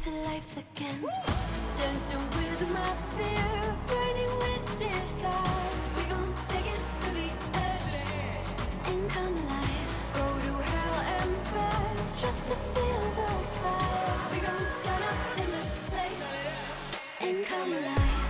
to life again. Dancing with my fear, burning with desire. We gon' take it to the edge and come alive. Go to hell and back just to feel the fire. We gon' turn up in this place and come alive.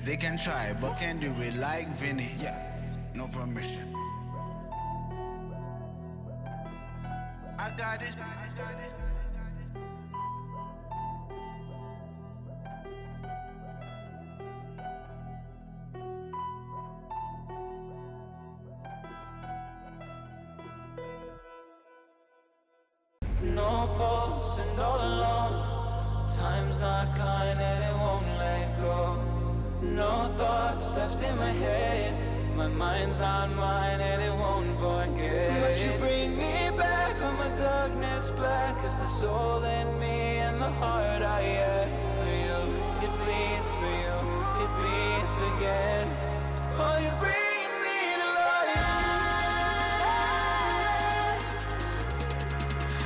They can try, but can do it like Vinny. Yeah, no permission. I got it. No pulse and all alone. Time's not kind and it won't let go. No thoughts left in my head. My mind's not mine and it won't forget. But you bring me back from my darkness black. Cause the soul in me and the heart I have for you. It bleeds for you, it beats again. Oh, you bring me to life.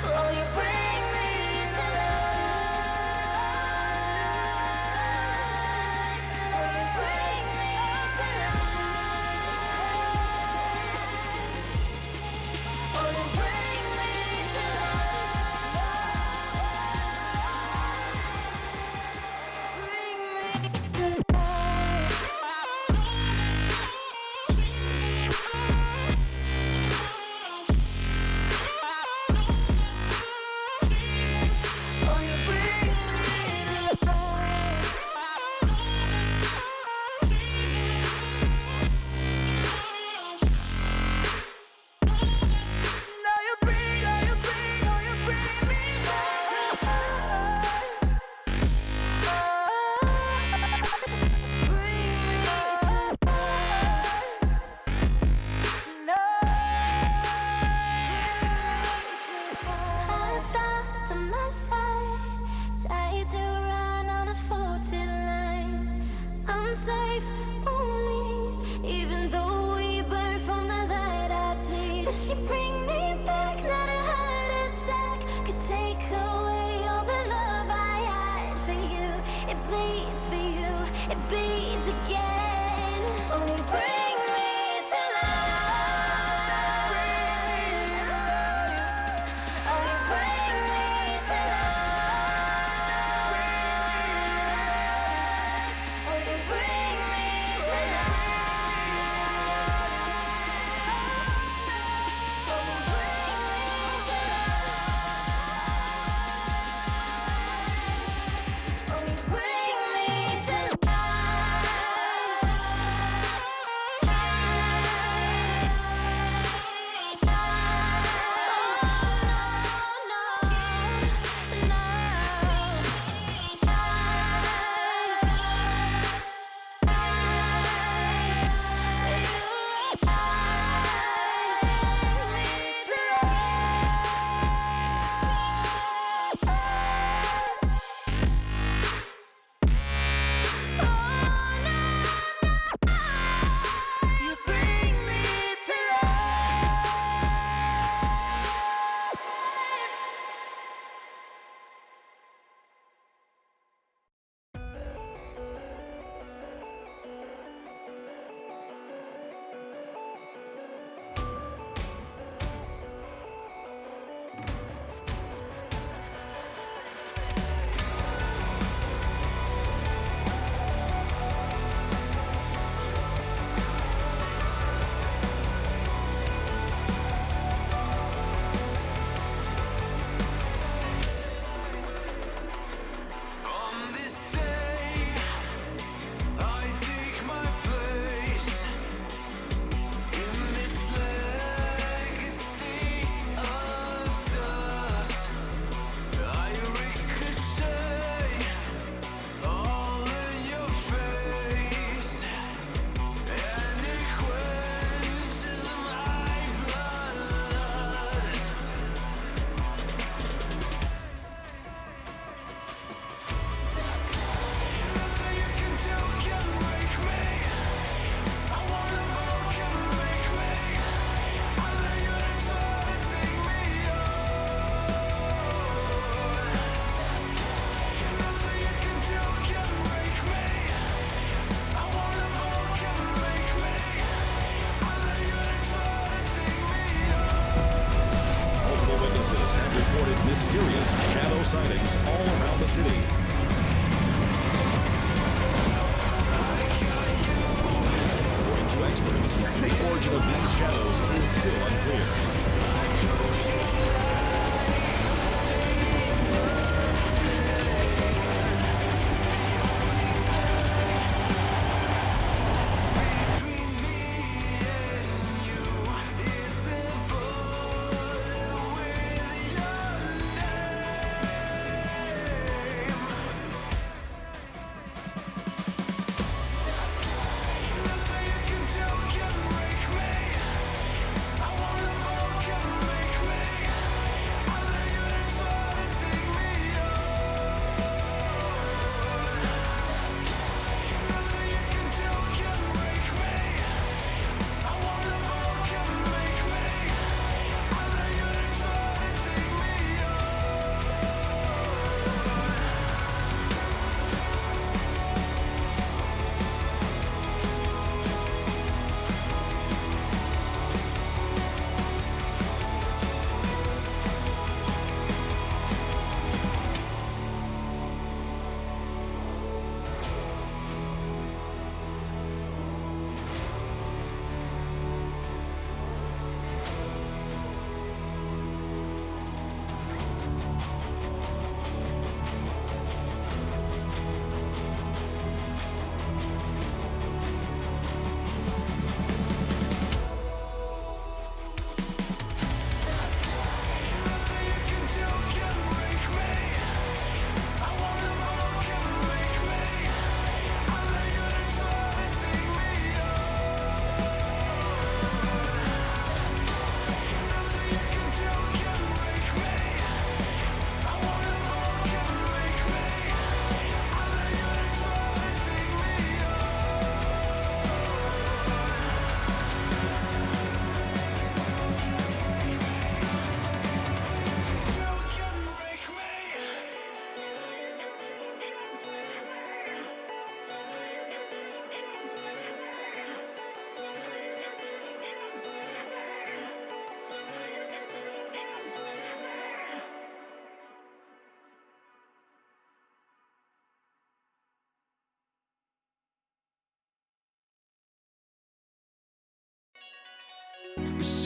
Oh, you bring me to life. Oh, you bring me to life. Oh, you bring me to life. Bring me to life. she bring me back? Not a heart attack could take away all the love I had for you. It bleeds for you, it beats again. Oh, you bring me to life. Oh, you bring me to life. Oh, you bring me to life. Oh, you bring me to life. Oh, you bring me to you bring me to On this day, I take my place in this legacy of dust. I ricochet all in your face, and it quenches my bloodlust. Nothing you can do can break me. I wanna move, can make me. I let you try to take me on. Nothing you can do can break me. I wanna move, can make me. I let you try to take me on. Multiple witnesses have reported mysterious shadow sightings all around the city. According to experts, the origin of these shadows is still unclear. Between me and you is a bullet with your name. Nothing you can do can break me. I wanna move, can make me.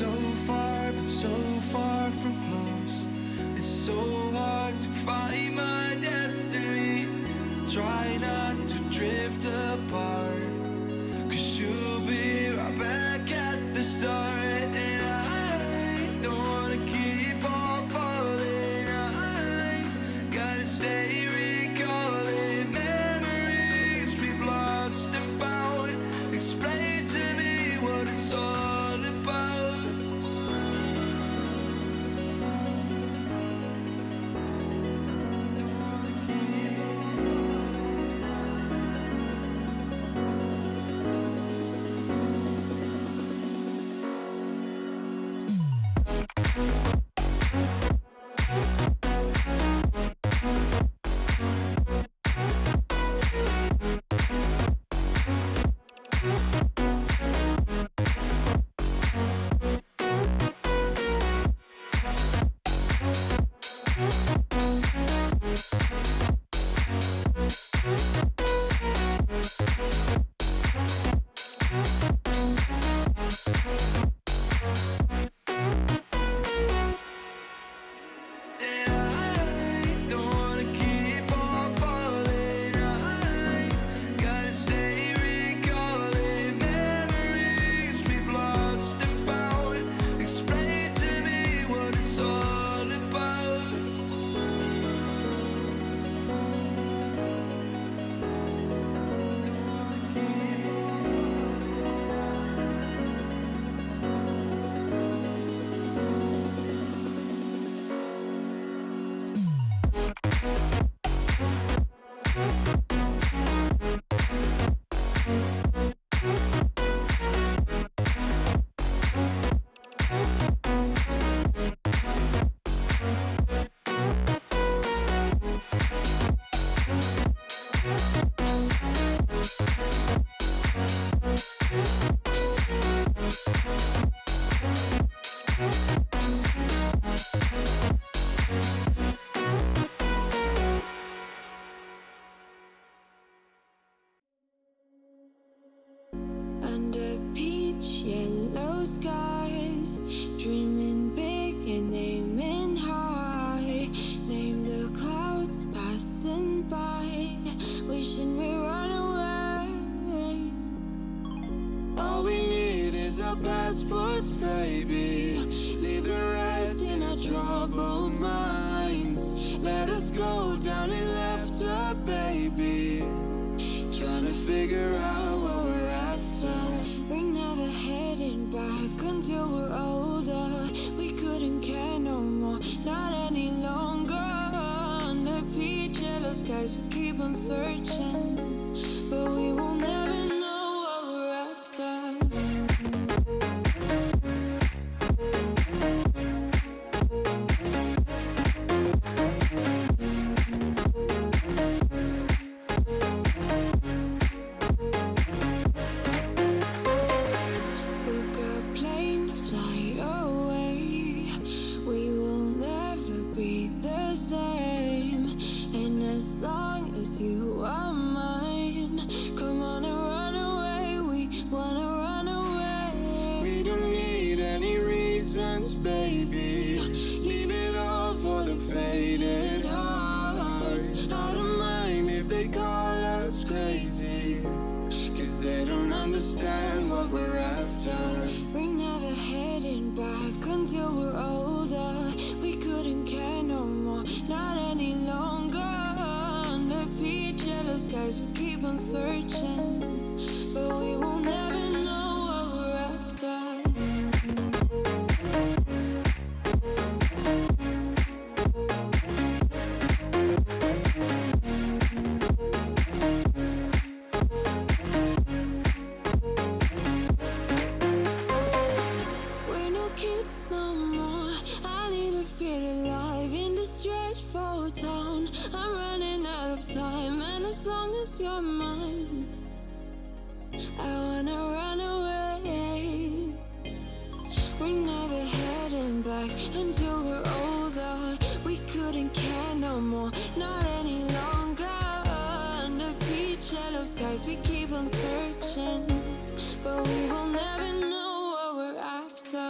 so far, but so far from close. It's so hard to find my destiny. Try not to drift apart, 'cause you'll be right back at the start. And I don't wanna keep on falling. I gotta stay recalling memories we've lost and found. Explain to me what it's all about. Under peach yellow skies, dreaming big and aiming high. Name the clouds passing by, wishing we run away. All we need is our passports, baby. Leave the rest in our troubled minds. Let us go down in laughter, baby. Trying to figure out what we're after. We're never heading back until we're older. We couldn't care no more, not any longer. Under peach yellow skies, we keep on searching, but we will never know what we're after. Book a plane, fly away. We will never be the same. And as long as you are mine, come on and run away. We wanna run away. We don't need any reasons, baby. Leave it all for the faded hearts. I don't mind if they call us crazy, 'cause they don't understand what we're after. We're never heading back until we're older. We couldn't care no more, not any longer. Under peach yellow skies, we keep on searching, but we will never know what we're after. We're no kids no more. I need to feel alive in this dreadful town. I'm running out of time, and as long as you're mine, I wanna run away. We're never heading back until we're older. We couldn't care no more, not any longer. Under peach yellow skies, we keep on searching, but we will never know what we're after.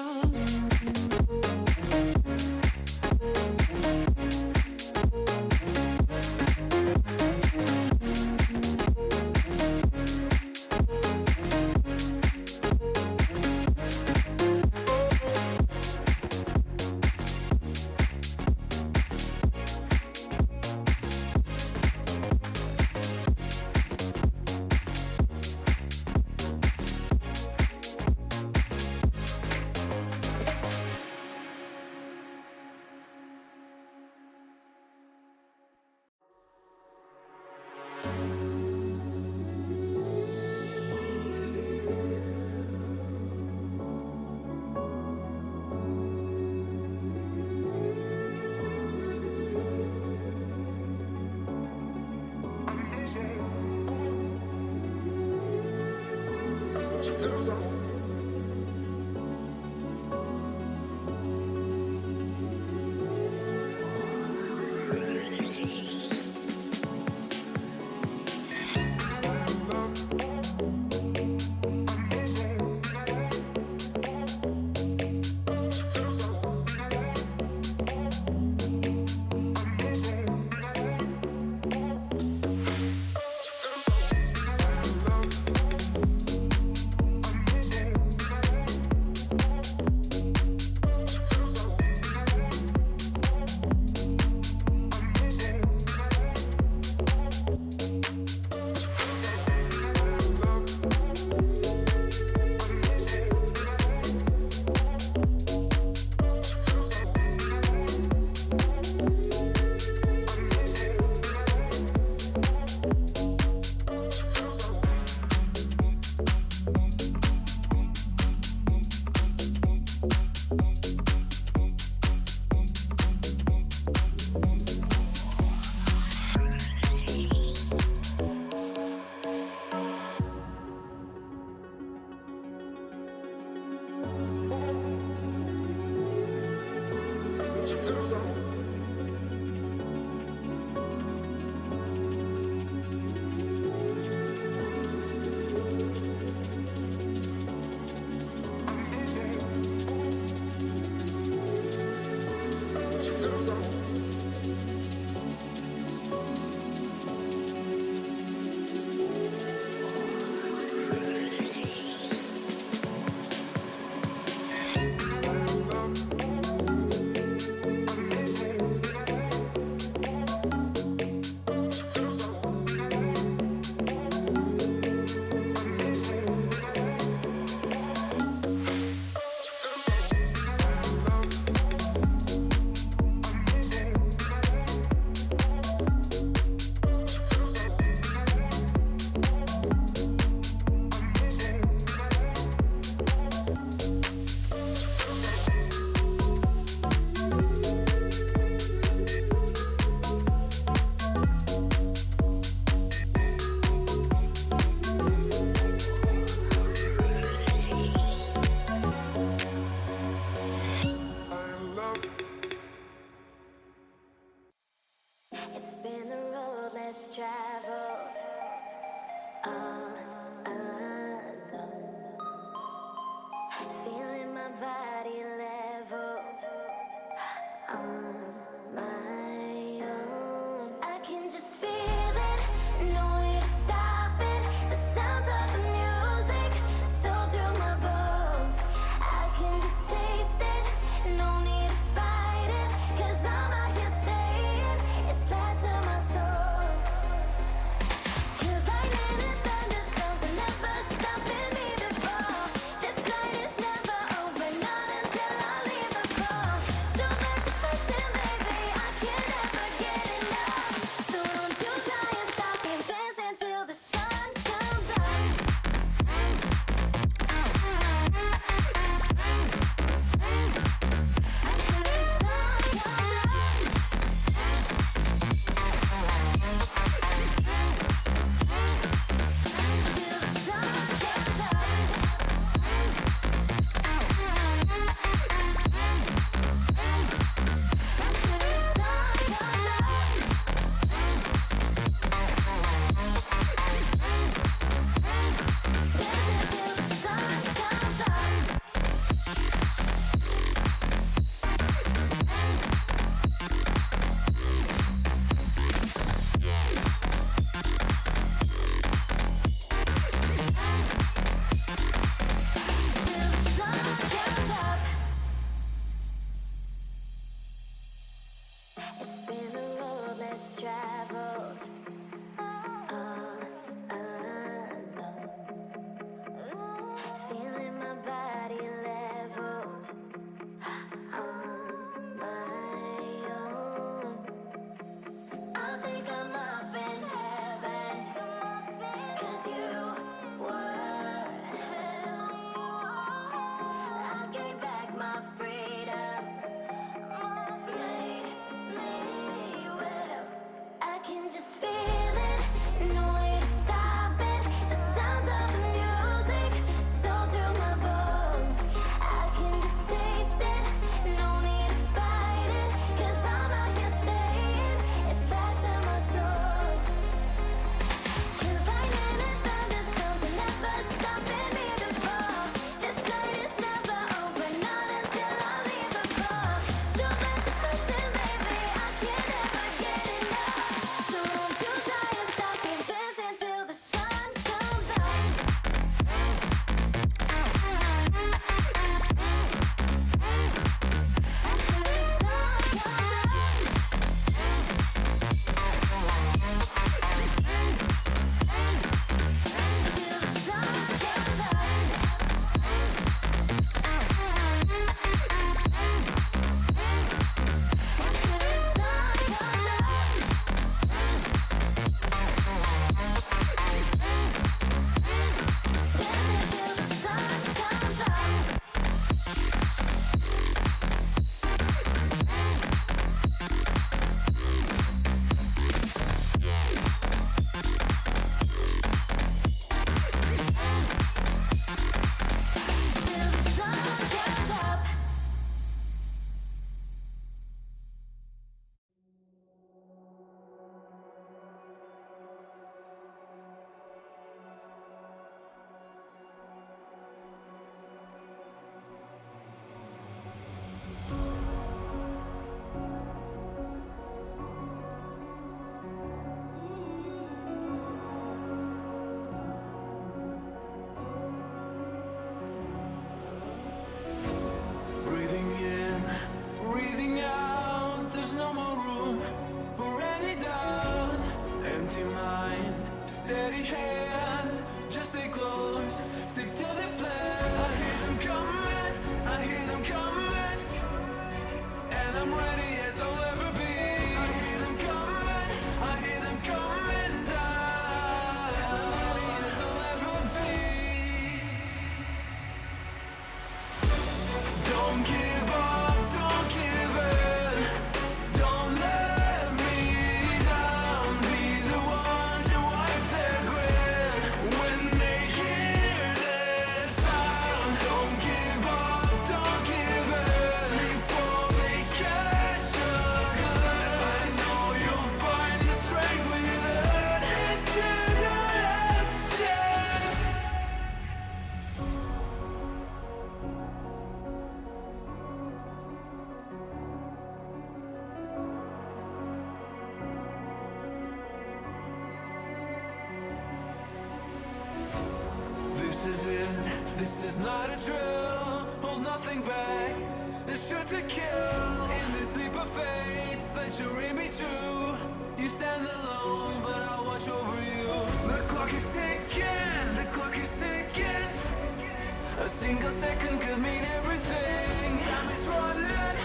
nothing could mean everything. Time is running,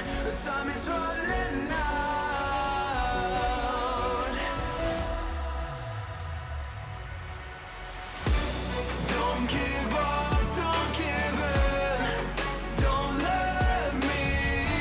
time is running out. Don't give up, don't give in. Don't let me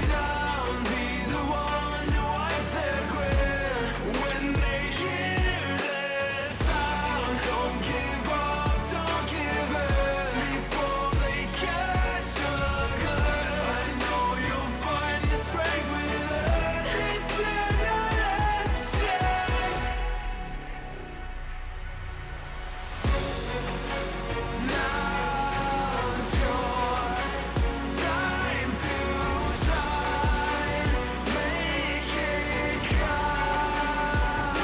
down. Be the one to wipe their grin when they hear this sound. Don't give up, don't give in before they catch the glitter. I know you'll find the strength within. This is your last chance. Now's your time to shine. Make it count.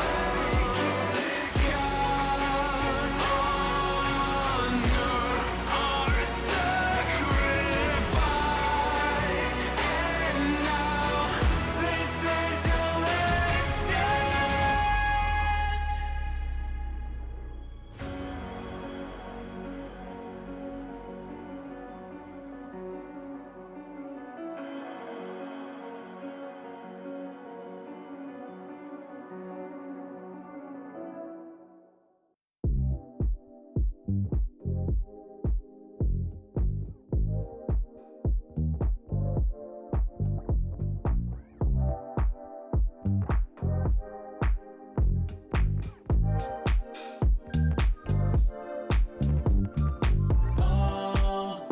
Honor our sacrifice. And now this is your last chance.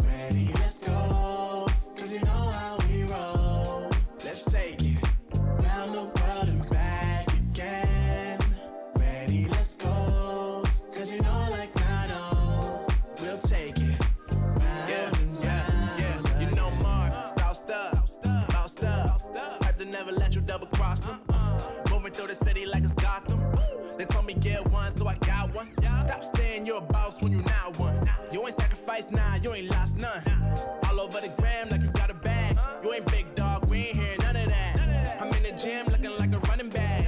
Ready, let's go. 'Cause you know how we roll. Let's take it round the world and back again. Ready, let's go. 'Cause you know, like I know, we'll take it round and round. You know Mark, South Stuff, Mount Stuff. Types that never let you double cross them. Moving through the city like it's Gotham. They told me get one, so I got one. Stop saying you're a boss when you not one. You ain't sacrificed, nah, you ain't lost none. All over the gram like you got a bag. You ain't big dog, we ain't hear none of that. I'm in the gym looking like a running back.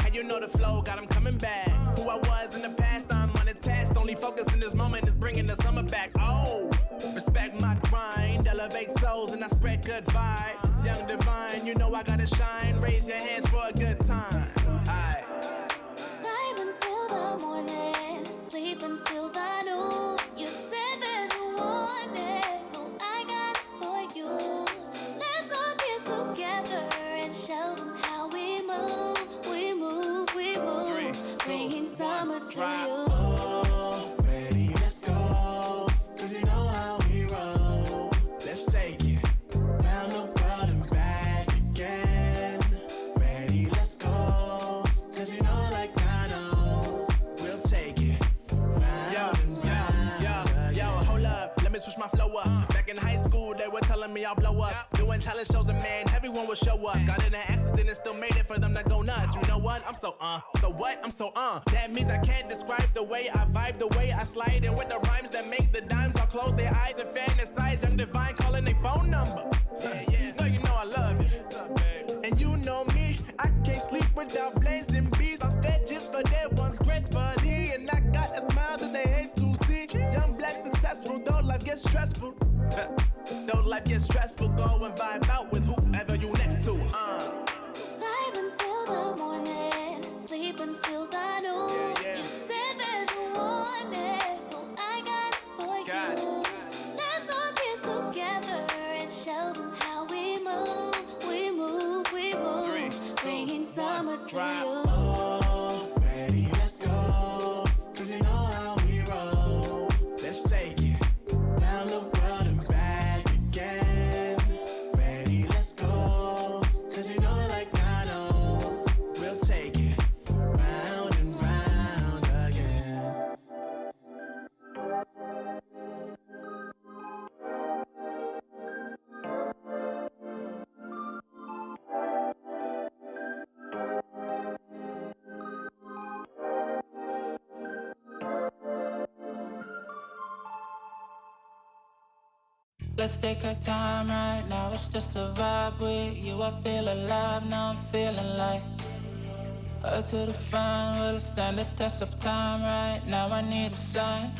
And you know the flow, got 'em coming back. Who I was in the past, I'm unattached. Only focus in this moment is bringing the summer back. Oh, respect my grind, elevate souls and I spread good vibes. Young divine, you know I gotta shine. Raise your hands for a good time. Aight. Vibe until the morning, sleep until the noon. You said that you want it, so I got it for you. Let's all get together and show them how we move. We move, we move. 3, 2, Bringing summer 1, to drop. you. Ready, let's go. 'Cause you know how we roll. Let's take it round the world and back again. Ready, let's go. 'Cause you know, like I know, we'll take it round and round. Yo, hold up, let me switch my flow up. Back in high school, they were telling me I'll blow up. Doing talent shows and man, everyone will show up. Got in an accident and still made it for them to go nuts. You know what? I'm so so what? I'm so That means I can't describe the way I vibe, the way I slide. And with the rhymes that make the dimes, I'll close their eyes and fantasize. Young divine calling their phone number. No, you know I love it. And you know me, I can't sleep without blazing beats on stages for their ones gracefully. And I got a smile that they hate to see. Young black successful, though life gets stressful. Though life gets stressful, go and vibe out with whoever you next to. Vibe until the morning, sleep until the noon. You said that you want it, so I got it for Got you. Let's all get together and show them how we move. We move, we move. 3, 2, Bringing summer 1, to drop. you. Ready, let's go. 'Cause you know how we roll. Let's take it round the world and back again. Ready, let's go. 'Cause you know, like I know, we'll take it round and round again. Let's take our time right now, it's just a vibe with you. I feel alive, now I'm feeling like up to the fine, will it stand the test of time right now? I need a sign.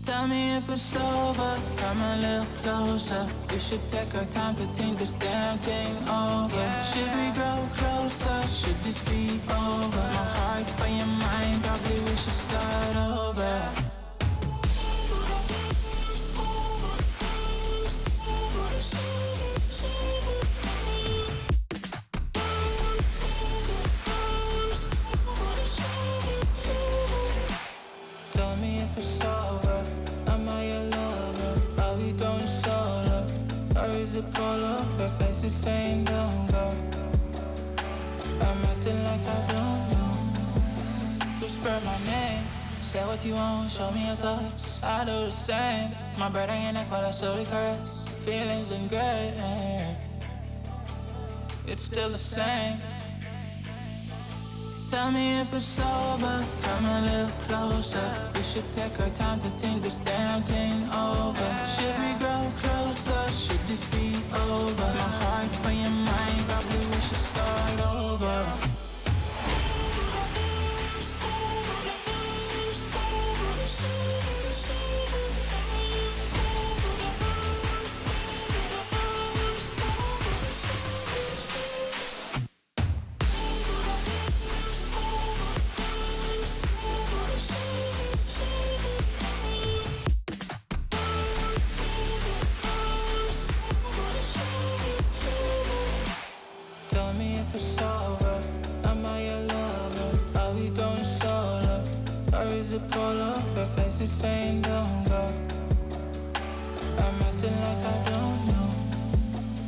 Tell me if it's over, come a little closer. We should take our time to think this damn thing over. Should we grow closer? Should this be over? My heart for your mind, probably we should start over. Tell me if it's over, am I your lover? Are we going solo? Or is it polo? Her face is saying don't go. I'm acting like I don't know. Whisper my name, say what you want, show me your thoughts. I do the same, my breath on your neck while I slowly caress. Feelings in gray, it's still the same. Tell me if it's over, come a little closer. We should take our time to think this damn thing over. Should we grow closer? Should this be over? My heart for your mind, probably we should start over. If it's over, am I your lover? Are we going solo? Or is it polo? Her face is saying don't go. I'm acting like I don't know.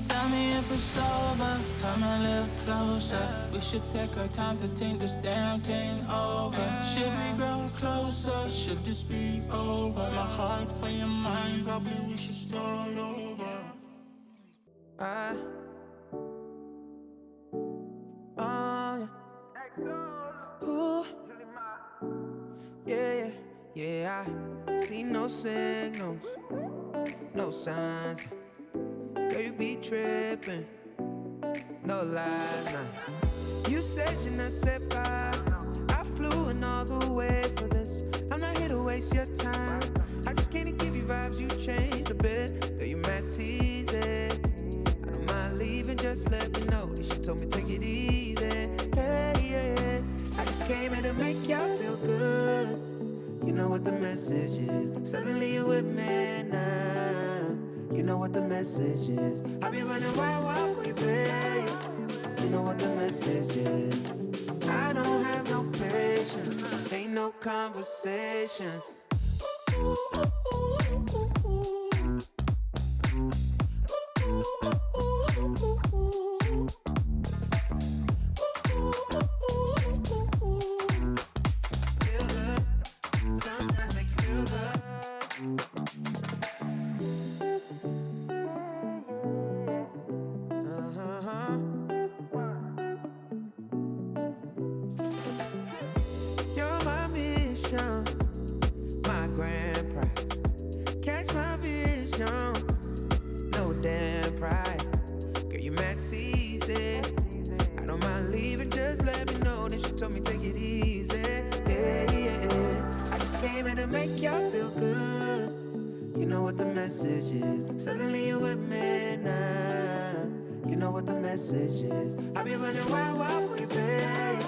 Tell me if it's over, come a little closer. We should take our time to think this damn thing over. Should we grow closer? Should this be over? My heart for your mind, probably we should start over. Yeah, I see no signals, no signs. Girl, you be tripping, no lies, nah. You said you're not set by. I flew in all the way for this. I'm not here to waste your time. I just can't give you vibes, you changed a bit. Girl, you mad teasing. I don't mind leaving, just let me know. She told me take it easy. Hey, yeah. I just came here to make y'all feel good. You know what the message is. Suddenly you're with me now. You know what the message is. I'll be running wild for you, babe. You know what the message is. I don't have no patience. Ain't no conversation. Suddenly you're with me now. You know what the message is. I'll be running wild for you, babe.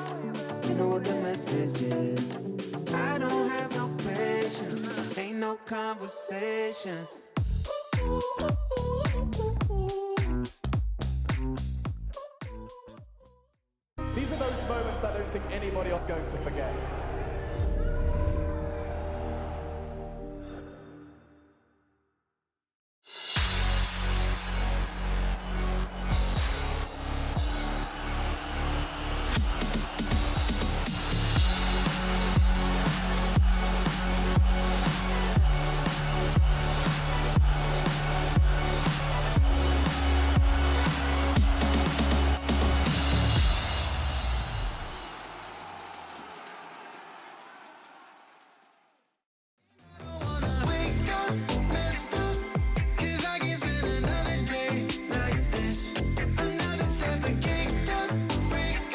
You know what the message is. I don't have no patience. Ain't no conversation. These are those moments I don't think anybody else is going to forget.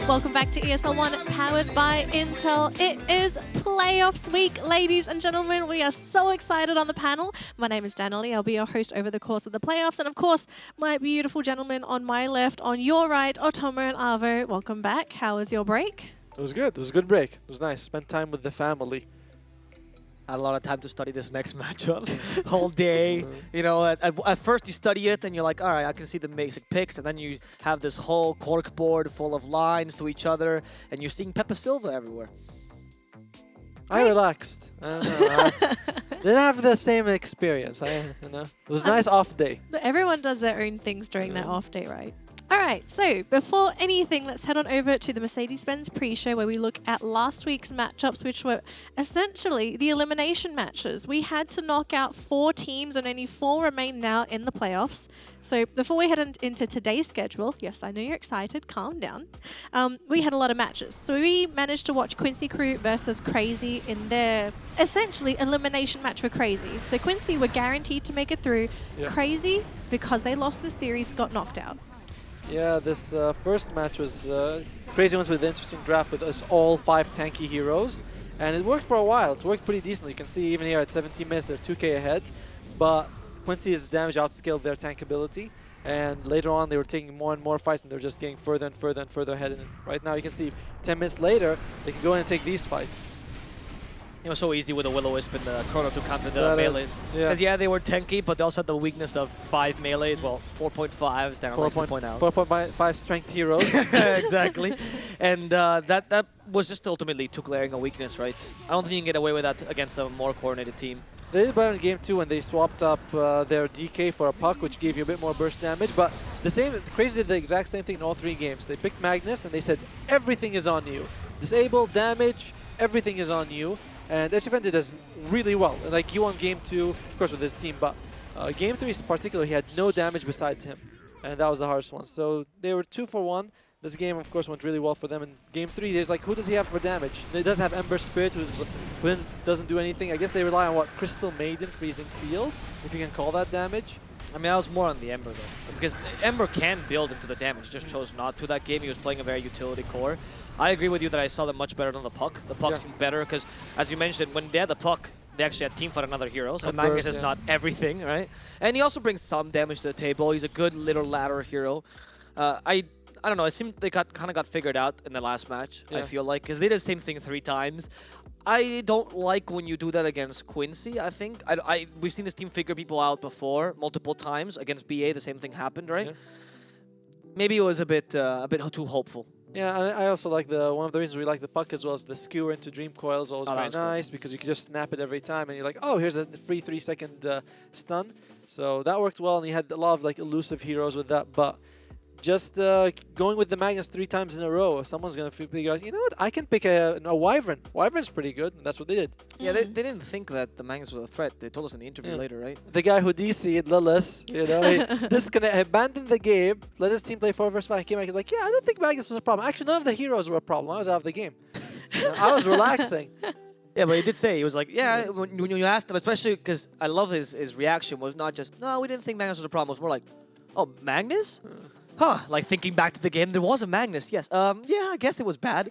Welcome back to ESL 1, powered by Intel. It is playoffs week, ladies and gentlemen. We are so excited on the panel. My name is Danielle. I'll be your host over the course of the playoffs. And of course, my beautiful gentlemen on my left, on your right, Otomo and Avo. Welcome back. How was your break? It was good. It was a good break. It was nice. Spent time with the family. Had a lot of time to study this next matchup. Whole day. You know, at first you study it and you're like, all right, I can see the basic picks. And then you have this whole cork board full of lines to each other. And you're seeing Peppa Silva everywhere. I relaxed. I don't know. I didn't have the same experience. It was a nice off day. Everyone does their own things during their off day, right? All right, so before anything, let's head on over to the Mercedes-Benz pre-show where we look at last week's matchups, which were essentially the elimination matches. We had to knock out 4 teams and only 4 remain now in the playoffs. So before we head into today's schedule, yes, I know you're excited, calm down. We had a lot of matches. So we managed to watch Quincey Crew versus Crazy in their essentially elimination match for Crazy. So Quincey were guaranteed to make it through. Yeah. Crazy, because they lost the series, got knocked out. Yeah, this first match was Crazy ones with an interesting draft with us all 5 tanky heroes. And it worked for a while. It worked pretty decently. You can see even here at 17 minutes, they're 2k ahead. But Quincey's damage outscaled their tank ability. And later on, they were taking more and more fights, and they're just getting further and further and further ahead. And right now, you can see 10 minutes later, they can go in and take these fights. It was so easy with the Will-O-Wisp and the Chrono to counter the melees. Because, they were tanky, but they also had the weakness of 5 melees. Well, 4.5s, Darren likes to point out. 4.5 strength heroes. Exactly. And that was just ultimately too glaring a weakness, right? I don't think you can get away with that against a more coordinated team. They did better in game 2 when they swapped up their DK for a puck, which gave you a bit more burst damage. But Crazy did the exact same thing in all 3 games. They picked Magnus, and they said, everything is on you. Disable, damage, everything is on you. And SFN did this really well. Like, he won game 2, of course, with his team, but game 3 in particular, he had no damage besides him. And that was the hardest one. So they were 2 for 1. This game, of course, went really well for them. In game 3, there's like, who does he have for damage? He doesn't have Ember Spirit, who doesn't do anything. I guess they rely on, Crystal Maiden, Freezing Field, if you can call that damage. I mean, I was more on the Ember, though. Because Ember can build into the damage, just chose not to that game. He was playing a very utility core. I agree with you that I saw them much better than the puck. The puck seemed better because, as you mentioned, when they had the puck, they actually had teamfight another hero. So Magnus is not everything, right? And he also brings some damage to the table. He's a good little ladder hero. I don't know. It seemed they kind of got figured out in the last match, I feel like, because they did the same thing 3 times. I don't like when you do that against Quincey, I think. We've seen this team figure people out before, multiple times. Against BA, the same thing happened, right? Yeah. Maybe it was a bit too hopeful. Yeah, I also like one of the reasons we like the puck as well is the skewer into Dream Coil is always very nice because you can just snap it every time and you're like, oh, here's a free 3-second stun. So that worked well, and he had a lot of elusive heroes with that, but just going with the Magnus 3 times in a row, someone's going to figure out, you know what, I can pick a Wyvern. Wyvern's pretty good, and that's what they did. Yeah, they didn't think that the Magnus was a threat. They told us in the interview later, right? The guy who DC'd Lilith, he abandoned the game, let his team play 4 versus 5, came back, he's like, yeah, I don't think Magnus was a problem. Actually, none of the heroes were a problem. I was out of the game. I was relaxing. Yeah, but he did say, he was like, yeah, when you asked him, especially because I love his reaction was not just, no, we didn't think Magnus was a problem. It was more like, oh, Magnus? Huh, like thinking back to the game, there was a Magnus, yes. Yeah, I guess it was bad.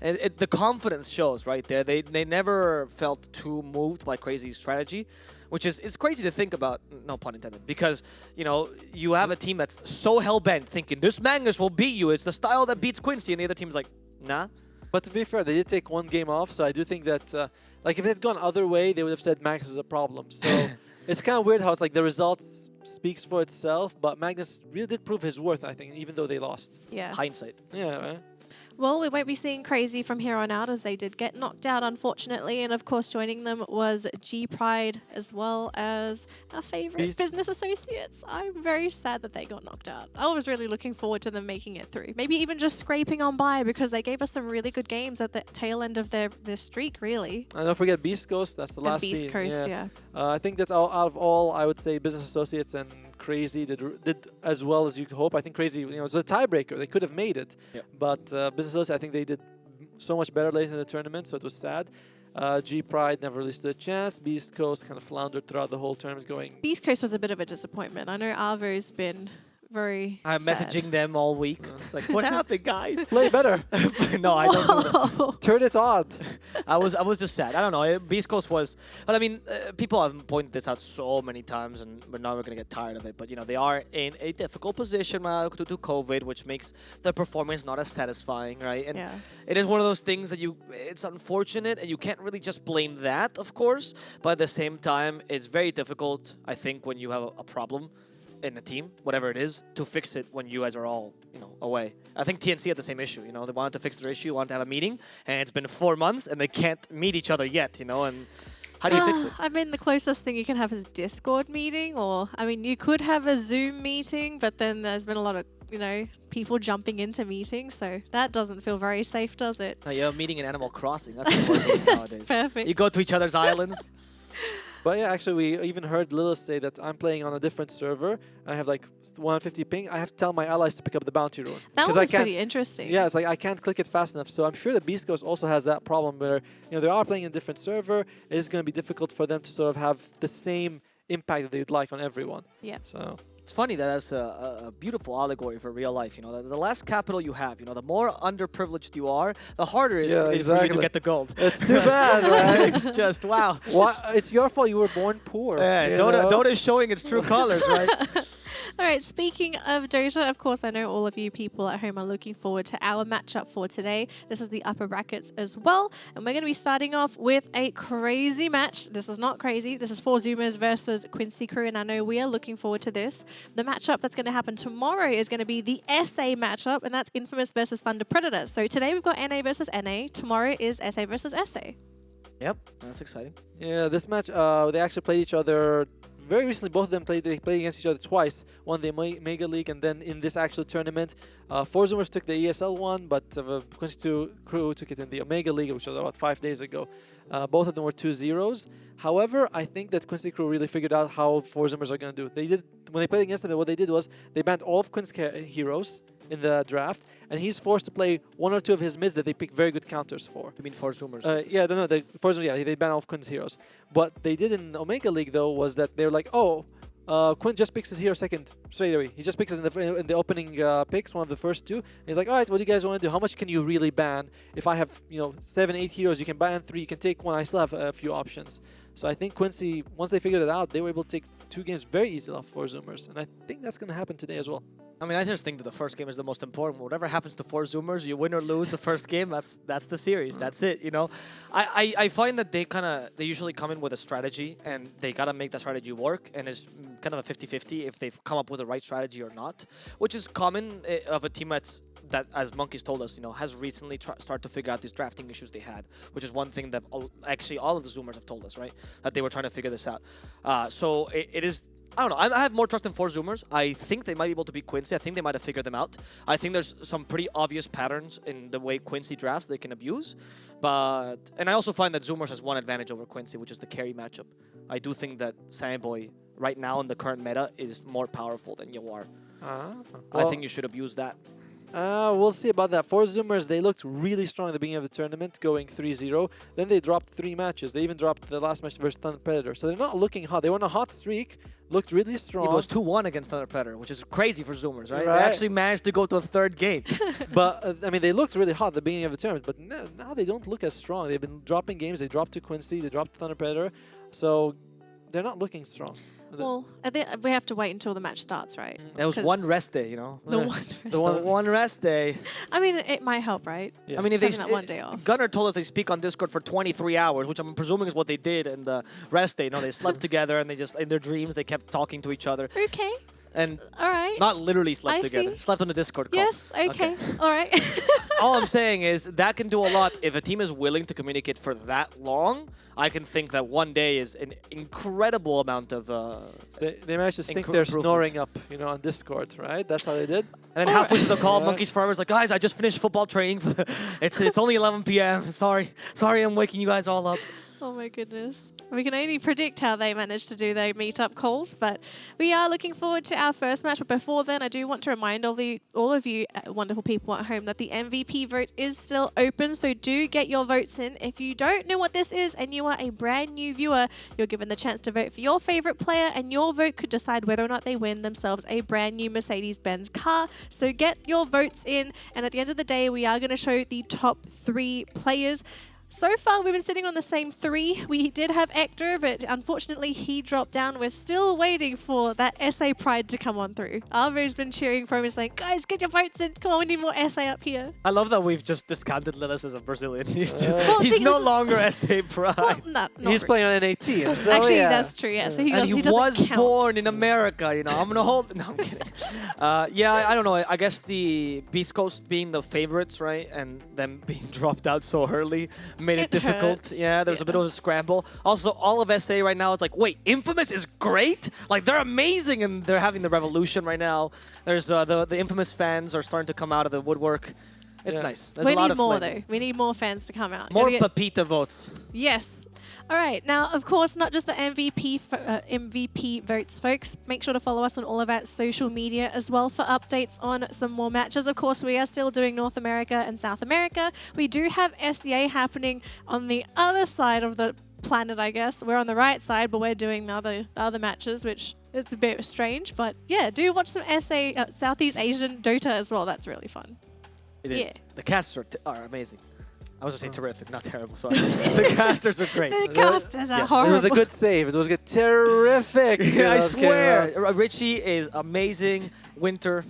And the confidence shows right there. They never felt too moved by Crazy's strategy, which is crazy to think about, no pun intended, because, you have a team that's so hell-bent thinking, this Magnus will beat you, it's the style that beats Quincey, and the other team's like, nah. But to be fair, they did take 1 game off, so I do think that, if it had gone other way, they would have said Magnus is a problem. So it's kind of weird how it's like the results speaks for itself, but Magnus really did prove his worth, I think, even though they lost. Yeah. Hindsight. Yeah, right? Well, we won't be seeing Crazy from here on out as they did get knocked out, unfortunately. And of course, joining them was G-Pride as well as our favorite business associates. I'm very sad that they got knocked out. I was really looking forward to them making it through. Maybe even just scraping on by because they gave us some really good games at the tail end of their streak, really. And don't forget Beast Coast. That's the last Beast team. Coast, yeah. I think that's out of all, I would say, business associates and Crazy did as well as you could hope. I think Crazy, it was a tiebreaker. They could have made it. Yep. But business associates, I think they did so much better late in the tournament, so it was sad. G-Pride never really stood a chance. Beast Coast kind of floundered throughout the whole tournament going... Beast Coast was a bit of a disappointment. I know Arvo's been very. I'm sad. messaging them all week. It's like, what happened, guys? Play better. No, I don't do that. Whoa. Turn it on. I was just sad. I don't know. Beast Coast was, but I mean, people have pointed this out so many times, and we're never gonna get tired of it. But you know, they are in a difficult position due to COVID, which makes the performance not as satisfying, right? And Yeah. it is one of those things that it's unfortunate, and you can't really just blame that, of course. But at the same time, it's very difficult, I think, when you have a problem in a team, whatever it is, to fix it when you guys are all, away. I think TNC had the same issue, they wanted to fix their issue, wanted to have a meeting, and it's been 4 months, and they can't meet each other yet, and how do you fix it? I mean, the closest thing you can have is Discord meeting, or, I mean, you could have a Zoom meeting, but then there's been a lot of, people jumping into meetings, so that doesn't feel very safe, does it? You're a meeting in Animal Crossing, that's the important nowadays. Perfect. You go to each other's islands. But yeah, actually, we even heard Lilith say that I'm playing on a different server. I have like 150 ping. I have to tell my allies to pick up the bounty rune. That I was can't, pretty interesting. Yeah, it's like I can't click it fast enough. So I'm sure the Beast Coast also has that problem where, they are playing in a different server. It is going to be difficult for them to sort of have the same impact that they'd like on everyone. Yeah. So It's funny that that's a beautiful allegory for real life. The less capital you have, the more underprivileged you are, the harder it is for you to get the gold. It's too bad, right? It's just, wow. It's your fault you were born poor. Yeah, Dota is showing its true colors, right? All right, speaking of Dota, of course, I know all of you people at home are looking forward to our matchup for today. This is the upper brackets as well, and we're going to be starting off with a crazy match. This is not crazy. This is 4Zoomers versus Quincey crew, and I know we are looking forward to this. The matchup that's going to happen tomorrow is going to be the SA matchup, and that's Infamous versus Thunder Predator. So today we've got NA versus NA. Tomorrow is SA versus SA. Yep, that's exciting. Yeah, this match, they actually played each other very recently. Both of them played against each other twice. One the Mega League, and then in this actual tournament, 4Zoomers took the ESL one, but Quincey crew took it in the Omega League, which was about 5 days ago. Both of them were 2-0s. However, I think that Quincey crew really figured out how 4Zoomers are going to do. They did when they played against them. What they did was they banned all of Quinn's heroes in the draft, and he's forced to play one or two of his mids that they pick very good counters for. You mean 4Zoomers? Yeah, no, the 4Zoomers, yeah, they banned all of Quinn's heroes. What they did in Omega League, though, was that they were like, Quinn just picks his hero second straight away. He just picks it in the opening picks, one of the first two. And he's like, all right, what do you guys want to do? How much can you really ban? If I have 7, 8 heroes, you can ban 3, you can take 1. I still have a few options. So I think Quincey, once they figured it out, they were able to take 2 games very easily off 4Zoomers. And I think that's going to happen today as well. I mean, I just think that the first game is the most important. Whatever happens to 4Zoomers, you win or lose the first game, that's the series. That's it, I find that they usually come in with a strategy, and they got to make that strategy work, and it's kind of a 50-50 if they've come up with the right strategy or not, which is common of a team that, as Monkeys told us, has recently started to figure out these drafting issues they had, which is one thing that actually all of the Zoomers have told us, right? That they were trying to figure this out. So it is... I don't know. I have more trust in 4Zoomers. I think they might be able to beat Quincey. I think they might have figured them out. I think there's some pretty obvious patterns in the way Quincey drafts they can abuse. And I also find that Zoomers has one advantage over Quincey, which is the carry matchup. I do think that Sandboy right now in the current meta is more powerful than you are. I think you should abuse that. We'll see about that. 4Zoomers, they looked really strong at the beginning of the tournament, going 3-0. Then they dropped 3 matches. They even dropped the last match versus Thunder Predator. So they're not looking hot. They were on a hot streak, looked really strong. It was 2-1 against Thunder Predator, which is crazy for Zoomers, right? They actually managed to go to a 3rd game. But, I mean, they looked really hot at the beginning of the tournament, but now they don't look as strong. They've been dropping games. They dropped to Quincey, they dropped to Thunder Predator. So they're not looking strong. Well, we have to wait until the match starts, right? There was one rest day, The one rest day. I mean, it might help, right? Yeah. I mean, if that one day off. Gunnar told us they speak on Discord for 23 hours, which I'm presuming is what they did in the rest day. They slept together, and they just, in their dreams, they kept talking to each other. Okay. And all right. Not literally slept I together. see. Slept on the Discord call. Yes, okay. All right. All I'm saying is that can do a lot. If a team is willing to communicate for that long, I can think that one day is an incredible amount of... They managed to sync their snoring up, on Discord, right? That's how they did. And then halfway through the call, Monkeys Forever's like, guys, I just finished football training. It's only 11 p.m. Sorry, I'm waking you guys all up. Oh my goodness. We can only predict how they manage to do their meetup calls, but we are looking forward to our first match. But before then, I do want to remind all of you wonderful people at home that the MVP vote is still open, so do get your votes in. If you don't know what this is and you are a brand new viewer, you're given the chance to vote for your favorite player, and your vote could decide whether or not they win themselves a brand new Mercedes-Benz car. So get your votes in, and at the end of the day, we are going to show the top 3 players. So far, we've been sitting on the same 3. We did have Hector, but unfortunately, he dropped down. We're still waiting for that SA Pride to come on through. Arvo's been cheering for him and saying, guys, get your votes in. Come on, we need more SA up here. I love that we've just discounted Lillis as a Brazilian. He's Well, no longer SA Pride. Well, not He's playing on NA team. So Actually, yeah. that's true, yeah. So he And was was born in America, you know. I'm gonna hold. No, I'm kidding. Yeah, I don't know. I guess the Beast Coast being the favorites, right, and them being dropped out so early made it difficult. Yeah, there was a bit of a scramble. Also, all of SA right now, it's like, wait, Infamous is great? Like, they're amazing, and they're having the revolution right now. There's the Infamous fans are starting to come out of the woodwork. It's nice. There's we a lot need of more, flavor. though. We need more fans to come out. More Pepita votes. Yes. All right. Now, of course, not just the MVP votes, folks. Make sure to follow us on all of our social media as well for updates on some more matches. Of course, we are still doing North America and South America. We do have SEA happening on the other side of the planet, I guess. We're on the right side, but we're doing the other matches, which it's a bit strange. But yeah, do watch some Southeast Asian Dota as well. That's really fun. It is. Yeah. The casts are amazing. I was going to say terrific, not terrible, sorry. The casters are great. The casters are It horrible. was a good save. It was a terrific. Yeah, I swear. Richie is amazing. Winter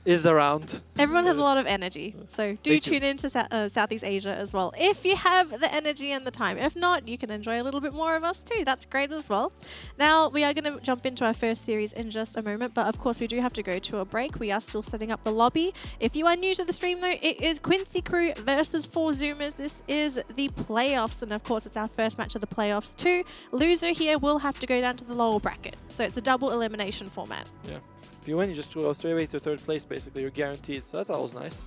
is around. Everyone has a lot of energy, so do tune into Southeast Asia as well if you have the energy and the time. If not, you can enjoy a little bit more of us too. That's great as well. Now, we are going to jump into our first series in just a moment, but of course, we do have to go to a break. We are still setting up the lobby. If you are new to the stream, though, it is Quincey Crew versus 4Zoomers. This is the playoffs, and of course, it's our first match of the playoffs too. Loser here will have to go down to the lower bracket, so it's a double elimination format. Yeah. If you win, you just go straight away to 3rd place, basically. You're guaranteed. So that's always nice.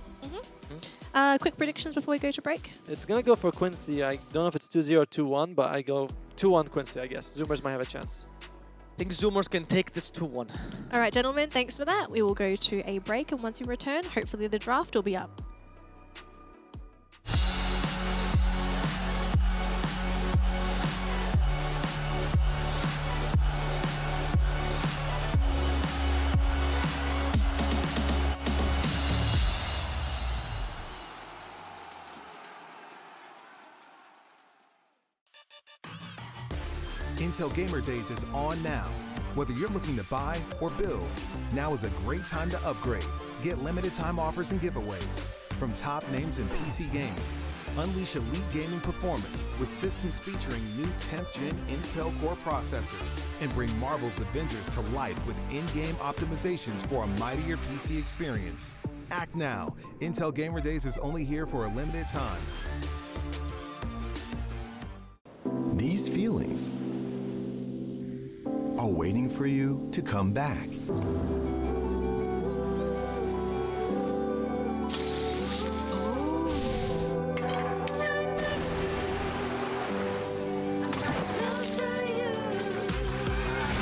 Quick predictions before we go to break. It's going to go for Quincey. I don't know if it's 2-0 or 2-1, but I go 2-1 Quincey, I guess. Zoomers might have a chance. I think Zoomers can take this 2-1. All right, gentlemen, thanks for that. We will go to a break, and once we return, hopefully the draft will be up. Intel Gamer Days is on now. Whether you're looking to buy or build, now is a great time to upgrade. Get limited time offers and giveaways from top names in PC gaming. Unleash elite gaming performance with systems featuring new 10th gen Intel Core processors, and bring Marvel's Avengers to life with in-game optimizations for a mightier PC experience. Act now. Intel Gamer Days is only here for a limited time. These feelings are waiting for you to come back.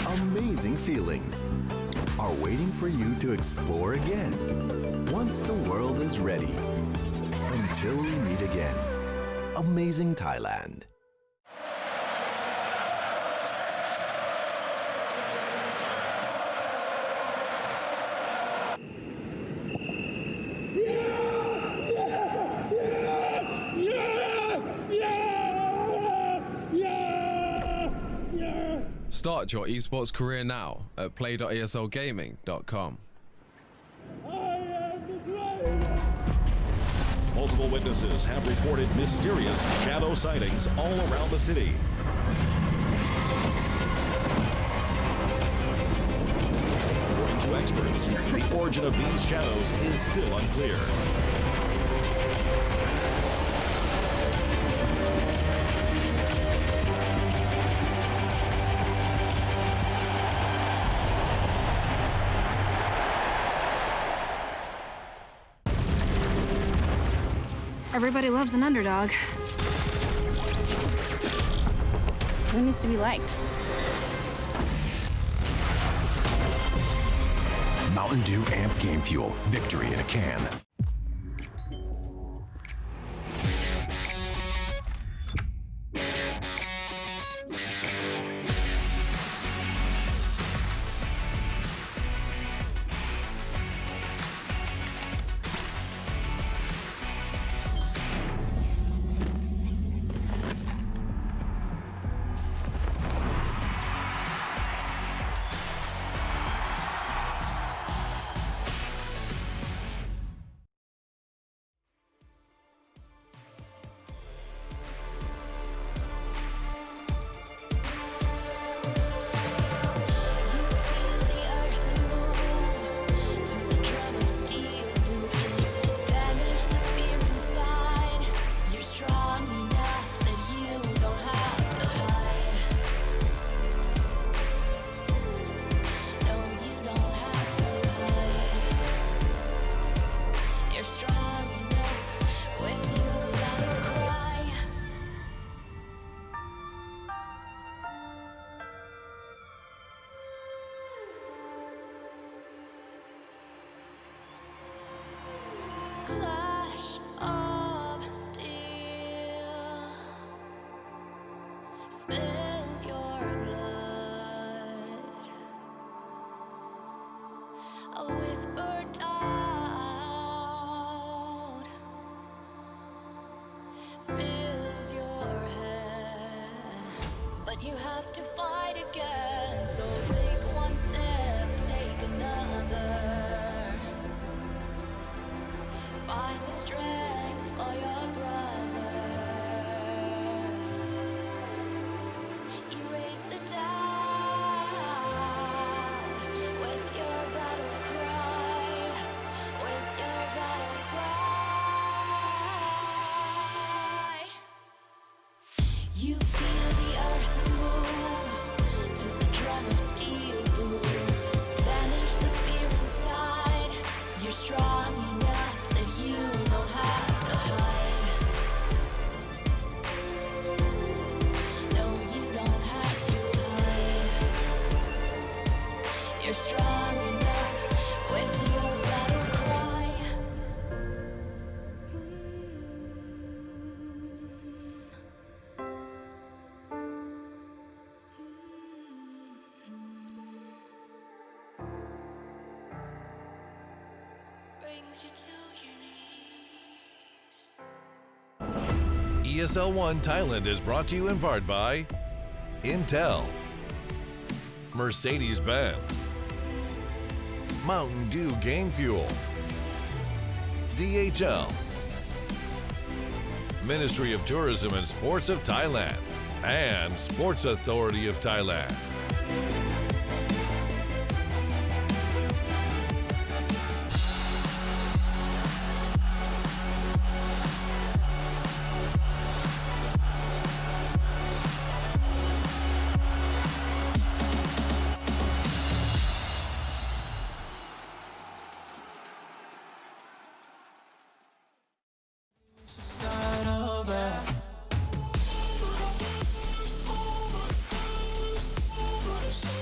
Amazing feelings are waiting for you to explore again once the world is ready. Until we meet again. Amazing Thailand. Start your esports career now at play.eslgaming.com. Multiple witnesses have reported mysterious shadow sightings all around the city. According to experts, the origin of these shadows is still unclear. Everybody loves an underdog. Who needs to be liked? Mountain Dew Amp Game Fuel. Victory in a can. Clash of steel spills your blood. A whisper doubt fills your head, but you have to fight again. So take one step, take another. Find the strength for your brothers. Erase the doubt with your battle cry. With your battle cry. You feel the earth move to the drum of steel boots. Banish the fear inside. You're strong enough that you don't have to hide. No, you don't have to hide. You're strong enough with your battle cry. Brings you to your knees. ESL 1 Thailand is brought to you in part by Intel, Mercedes-Benz, Mountain Dew Game Fuel, DHL, Ministry of Tourism and Sports of Thailand, and Sports Authority of Thailand.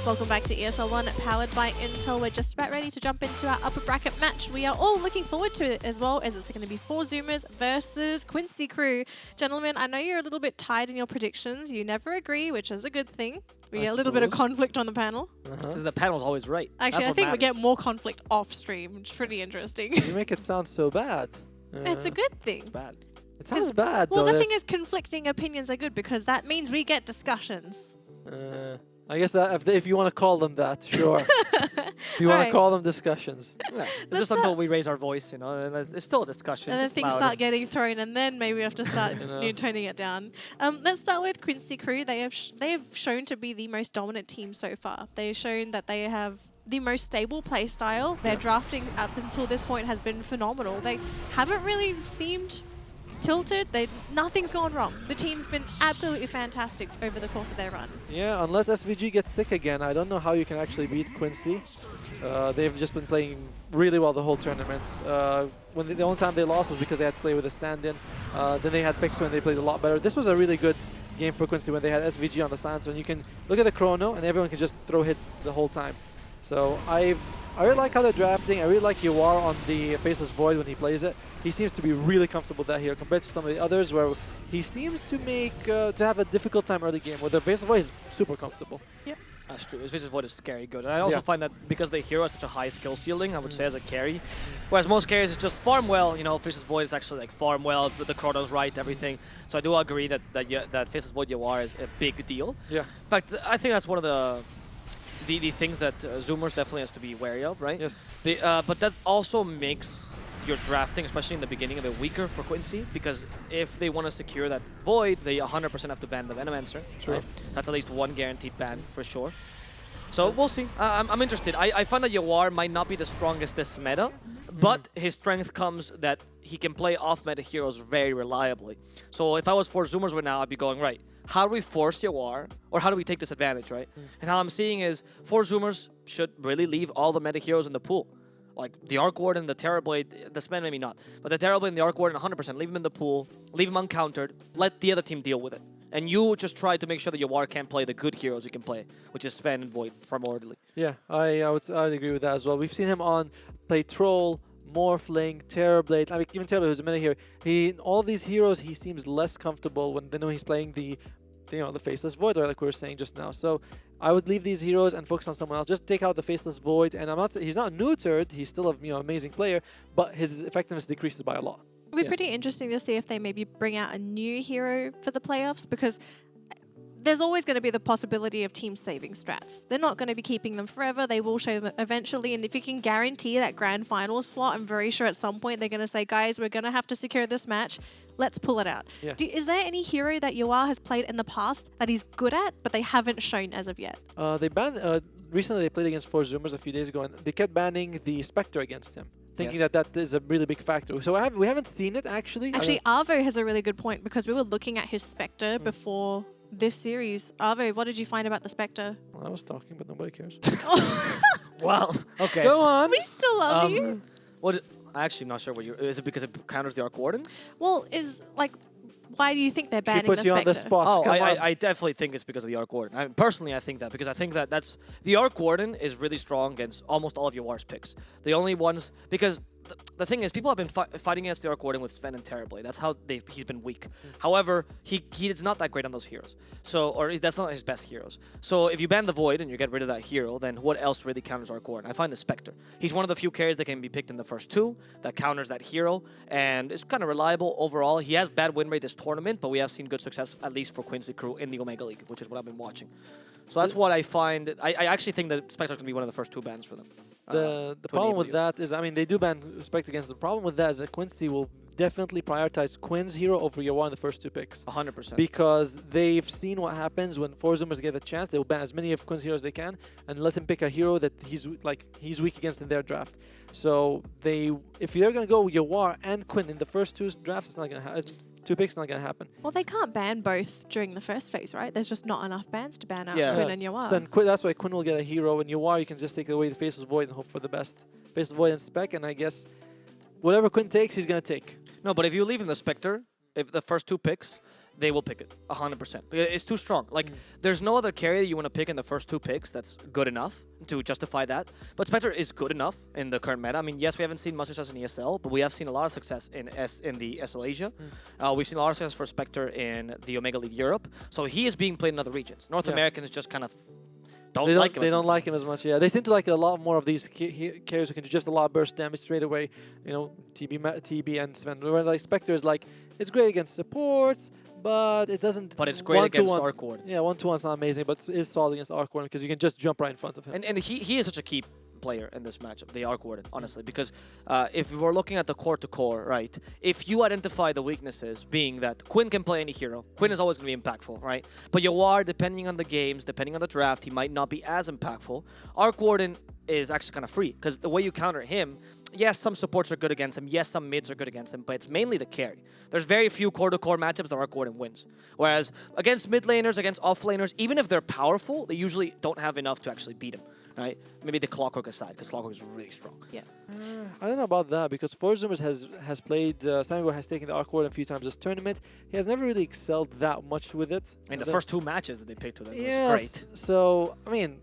Welcome back to ESL 1, powered by Intel. We're just about ready to jump into our upper bracket match. We are all looking forward to it as well, as it's going to be 4Zoomers versus Quincey crew. Gentlemen, I know you're a little bit tied in your predictions. You never agree, which is a good thing. We get a little bit of conflict on the panel. Because the panel's always right. Actually, I think we get more conflict off stream, which is pretty interesting. You make it sound so bad. It's a good thing. It's bad. It sounds bad, Well, though. the thing is, conflicting opinions are good because that means we get discussions. I guess that if you want to call them that, sure. If you want to call them discussions. Yeah. It's just until we raise our voice, you know, and it's still a discussion. And then just things louder. start getting thrown, and then maybe we have to start toning it down. Let's start with Quincey crew. They have shown to be the most dominant team so far. They've shown that they have the most stable play style. Their drafting up until this point has been phenomenal. They haven't really seemed tilted. Nothing's gone wrong. The team's been absolutely fantastic over the course of their run. Yeah, unless SVG gets sick again, I don't know how you can actually beat Quincey. They've just been playing really well the whole tournament. When the only time they lost was because they had to play with a stand-in. Then they had Pixel and they played a lot better. This was a really good game for Quincey when they had SVG on the stance, and you can look at the chrono and everyone can just throw hits the whole time. So I really like how they're drafting. I really like Yawar on the Faceless Void when he plays it. He seems to be really comfortable with that here compared to some of the others where he seems to have a difficult time early game, where the Faceless Void is super comfortable. Yeah. That's true. His Faceless Void is scary good. And I also find that because the hero has such a high skill ceiling, I would say as a carry, whereas most carries is just farm well, you know, Faceless Void is actually like farm well, the chrono's right, everything. So I do agree that Faceless Void Yawar is a big deal. Yeah. In fact, I think that's one of the things that Zoomers definitely has to be wary of, right? Yes. But that also makes your drafting, especially in the beginning, a bit weaker for Quincey, because if they want to secure that Void, they 100% have to ban the Venomancer. True. Right? That's at least one guaranteed ban for sure. So we'll see. I'm interested. I find that Yawar might not be the strongest this meta, but his strength comes that he can play off-meta heroes very reliably. So if I was 4Zoomers right now, I'd be going, right, how do we force Yawar, or how do we take this advantage, right? And how I'm seeing is 4Zoomers should really leave all the meta heroes in the pool. Like the Arc Warden, the Terrorblade, the Sven maybe not, but the Terrorblade and the Arc Warden 100%, leave them in the pool, leave them uncountered, let the other team deal with it. And you just try to make sure that Yawar can play the good heroes you can play, which is Sven and Void primordially. Yeah, I would agree with that as well. We've seen him play Troll, Morphling, Terrorblade, I mean even Terrorblade who's a meta hero. All of these heroes he seems less comfortable when they know he's playing the Faceless Void, or like we were saying just now. So I would leave these heroes and focus on someone else. Just take out the Faceless Void, and he's not neutered, he's still a amazing player, but his effectiveness decreases by a lot. It'll be pretty interesting to see if they maybe bring out a new hero for the playoffs, because there's always going to be the possibility of team saving strats. They're not going to be keeping them forever. They will show them eventually. And if you can guarantee that grand final slot, I'm very sure at some point they're going to say, guys, we're going to have to secure this match. Let's pull it out. Yeah. Is there any hero that Yawar has played in the past that he's good at, but they haven't shown as of yet? They banned... recently they played against 4Zoomers a few days ago, and they kept banning the Spectre against him, thinking that is a really big factor. So we haven't seen it, actually. Actually, Arvo has a really good point, because we were looking at his Spectre before this series. Arvo, what did you find about the Spectre? Well, I was talking, but nobody cares. Wow. Okay. Go on. We still love you. I'm actually not sure what is it because it counters the Arc Warden? Well, why do you think they're banning the Spectre? She put you on the spot. Oh, I definitely think it's because of the Arc Warden. Personally, I think that because I think that the Arc Warden is really strong against almost all of Yawar's picks. The only ones, because the thing is, people have been fighting against the Arc Warden with Sven and Terrorblade. That's how he's been weak. However, he is not that great on those heroes. Or that's not his best heroes. So if you ban the Void and you get rid of that hero, then what else really counters Arc Warden? I find the Spectre. He's one of the few carries that can be picked in the first two that counters that hero, and it's kind of reliable overall. He has bad win rate this tournament, but we have seen good success, at least for Quincey crew, in the Omega League, which is what I've been watching. So that's what I find. I actually think that Spectre can be one of the first two bans for them. The problem with that is, I mean, they do ban Spectre against. The problem with that is that Quincey will definitely prioritize Quinn's hero over Yawar in the first two picks. 100%. Because they've seen what happens when 4Zoomers get a chance. They will ban as many of Quinn's heroes as they can and let him pick a hero that he's weak against in their draft. So if they're going to go Yawar and Quinn in the first two drafts, it's not going to happen. 2 picks not going to happen. Well, they can't ban both during the first phase, right? There's just not enough bans to ban out Quinn and Yawar. So then that's why Quinn will get a hero, and Yawar you can just take away the Faceless Void and hope for the best. Faceless Void and Spec, and I guess whatever Quinn takes, he's going to take. No, but if you leave in the Spectre, if the first 2 picks, they will pick it 100%. It's too strong. There's no other carry that you want to pick in the first 2 picks that's good enough to justify that. But Spectre is good enough in the current meta. I mean, yes, we haven't seen much success in ESL, but we have seen a lot of success in the ESL Asia. We've seen a lot of success for Spectre in the Omega League Europe. So he is being played in other regions. North Americans just kind of don't like him. They don't like him as much. Yeah, they seem to like a lot more of these carriers who can do just a lot of burst damage straight away. You know, TB and Sven. Where like Spectre is like, it's great against supports, but it doesn't. But it's great against Arc Warden. Yeah, 1-to-1's not amazing, but it's solid against Arc Warden because you can just jump right in front of him. And he is such a key player in this matchup, the Arc Warden, honestly, because if we're looking at the core-to-core, right, if you identify the weaknesses being that Quinn can play any hero, Quinn is always going to be impactful, right? But Yawar, depending on the games, depending on the draft, he might not be as impactful. Arc Warden is actually kind of free, because the way you counter him, yes, some supports are good against him, yes, some mids are good against him, but it's mainly the carry. There's very few core-to-core matchups that Arc Warden wins. Whereas against mid laners, against off laners, even if they're powerful, they usually don't have enough to actually beat him. right? Maybe the Clockwork aside, because Clockwork is really strong. Yeah. I don't know about that because 4Zoomers has played. Samigo has taken the Awkward a few times this tournament. He has never really excelled that much with it. I mean, the first 2 matches that they picked to them yes, was great. So I mean,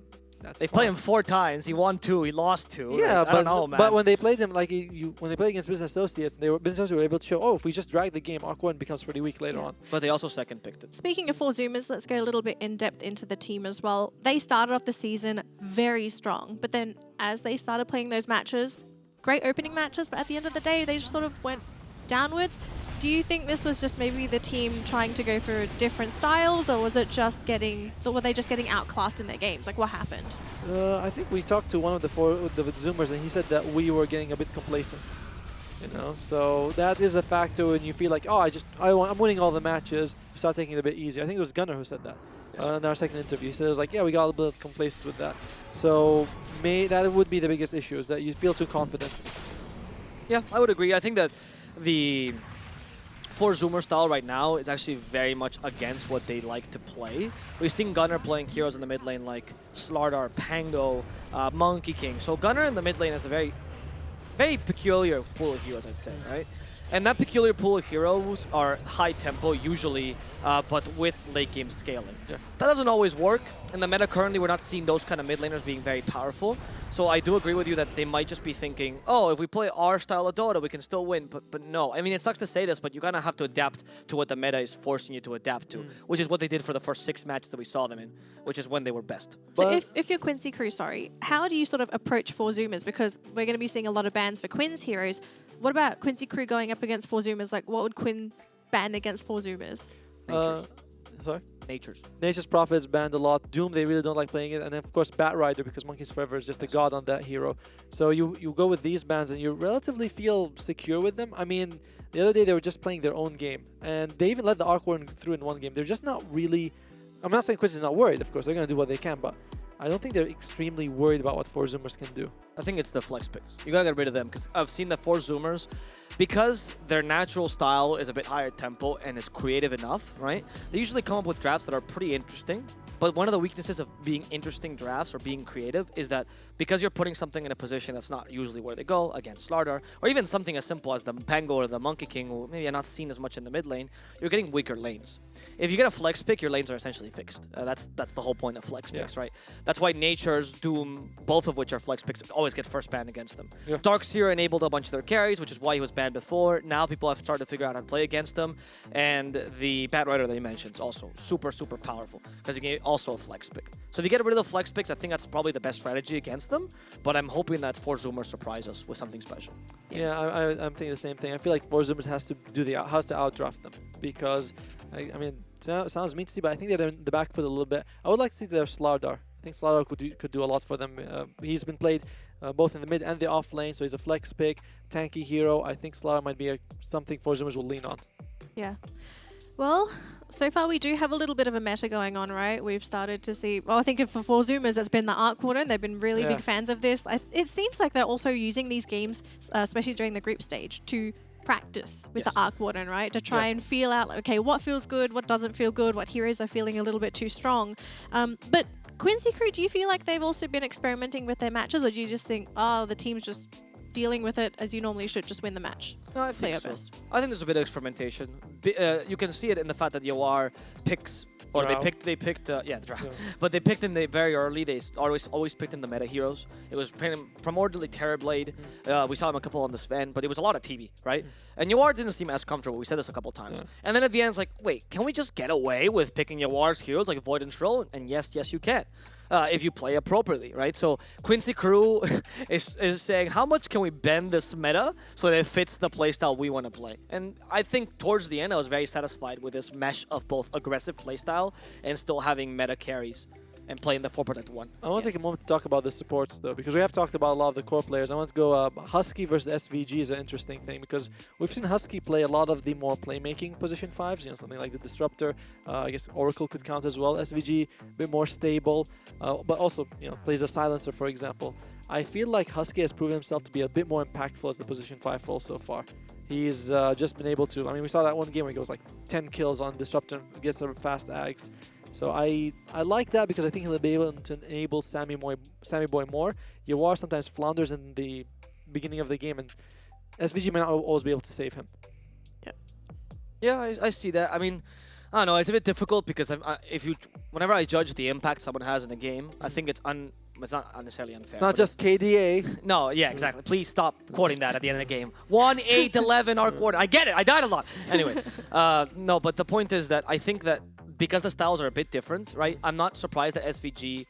they played him 4 times. He won 2. He lost 2. Yeah, like, I don't know, man. But when they played him, like when they played against Business Associates, Business Associates were able to show, oh, if we just drag the game, Awkward becomes pretty weak later on. But they also second picked it. Speaking of 4Zoomers, let's go a little bit in depth into the team as well. They started off the season very strong, but then as they started playing those matches, great opening matches, but at the end of the day, they just sort of went downwards. Do you think this was just maybe the team trying to go for different styles, or was it just were they just getting outclassed in their games? Like, what happened? I think we talked to one of the Zoomers, and he said that we were getting a bit complacent. You know, so that is a factor when you feel like, oh, I'm winning all the matches. You start taking it a bit easy. I think it was Gunnar who said that in our second interview. He said it was like, yeah, we got a little bit complacent with that. So that would be the biggest issue, is that you feel too confident. Yeah, I would agree. I think that the 4Zoomer style right now is actually very much against what they like to play. We've seen Gunnar playing heroes in the mid lane like Slardar, Pango, Monkey King. So Gunnar in the mid lane is a very peculiar pool of heroes, I'd say, right? And that peculiar pool of heroes are high tempo usually, but with late game scaling. Yeah. That doesn't always work. In the meta currently, we're not seeing those kind of mid laners being very powerful. So I do agree with you that they might just be thinking, oh, if we play our style of Dota, we can still win. But no. I mean, it sucks to say this, but you kind of have to adapt to what the meta is forcing you to adapt to, which is what they did for the first 6 matches that we saw them in, which is when they were best. So if you're Quincey Crew, how do you sort of approach 4Zoomers? Because we're going to be seeing a lot of bans for Quinn's heroes. What about Quincey Crew going up against 4Zoomers? Like, what would Quinn ban against 4Zoomers? Sorry? Nature's Prophet's banned a lot. Doom, they really don't like playing it. And then, of course, Bat Rider, because Monkeys Forever is just a god on that hero. So you go with these bans and you relatively feel secure with them. I mean, the other day they were just playing their own game. And they even let the Arcworm through in one game. They're just not really... I'm not saying Quiz is not worried, of course. They're going to do what they can, but I don't think they're extremely worried about what 4Zoomers can do. I think it's the flex picks. You gotta get rid of them, because I've seen the 4Zoomers, because their natural style is a bit higher tempo and is creative enough, right? They usually come up with drafts that are pretty interesting. But one of the weaknesses of being interesting drafts or being creative is that because you're putting something in a position that's not usually where they go, against Slardar, or even something as simple as the Pango or the Monkey King, who maybe are not seen as much in the mid lane, you're getting weaker lanes. If you get a flex pick, your lanes are essentially fixed. That's the whole point of flex picks, right? That's why Nature's, Doom, both of which are flex picks, always get first ban against them. Yeah. Darkseer enabled a bunch of their carries, which is why he was banned before. Now people have started to figure out how to play against them. And the Bat Rider that you mentioned is also super, super powerful, because he can also a flex pick. So if you get rid of the flex picks, I think that's probably the best strategy against them. But I'm hoping that 4Zoomers surprise us with something special. Yeah, I'm thinking the same thing. I feel like 4Zoomers has to outdraft them, because I mean, it sounds mean to see, but I think they're in the back foot a little bit. I would like to see their Slardar. I think Slardar could do a lot for them. He's been played both in the mid and the off lane, so he's a flex pick, tanky hero. I think Slardar might be something 4Zoomers will lean on. Yeah. Well, so far we do have a little bit of a meta going on, right? We've started to see, well, I think for 4Zoomers, it's been the Arc Warden. They've been really big fans of this. It seems like they're also using these games, especially during the group stage, to practice with the Arc Warden, right? To try and feel out, like, okay, what feels good, what doesn't feel good, what heroes are feeling a little bit too strong. But Quincey Crew, do you feel like they've also been experimenting with their matches, or do you just think, oh, the team's just dealing with it as you normally should, just win the match? No, I think so. I think there's a bit of experimentation. You can see it in the fact that Yawar picks, or Drow. they picked, Drow. But they picked in the very early. They always picked in the meta heroes. It was primordially Terrorblade. We saw him a couple on the Sven, but it was a lot of TV, right? And Yawar didn't seem as comfortable. We said this a couple times. And then at the end, it's like, wait, can we just get away with picking Yawar's heroes like Void and Shrill? And yes, you can. If you play appropriately, right? So Quincey Crew is saying, how much can we bend this meta so that it fits the playstyle we want to play? And I think towards the end, I was very satisfied with this mesh of both aggressive playstyle and still having meta carries and playing the 4-Protect-1. I want to take a moment to talk about the supports, though, because we have talked about a lot of the core players. I want to go Husky versus SVG is an interesting thing, because we've seen Husky play a lot of the more playmaking position 5s, you know, something like the Disruptor. I guess Oracle could count as well. SVG, a bit more stable, but also, you know, plays a Silencer, for example. I feel like Husky has proven himself to be a bit more impactful as the position 5 role so far. He's just been able to, I mean, we saw that one game where he goes like 10 kills on Disruptor, gets some fast ags. So I like that because I think he'll be able to enable Sammy Boy more. Yawar sometimes flounders in the beginning of the game, and SVG may not always be able to save him. Yeah, I see that. I mean, I don't know. It's a bit difficult because whenever I judge the impact someone has in a game, I think it's not necessarily unfair. It's not just KDA. No, yeah, exactly. Please stop quoting that at the end of the game. 1-8-11 arc quarter. I get it. I died a lot. Anyway, no, but the point is that I think that because the styles are a bit different, right? I'm not surprised that SVG...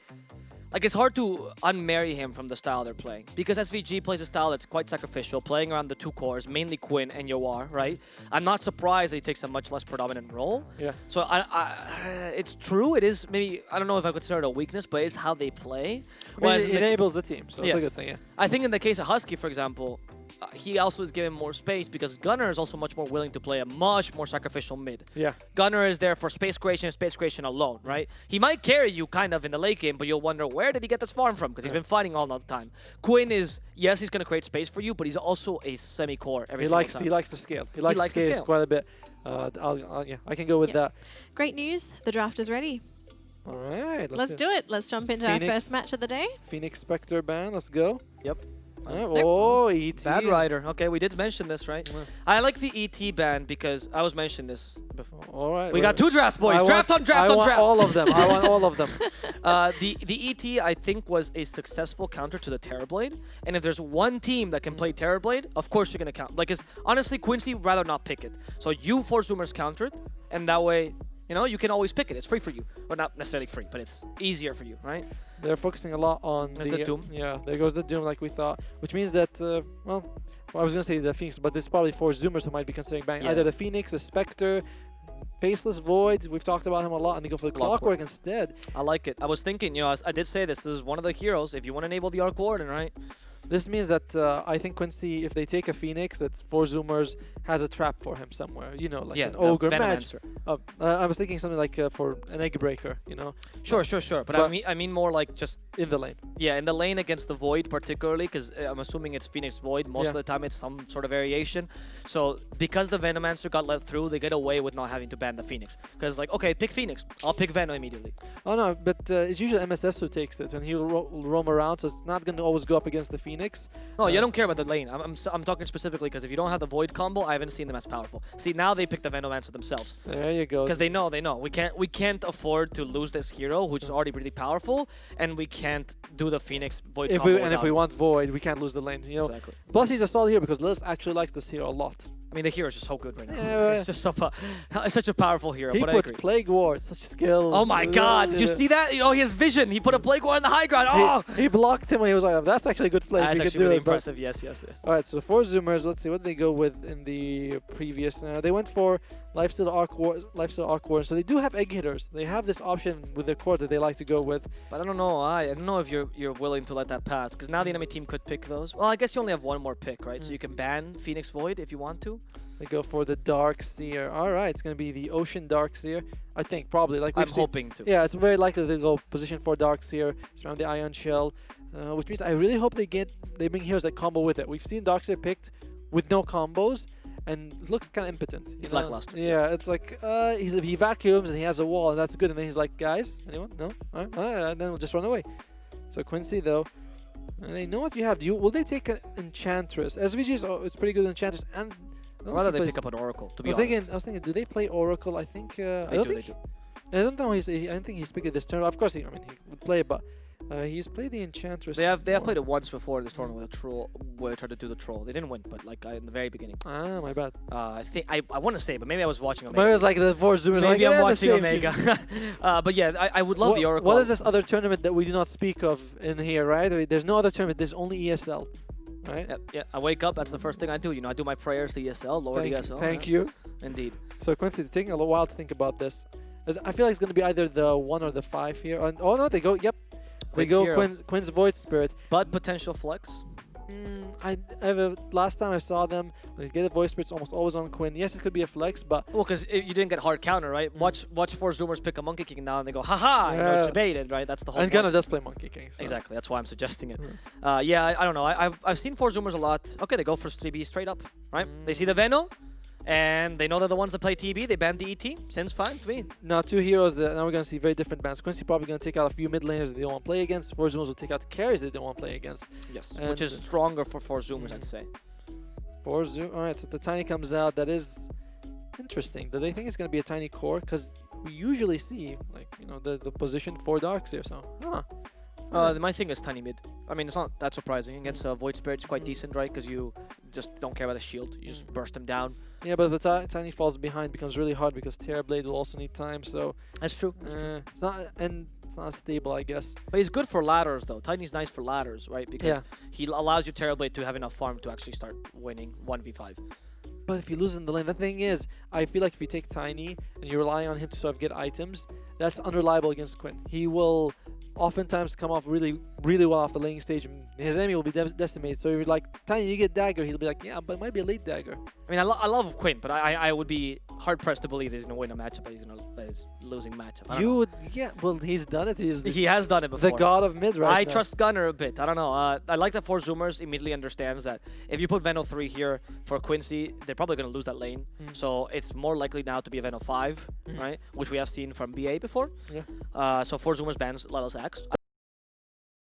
Like, it's hard to unmarry him from the style they're playing. Because SVG plays a style that's quite sacrificial, playing around the two cores, mainly Quinn and Yawar, right? I'm not surprised that he takes a much less predominant role. Yeah. So, it's true. It is maybe, I don't know if I consider it a weakness, but it's how they play. I mean, it enables the team, so it's a good thing, yeah. I think in the case of Husky, for example, he also is given more space because Gunnar is also much more willing to play a much more sacrificial mid. Yeah. Gunnar is there for space creation alone, right? He might carry you kind of in the late game, but you'll wonder where did he get this farm from because he's been fighting all the time. Quinn is, yes, he's going to create space for you, but he's also a semi-core every single time. He likes to scale. He likes to scale quite a bit. Yeah, I can go with that. Great news. The draft is ready. All right. Let's do it. Let's jump into our first match of the day. Phoenix Spectre ban. Let's go. Yep. Oh, ET. Bad Rider. Okay, we did mention this, right? Yeah. I like the ET ban because I was mentioning this before. All right. We got two drafts, boys. Draft on draft. I want all of them. I want all of them. The ET, I think, was a successful counter to the Terrorblade. And if there's one team that can play Terrorblade, of course you're going to count. Like, honestly, Quincey would rather not pick it. So you 4Zoomers counter it, and that way, you know, you can always pick it. It's free for you. Well, not necessarily free, but it's easier for you, right? They're focusing a lot on the Doom. Yeah, there goes the Doom like we thought, which means that, well, I was going to say the Phoenix, but this is probably 4Zoomers who might be considering buying either the Phoenix, the Spectre, Faceless Void. We've talked about him a lot, and they go for the Clockwork instead. I like it. I was thinking, you know, I did say this is one of the heroes if you want to enable the Arc Warden, right? This means that I think Quincey, if they take a Phoenix, that 4Zoomers has a trap for him somewhere. You know, like an Ogre match. I was thinking something like for an Egg Breaker, you know? Sure. But I mean more like just... in the lane. Yeah, in the lane against the Void particularly, because I'm assuming it's Phoenix Void. Most of the time it's some sort of variation. So because the Venomancer got let through, they get away with not having to ban the Phoenix. Because like, okay, pick Phoenix. I'll pick Venom immediately. Oh no, but it's usually MSS who takes it, and he'll roam around, so it's not going to always go up against the Phoenix. No, you don't care about the lane. I'm talking specifically because if you don't have the Void combo, I haven't seen them as powerful. See, now they pick the Venomancer themselves. There you go. Because they know. We can't afford to lose this hero, which is already pretty powerful, and we can't do the Phoenix Void combo. If we want Void, we can't lose the lane. You know? Exactly. Plus, he's a solid hero because Liz actually likes this hero a lot. I mean, the hero is just so good right now. It's just it's such a powerful hero. He but put Plague Ward, such skill. Oh my God! Did you see that? Oh, he has vision. He put a Plague Ward on the high ground. Oh! He blocked him when he was like, "That's actually a good play." That's actually really impressive. Yes. All right, so 4Zoomers. Let's see what they go with in the previous. They went for Lifesteal Arc War. So they do have egg hitters. They have this option with the core that they like to go with. But I don't know. I don't know if you're willing to let that pass because now the enemy team could pick those. Well, I guess you only have one more pick, right? So you can ban Phoenix Void if you want to. They go for the Dark Seer. All right, it's going to be the Ocean Dark Seer. I think, probably. Like I'm hoping to. Yeah, it's very likely they'll go position for Dark Seer. It's around the Ion Shell, which means I really hope they bring heroes that combo with it. We've seen Dark Seer picked with no combos, and it looks kind of impotent. He's lackluster. Yeah, it's like he vacuums and he has a wall, and that's good. And then he's like, guys, anyone? No? All right. And then we'll just run away. So Quincey, though, they know what you have. Will they take an Enchantress? SVG it's pretty good Enchantress, and I'd rather they pick up an Oracle, to be honest. I was thinking, do they play Oracle? I think... I don't think... I don't know. I don't think he's picked it this turn. Of course, he would play it, but he's played the Enchantress. They have played it once before in this tournament with a troll, where they tried to do the troll. They didn't win, but like in the very beginning. Ah, my bad. I think I want to say, but maybe I was watching Omega. Maybe it was like the 4Zoomers. Maybe I'm watching Omega. But yeah, I would love the Oracle. What is this other tournament that we do not speak of in here, right? There's no other tournament. There's only ESL. Right? Yeah. I wake up. That's the first thing I do. You know, I do my prayers to ESL, lower the ESL. Thank you. Indeed. So Quincey, it's taking a while to think about this. I feel like it's going to be either the 1 or the 5 here. Oh no, they go. Yep, they go Quinn's Void Spirit. But potential flex. Last time I saw them, when they get a Void Spirit, it's almost always on Quinn. Yes, it could be a flex, but well, because you didn't get hard counter, right? Watch 4Zoomers pick a Monkey King now, and they go, haha, you know, it's baited, right? That's the whole. And Gunnar does play Monkey King. So. Exactly, that's why I'm suggesting it. Yeah, I don't know. I've seen 4Zoomers a lot. Okay, they go for 3B straight up, right? They see the Veno. And they know they're the ones that play TB. They banned the ET. Seems fine to me. Now, two heroes that now we're going to see very different bans. Quincey probably going to take out a few mid laners that they don't want to play against. 4Zoomers will take out the carries that they don't want to play against. Yes, And which is stronger for 4Zoomers, I'd say. 4Zoom. All right, so the Tiny comes out. That is interesting. Do they think it's going to be a Tiny core? Because we usually see, like, you know, the position for Darks here. So, My thing is Tiny mid. I mean, it's not that surprising. Against Void Spirit, it's quite decent, right? Because you just don't care about the shield. You just burst them down. Yeah, but if the Tiny falls behind, it becomes really hard because Terrorblade will also need time. So that's true. It's not, and it's not stable, I guess. But he's good for ladders, though. Tiny's nice for ladders, right? Because Yeah. he allows you Terrorblade to have enough farm to actually start winning 1v5. But if you lose in the lane, the thing is, I feel like if you take Tiny and you rely on him to sort of get items, that's unreliable against Quinn. He will oftentimes come off really, really well off the laning stage, and his enemy will be decimated. So if you're like, Tiny, you get dagger, he'll be like, yeah, but it might be a late dagger. I mean, I love Quinn, but I would be hard-pressed to believe he's going to win a matchup, that he's losing matchup. You would, yeah, well, he's done it. He has done it before. The god of mid right I now. trust Gunner a bit. I don't know. I like that 4Zoomers immediately understands that if you put Veno 3 here for Quincey, they're probably going to lose that lane. So it's more likely now to be a Veno 5, right? Which we have seen from BA before. Yeah. So 4Zoomers bans Lelos X.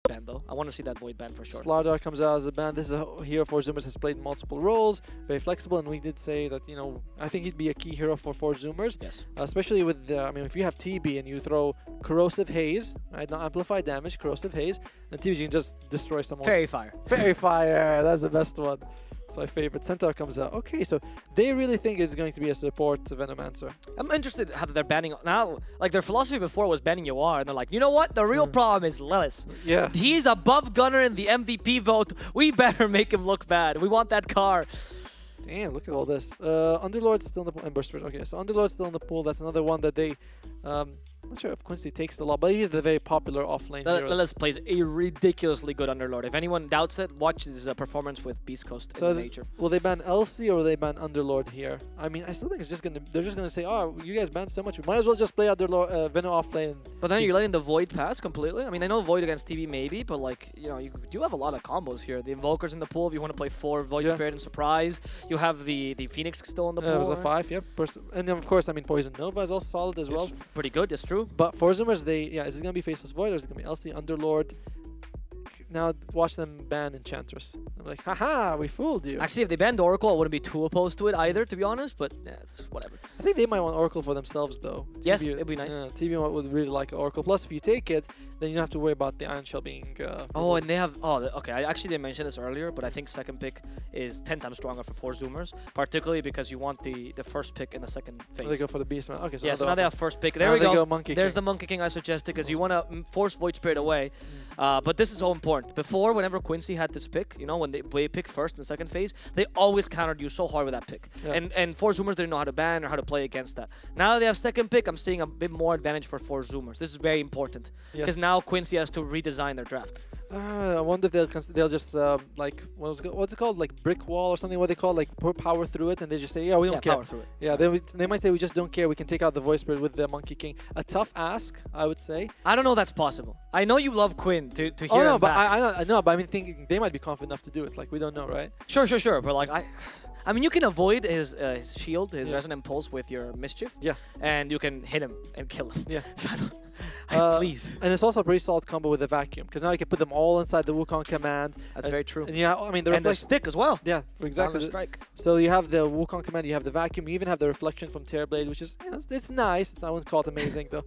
Ban though. I want to see that Void ban for sure. Slardar comes out as a ban. This is a hero 4Zoomers has played multiple roles, very flexible, and we did say that, you know, I think he'd be a key hero for 4Zoomers. Yes. Especially with the, I mean, if you have TB and you throw Corrosive Haze, right, not amplified damage, Corrosive Haze, and TB you can just destroy someone. Fairy Fire. Fairy Fire, that's the best one. It's my favorite. Centaur comes out. Okay, so they really think it's going to be a support Venomancer. I'm interested how they're banning now. Like their philosophy before was banning Yawar, and they're like, you know what? The real problem is Lelis. Yeah. He's above Gunner in the MVP vote. We better make him look bad. We want that car. Damn, look at all this. Underlord's still in the pool. Ember Spirit. Okay, so Underlord's still in the pool. That's another one that they... not sure if Quincey takes the lot, but he's the very popular offlane hero. Lelis plays a ridiculously good Underlord. If anyone doubts it, watch his performance with Beast Coast in the Major. Will they ban Elsie or will they ban Underlord here? I mean, I still think it's just gonna. They're just gonna say, "Oh, you guys banned so much. We might as well just play Underlord, Venom offlane." But then you're letting the Void pass completely. I mean, I know Void against TV maybe, but like, you know, you do have a lot of combos here. The Invokers in the pool if you want to play 4 Void Spirit and Surprise. You have the Phoenix still in the pool. It was a 5, yep. And then of course, I mean, Poison Nova is also solid as well. Pretty good, that's true. But 4Zoomers, is it gonna be Faceless Void or is it gonna be Elsie, Underlord? Now watch them ban Enchantress. I'm like, haha, we fooled you. Actually, if they banned Oracle, I wouldn't be too opposed to it either, to be honest. But yeah, it's whatever. I think they might want Oracle for themselves, though. Yes, it'd be nice. TV would really like Oracle. Plus, if you take it, then you don't have to worry about the Iron Shell being... oh, and they have... Oh, okay. I actually didn't mention this earlier, but I think second pick is 10 times stronger for 4Zoomers, particularly because you want the first pick in the second phase. So they go for the Beastman. Okay, so yeah, so now they have first pick. There now we go. Monkey There's King. the Monkey King I suggested, because you want to force Void Spirit away. But this is so important. Before, whenever Quincey had this pick, you know, when they pick first in the second phase, they always countered you so hard with that pick. Yeah. And 4Zoomers didn't know how to ban or how to play against that. Now that they have second pick, I'm seeing a bit more advantage for 4Zoomers. This is very important. Because now Quincey has to redesign their draft. I wonder if they'll just like what's it called, like brick wall or something, what they call, like pour power through it, and they just say, yeah, we don't care. Power through it. Yeah, they might say we just don't care, we can take out the Voice Spirit with the Monkey King. A tough ask, I would say. I don't know if that's possible. I know you love Quinn to hear oh no, him but back. I know, but I mean, thinking they might be confident enough to do it. Like, we don't know, right? Sure. But like I mean, you can avoid his shield, his resonant pulse with your mischief. Yeah. And you can hit him and kill him. Yeah. Please. And it's also a pretty solid combo with the vacuum, because now you can put them all inside the Wukong command. That's very true. And yeah, I mean, and the stick as well. Yeah, exactly. Strike. So you have the Wukong command, you have the vacuum, you even have the reflection from Terrorblade, which is, it's nice. I wouldn't call it amazing though.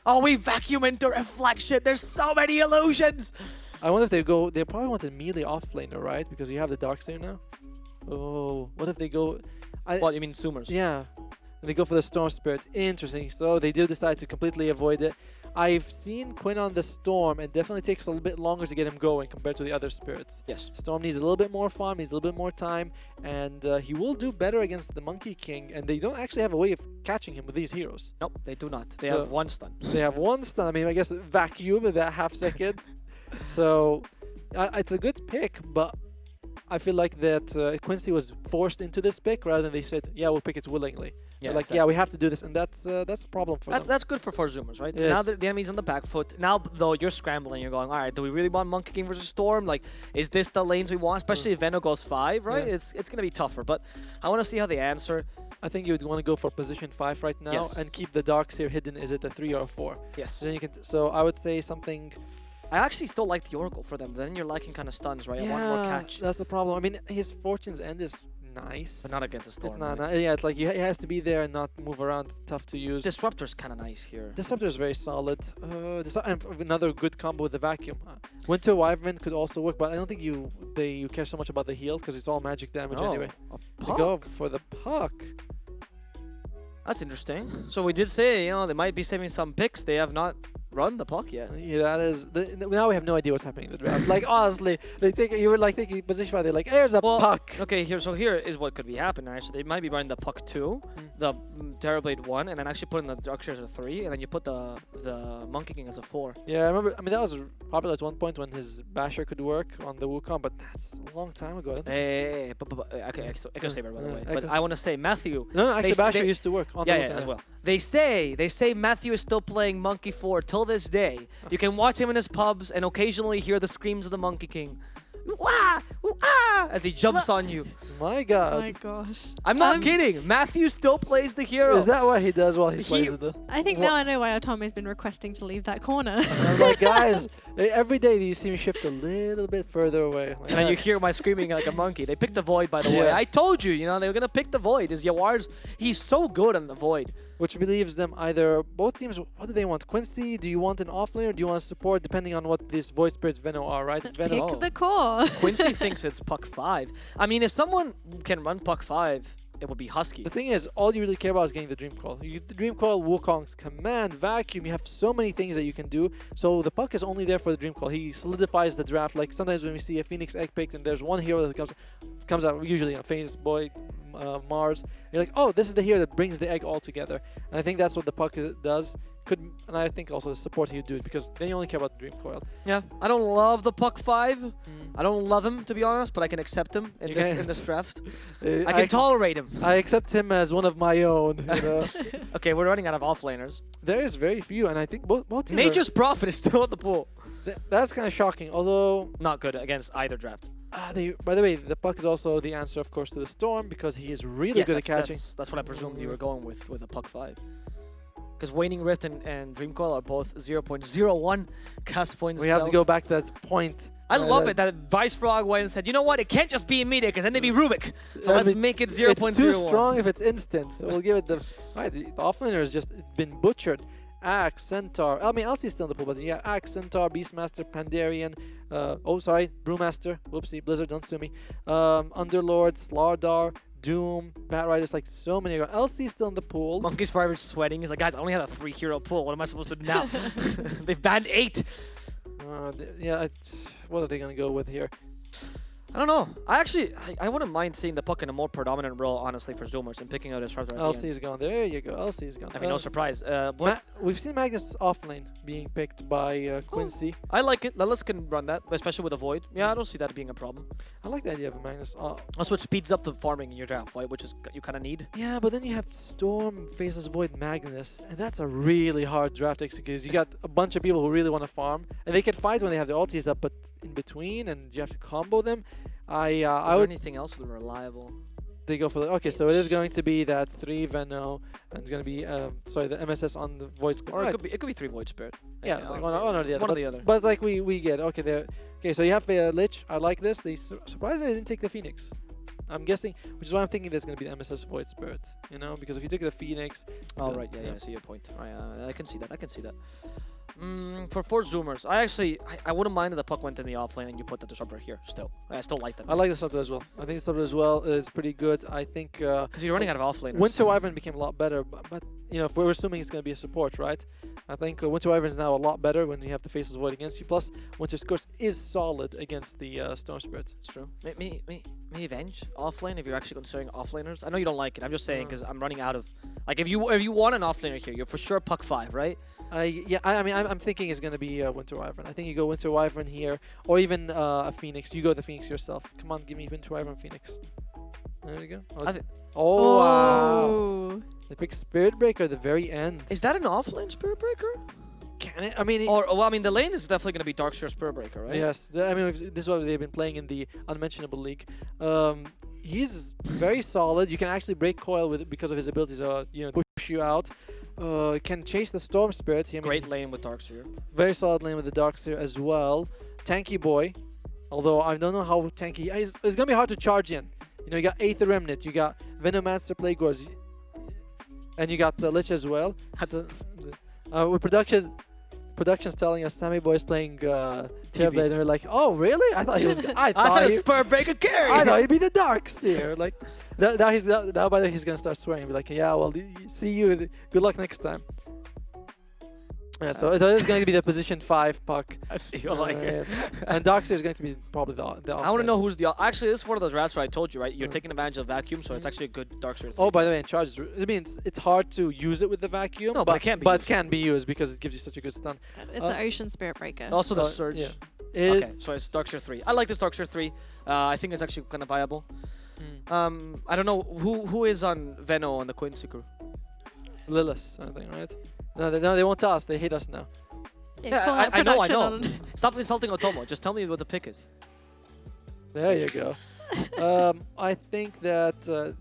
Oh, we vacuum into reflection. There's so many illusions. I wonder if they probably want a melee offlaner, right? Because you have the Darkslayer now. Oh, what if they go... What, you mean Zoomers? Yeah. And they go for the Storm Spirit. Interesting. So they do decide to completely avoid it. I've seen Quinn on the Storm, and definitely takes a little bit longer to get him going compared to the other spirits. Yes. Storm needs a little bit more farm, needs a little bit more time, and he will do better against the Monkey King, and they don't actually have a way of catching him with these heroes. Nope, they do not. They have one stun. They have one stun. I mean, I guess vacuum in that half second. So it's a good pick, but I feel like that Quincey was forced into this pick rather than they said, yeah, we'll pick it willingly. Yeah, Like, exactly. yeah, we have to do this, and that's a problem for them. That's good for 4Zoomers, right? Yes. Now that the enemy's on the back foot. Now, though, you're scrambling. You're going, all right, do we really want Monkey King versus Storm? Like, is this the lanes we want? Especially if Veno goes 5, right? Yeah. It's going to be tougher. But I want to see how they answer. I think you would want to go for position 5 right now Yes. and keep the darks here hidden. Is it a 3 or a 4? Yes. Then you can. So I would say something. I actually still like the Oracle for them. Then you're liking kind of stuns, right? I want more catch. That's the problem. I mean, his Fortune's End is nice. But not against a Storm. It's not, right? yeah, it's like he has to be there and not move around. Tough to use. Disruptor's kind of nice here. Disruptor is very solid. And another good combo with the vacuum. Winter Wyvern could also work, but I don't think you care so much about the heal because it's all magic damage Oh, anyway. a They go puck? for the puck. That's interesting. So we did say, they might be saving some picks. They have not run the puck yet. Yeah, that is. Now we have no idea what's happening in the draft. Like honestly, you were like thinking position 5. They're like, here's a puck. Okay, here is what could be happening. Actually, they might be running the puck 2, the Terrorblade 1, and then actually putting the Darkshare as a 3, and then you put the Monkey King as a 4. Yeah, I remember. I mean, that was popular at one point when his Basher could work on the Wukong, but that's a long time ago. Hey, okay, Echo Saber by the way. But Echo I want to say Matthew. No, actually, Basher used to work on the yeah, Wukong. as well. They say Matthew is still playing Monkey 4 till this day. You can watch him in his pubs and occasionally hear the screams of the Monkey King. Wah! Ah! As he jumps on you. My God. Oh my gosh. I'm not kidding. Matthew still plays the hero. Is that what he does while he plays it? I think now I know why Otome's been requesting to leave that corner. I'm like, guys, every day you see me shift a little bit further away. Like, And then you hear my screaming like a monkey. They picked the Void, by the way. Yeah. I told you, they were going to pick the Void. Is Yawar's, he's so good on the Void. Which believes them either, both teams, what do they want? Quincy, do you want an offlaner or do you want support, depending on what these Void Spirits Veno are, right? Pick the core. Quincy thinks it's Puck 5. I mean, if someone can run Puck 5, it would be Husky. The thing is, all you really care about is getting the Dream Coil. You get the Dream Coil, Wukong's Command, Vacuum, you have so many things that you can do. So the Puck is only there for the Dream Coil. He solidifies the draft. Like sometimes when we see a Phoenix Egg picked and there's one hero that comes out, usually Phase Boy, Mars, you're like, oh, this is the hero that brings the egg all together. And I think that's what the Puck does. And I think also the support he would do it because then you only care about the Dream Coil. Yeah, I don't love the Puck 5. I don't love him, to be honest, but I can accept him in this draft. I can tolerate him. I accept him as one of my own. Okay, we're running out of offlaners. There is very few, and I think both teams Nature's Prophet is still at the pool. That's kind of shocking, although... Not good against either draft. By the way, the Puck is also the answer, of course, to the Storm because he is really good at catching. That's what I presumed you were going with the Puck 5. Because Waning Rift and Dream Coil are both 0.01 cast points. We have to go back to that point. I love it that Vice Frog went and said, you know what, it can't just be immediate because then they'd be Rubik. So let's make it 0.01. It's too strong if it's instant. So we'll give it the... Right, the offlaner has just been butchered. Axe, Centaur. I mean, Elsie's still in the pool, but yeah, Axe, Centaur, Beastmaster, Pandarian. Brewmaster. Whoopsie, Blizzard, don't sue me. Underlord, Slardar, Doom, Bat Riders, like so many. Elsie's still in the pool. Monkey's forever sweating. He's like, guys, I only have a 3-hero pool. What am I supposed to do now? They've banned 8. What are they going to go with here? I don't know. I wouldn't mind seeing the Puck in a more predominant role, honestly, for Zoomers and picking out a Disruptor. LC's gone. There you go. LC's gone. I mean, no surprise. We've seen Magnus offlane being picked by Quincey. I like it. Lelis can run that, especially with a Void. Yeah, I don't see that being a problem. I like the idea of a Magnus. Also, it speeds up the farming in your draft, right? Which is you kind of need. Yeah, but then you have Storm faces Void Magnus, and that's a really hard draft execute because you got a bunch of people who really want to farm, and they can fight when they have the ultis up, but in between, and you have to combo them. Is there anything else with reliable? They go for the... Okay, so it is going to be that 3 Veno, and it's going to be, the MSS on the Void Spirit. Or it could be 3 Void Spirit. Yeah, it's like one or the other. One or the other. But like we get, okay, there. Okay, so you have Lich. I like this. They surprisingly didn't take the Phoenix. I'm guessing, which is why I'm thinking there's going to be the MSS Void Spirit, because if you took the Phoenix... Oh, right, yeah, I see your point. I can see that, For 4Zoomers, I wouldn't mind if the Puck went in the offlane and you put the Disruptor here still. I still like that. I like the Disruptor as well. I think the Disruptor as well is pretty good. I think... Because you're running out of offlaners. Winter Wyvern became a lot better, but if we're assuming it's going to be a support, right? I think Winter Wyvern is now a lot better when you have the Faceless Void against you. Plus, Winter's Curse is solid against the Storm Spirit. It's true. Maybe Venge offlane if you're actually considering offlaners. I know you don't like it. I'm just saying because I'm running out of Like if you want an offlaner here, you're for sure puck 5, right? I'm thinking it's gonna be Winter Wyvern. I think you go Winter Wyvern here, or even a Phoenix. You go the Phoenix yourself. Come on, give me Winter Wyvern Phoenix. There you go. Oh, wow! They pick Spirit Breaker at the very end. Is that an offlane Spirit Breaker? Can it? I mean, the lane is definitely going to be Darksphere Spirit Breaker, right? Yes. I mean, this is what they've been playing in the Unmentionable League. He's very solid. You can actually break coil with it because of his abilities. Push you out. Can chase the Storm Spirit. Great lane with Darksphere. Very solid lane with the Darksphere as well. Tanky boy. Although I don't know how tanky. It's going to be hard to charge in. You got Aether Remnant, you got Venomancer Plagueors, and you got Lich as well. With production's telling us Sammy Boy is playing Terrorblade, and we're like, oh really? I thought he was. I thought he was Spirit Breaker carry. I thought he'd be the Darkseer. Like now by the way, he's gonna start swearing, be like, yeah, well, see you. Good luck next time. Yeah, so it is going to be the position 5 puck. I feel like it. And Darkseer is going to be probably the I want to know who's the... Actually, this is one of those drafts where I told you, right? You're taking advantage of vacuum, so it's actually a good Darkseer. Oh, by the way, in charge, I mean, it's hard to use it with the vacuum. No, but it can be used. Because it gives you such a good stun. It's an Ocean Spirit Breaker. Also the Surge. Yeah. Okay, so it's Darkseer 3. I like this Darkseer 3. I think it's actually kind of viable. I don't know who is on Veno on the Quincey crew. Lilith, I think, right? No, they won't tell us. They hate us now. Yeah, I know. Stop insulting Otomo. Just tell me what the pick is. There you go. I think that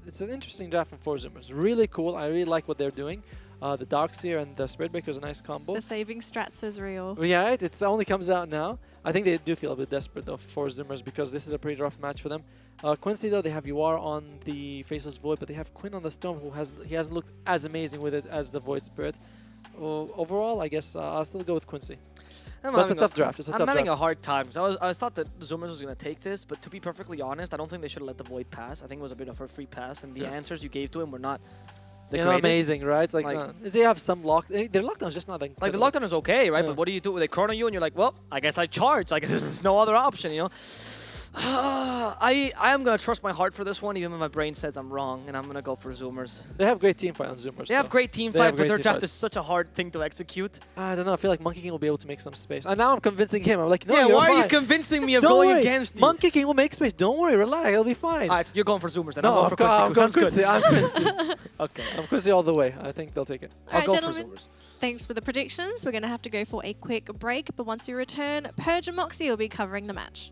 it's an interesting draft from 4Zoomers. Really cool. I really like what they're doing. The Darkseer and the Spirit Breaker is a nice combo. The saving strats is real. Yeah, it only comes out now. I think they do feel a bit desperate though for 4Zoomers because this is a pretty rough match for them. Quincey though, they have UR on the Faceless Void, but they have Quinn on the Storm who hasn't looked as amazing with it as the Void Spirit. Overall, I guess I'll still go with Quincey. That's a tough draft. I'm having a hard time. So I thought that Zoomers was going to take this, but to be perfectly honest, I don't think they should have let the Void pass. I think it was a bit of a free pass, and the answers you gave to him were not the greatest. Amazing, right? They have some lock. Their lockdown's just not that the lockdown is okay, right? But what do you do? They chrono you, and you're like, well, I guess I charge. Like there's no other option, I am going to trust my heart for this one, even when my brain says I'm wrong, and I'm going to go for Zoomers. They have great team fight on Zoomers. They have great team fight, but their draft is such a hard thing to execute. I don't know. I feel like Monkey King will be able to make some space. And now I'm convincing him. I'm like, no, yeah, you're why fine. are you convincing me of don't going worry. against you? Monkey King will make space. Don't worry. Relax. It'll be fine. All right, so you're going for Zoomers, then. No, I'm going for Quincey. I'm Quincey. Okay. I'm Quincey all the way. I think they'll take it. I'll go for Zoomers. Thanks for the predictions. We're going to have to go for a quick break, but once we return, Purge and Moxie will be covering the match.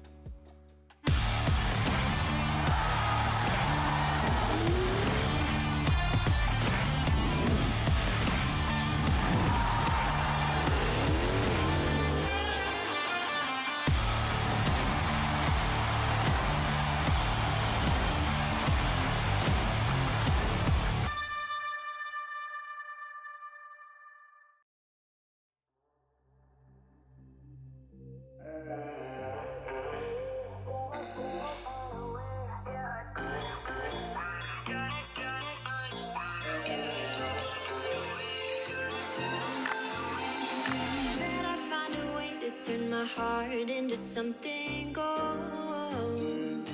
Turn my heart into something gold.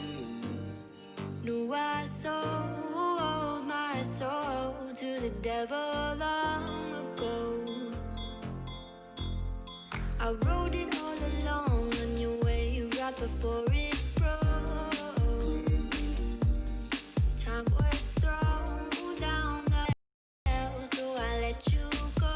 Knew I sold my soul to the devil long ago. I rode it all along on your wave right before it broke. Time was thrown down the hill, so I let you go.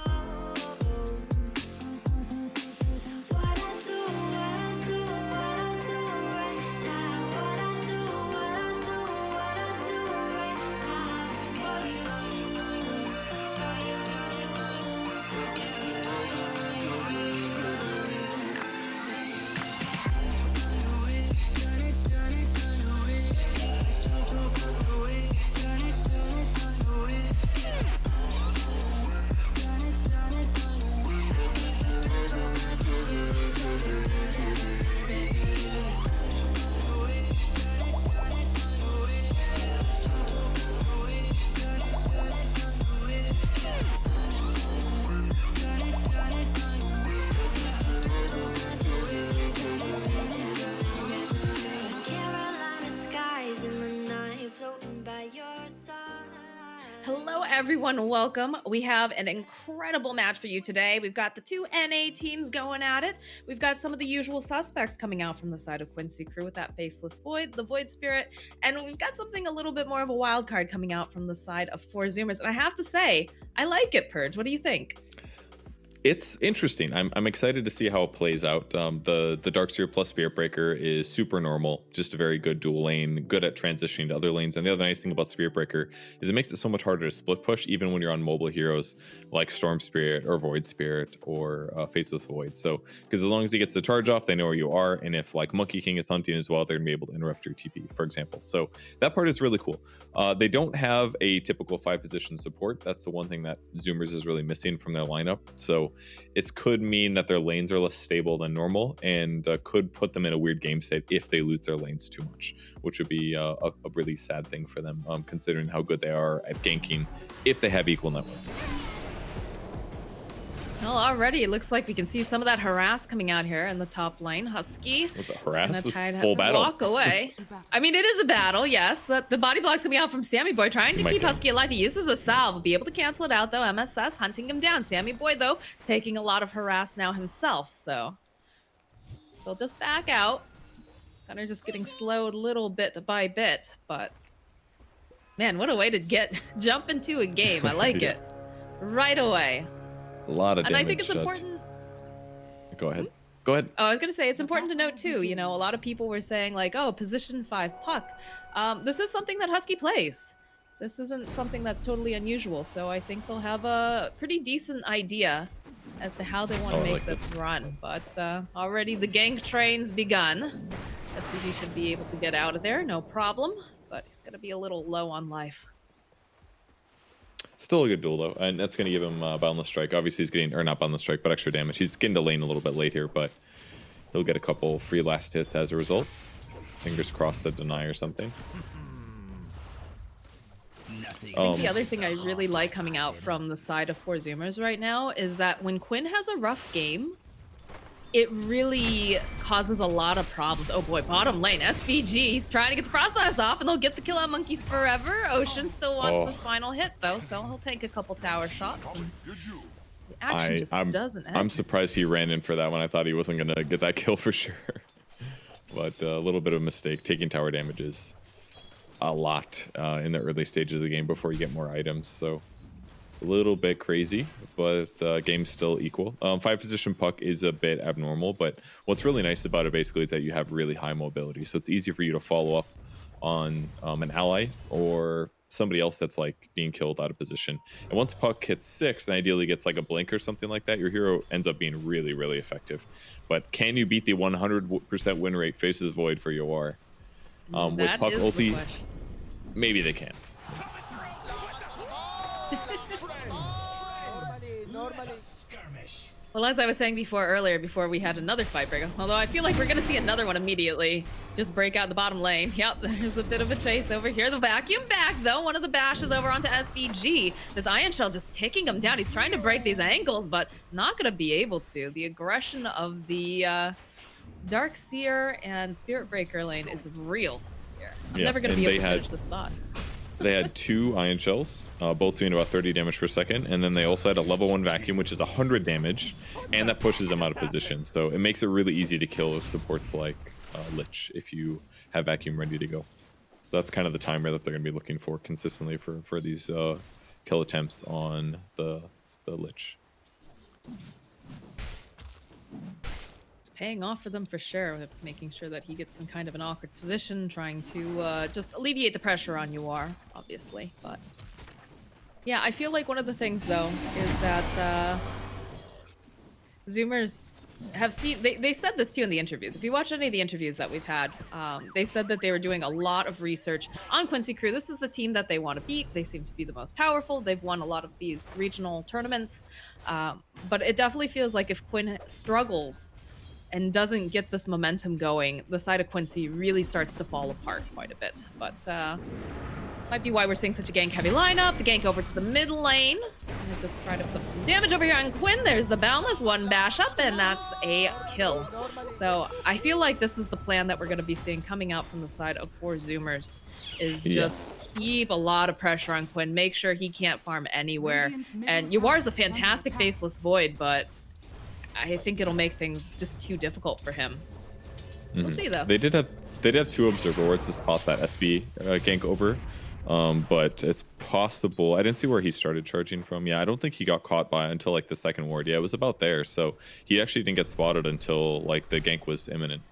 Hello, everyone. Welcome. We have an incredible match for you today. We've got the two NA teams going at it. We've got some of the usual suspects coming out from the side of Quincey Crew with that Faceless Void, the Void Spirit, and we've got something a little bit more of a wild card coming out from the side of 4Zoomers. And I have to say, I like it, Purge. What do you think? It's interesting. I'm excited to see how it plays out. The Darkseer plus Spirit Breaker is super normal, just a very good dual lane, good at transitioning to other lanes. And the other nice thing about Spirit Breaker is it makes it so much harder to split push, even when you're on mobile heroes like Storm Spirit or Void Spirit or Faceless Void. So, because as long as he gets the charge off, they know where you are. And if like Monkey King is hunting as well, they're gonna be able to interrupt your TP, for example. So that part is really cool. They don't have a typical 5-position support. That's the one thing that Zoomers is really missing from their lineup. So it could mean that their lanes are less stable than normal and could put them in a weird game state if they lose their lanes too much, which would be a really sad thing for them, considering how good they are at ganking if they have equal network. Well, already it looks like we can see some of that harass coming out here in the top lane. Husky. Was it harass? Try to Full battle. walk away. I mean, it is a battle, yes. The body block's coming out from Sammy Boy, trying to keep Husky alive. He uses the salve, will be able to cancel it out though. MSS hunting him down. Sammy Boy though is taking a lot of harass now himself, so they'll just back out. Kind of just getting slowed little bit by bit, but man, what a way to jump into a game. I like it right away. A lot of damage. And I think it's important. Go ahead. Go ahead. Oh, I was going to say, it's important to note too, you know, a lot of people were saying like, oh, position 5 puck. This is something that Husky plays. This isn't something that's totally unusual. So I think they'll have a pretty decent idea as to how they want to make this run. But already the gank train's begun. SPG should be able to get out of there, no problem. But he's going to be a little low on life. Still a good duel though, and that's going to give him Boundless Strike. Obviously he's getting, or not Boundless Strike, but extra damage. He's getting to lane a little bit late here, but he'll get a couple free last hits as a result. Fingers crossed to deny or something. I think the other thing I really like coming out from the side of 4Zoomers right now is that when Quinn has a rough game, it really causes a lot of problems. Oh boy, bottom lane, SVG, he's trying to get the Frostblast off and they'll get the kill on Monkeys forever. Ocean still wants this final hit though, so he'll take a couple tower shots. And the action just doesn't end. I'm surprised he ran in for that one. I thought he wasn't gonna get that kill for sure. But a little bit of a mistake. Taking tower damages a lot in the early stages of the game before you get more items. So a little bit crazy, but game's still equal. 5-position puck is a bit abnormal, but what's really nice about it basically is that you have really high mobility. So it's easy for you to follow up on an ally or somebody else that's like being killed out of position. And once puck hits 6 and ideally gets like a blink or something like that, your hero ends up being really, really effective. But can you beat the 100% win rate Faces Void for Yoar? With puck ulti, maybe they can. Well, as I was saying earlier, before we had another fight break, although I feel like we're going to see another one immediately, just break out the bottom lane. Yep, there's a bit of a chase over here. The vacuum back, though. One of the bashes over onto SVG. This Iron Shell just taking him down. He's trying to break these ankles, but not going to be able to. The aggression of the Darkseer and Spirit Breaker lane is real here. I'm never going to be able to finish this thought. They had 2 Iron Shells, both doing about 30 damage per second, and then they also had a level 1 vacuum, which is 100 damage, and that pushes them out of position. So it makes it really easy to kill with supports like Lich if you have vacuum ready to go. So that's kind of the timer that they're going to be looking for consistently for these kill attempts on the Lich. Paying off for them for sure, with making sure that he gets in kind of an awkward position, trying to just alleviate the pressure on UR, obviously. But yeah, I feel like one of the things though is that Zoomers have seen, they said this too in the interviews. If you watch any of the interviews that we've had, they said that they were doing a lot of research on Quincey Crew. This is the team that they want to beat. They seem to be the most powerful. They've won a lot of these regional tournaments. But it definitely feels like if Quinn struggles and doesn't get this momentum going, the side of Quincey really starts to fall apart quite a bit. But might be why we're seeing such a gank-heavy lineup. The gank over to the mid lane. And just try to put some damage over here on Quinn. There's the Boundless, 1 bash up, and that's a kill. So I feel like this is the plan that we're going to be seeing coming out from the side of 4Zoomers, is just keep a lot of pressure on Quinn. Make sure he can't farm anywhere. And Yawar's a fantastic Faceless Void, but I think it'll make things just too difficult for him. We'll see, though. They did have 2 Observer Wards to spot that SB gank over. But it's possible. I didn't see where he started charging from. Yeah, I don't think he got caught by until like the 2nd ward. Yeah, it was about there. So he actually didn't get spotted until like the gank was imminent.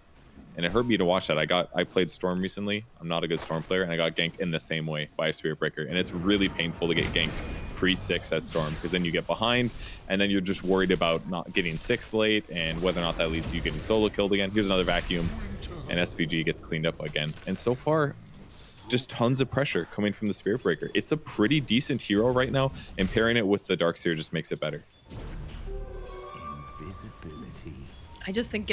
And it hurt me to watch that. I played Storm recently. I'm not a good Storm player, and I got ganked in the same way by a Spirit Breaker. And it's really painful to get ganked pre-6 as Storm, because then you get behind, and then you're just worried about not getting 6 late and whether or not that leads to you getting solo killed again. Here's another vacuum, and SVG gets cleaned up again. And so far, just tons of pressure coming from the Spirit Breaker. It's a pretty decent hero right now, and pairing it with the Darkseer just makes it better. I just think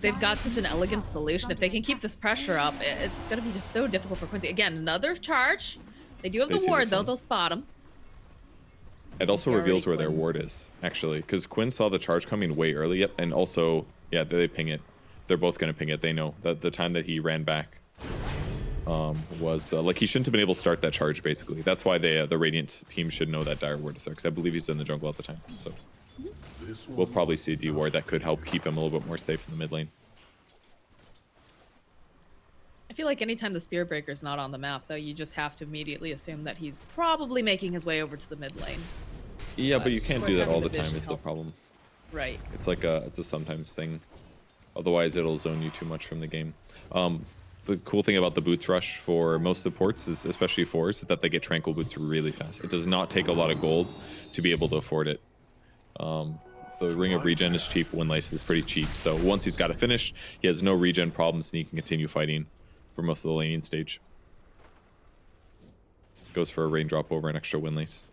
they've got such an elegant solution. If they can keep this pressure up, it's going to be just so difficult for Quincey. Again, another charge. They do have the ward, though. They'll spot him. It also reveals where their ward is, actually, because Quinn saw the charge coming way early. Yep, and also, yeah, they ping it. They're both going to ping it. They know that the time that he ran back was like he shouldn't have been able to start that charge, basically. That's why the Radiant team should know that dire ward is there, because I believe he's in the jungle at the time. So we'll probably see a D ward that could help keep him a little bit more safe in the mid lane. I feel like anytime the Spirit Breaker's not on the map, though, you just have to immediately assume that he's probably making his way over to the mid lane. Yeah, but you can't do that all the time is the problem. Right. It's like it's a sometimes thing. Otherwise, it'll zone you too much from the game. The cool thing about the boots rush for most supports, is, especially 4s, is that they get tranquil boots really fast. It does not take a lot of gold to be able to afford it. So Ring of Regen is cheap, Windlace is pretty cheap. So once he's got it finished, he has no regen problems, and he can continue fighting for most of the laning stage. Goes for a raindrop over an extra Windlace.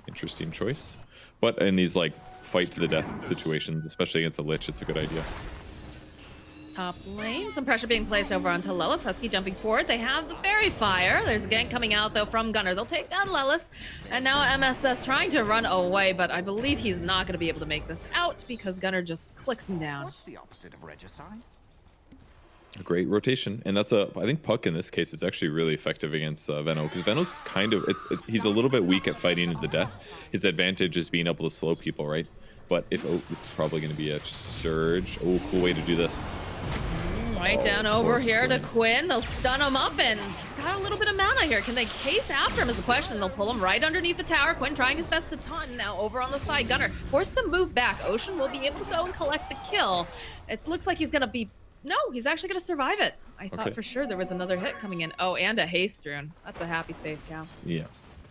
Interesting choice. But in these like fight to the death situations, especially against a Lich, it's a good idea. Top lane, some pressure being placed over onto Lelis. Husky jumping forward. They have the Fairy Fire. There's a gank coming out though from Gunnar. They'll take down Lelis. And now MSS trying to run away, but I believe he's not going to be able to make this out because Gunnar just clicks him down. What's the opposite of regicide? Great rotation, and that's I think Puck in this case is actually really effective against Veno, because Veno's kind of he's a little bit weak at fighting to the death. His advantage is being able to slow people, right? But if this is probably going to be a surge. Oh, cool way to do this. Right down over here to Quinn. They'll stun him up, and he's got a little bit of mana here. Can they chase after him is the question. They'll pull him right underneath the tower. Quinn trying his best to taunt. Now over on the side, Gunnar forced to move back. Ocean will be able to go and collect the kill. It looks like he's going to be... No, he's actually going to survive it. I thought for sure there was another hit coming in. Oh, and a haste rune. That's a happy space cow. Yeah.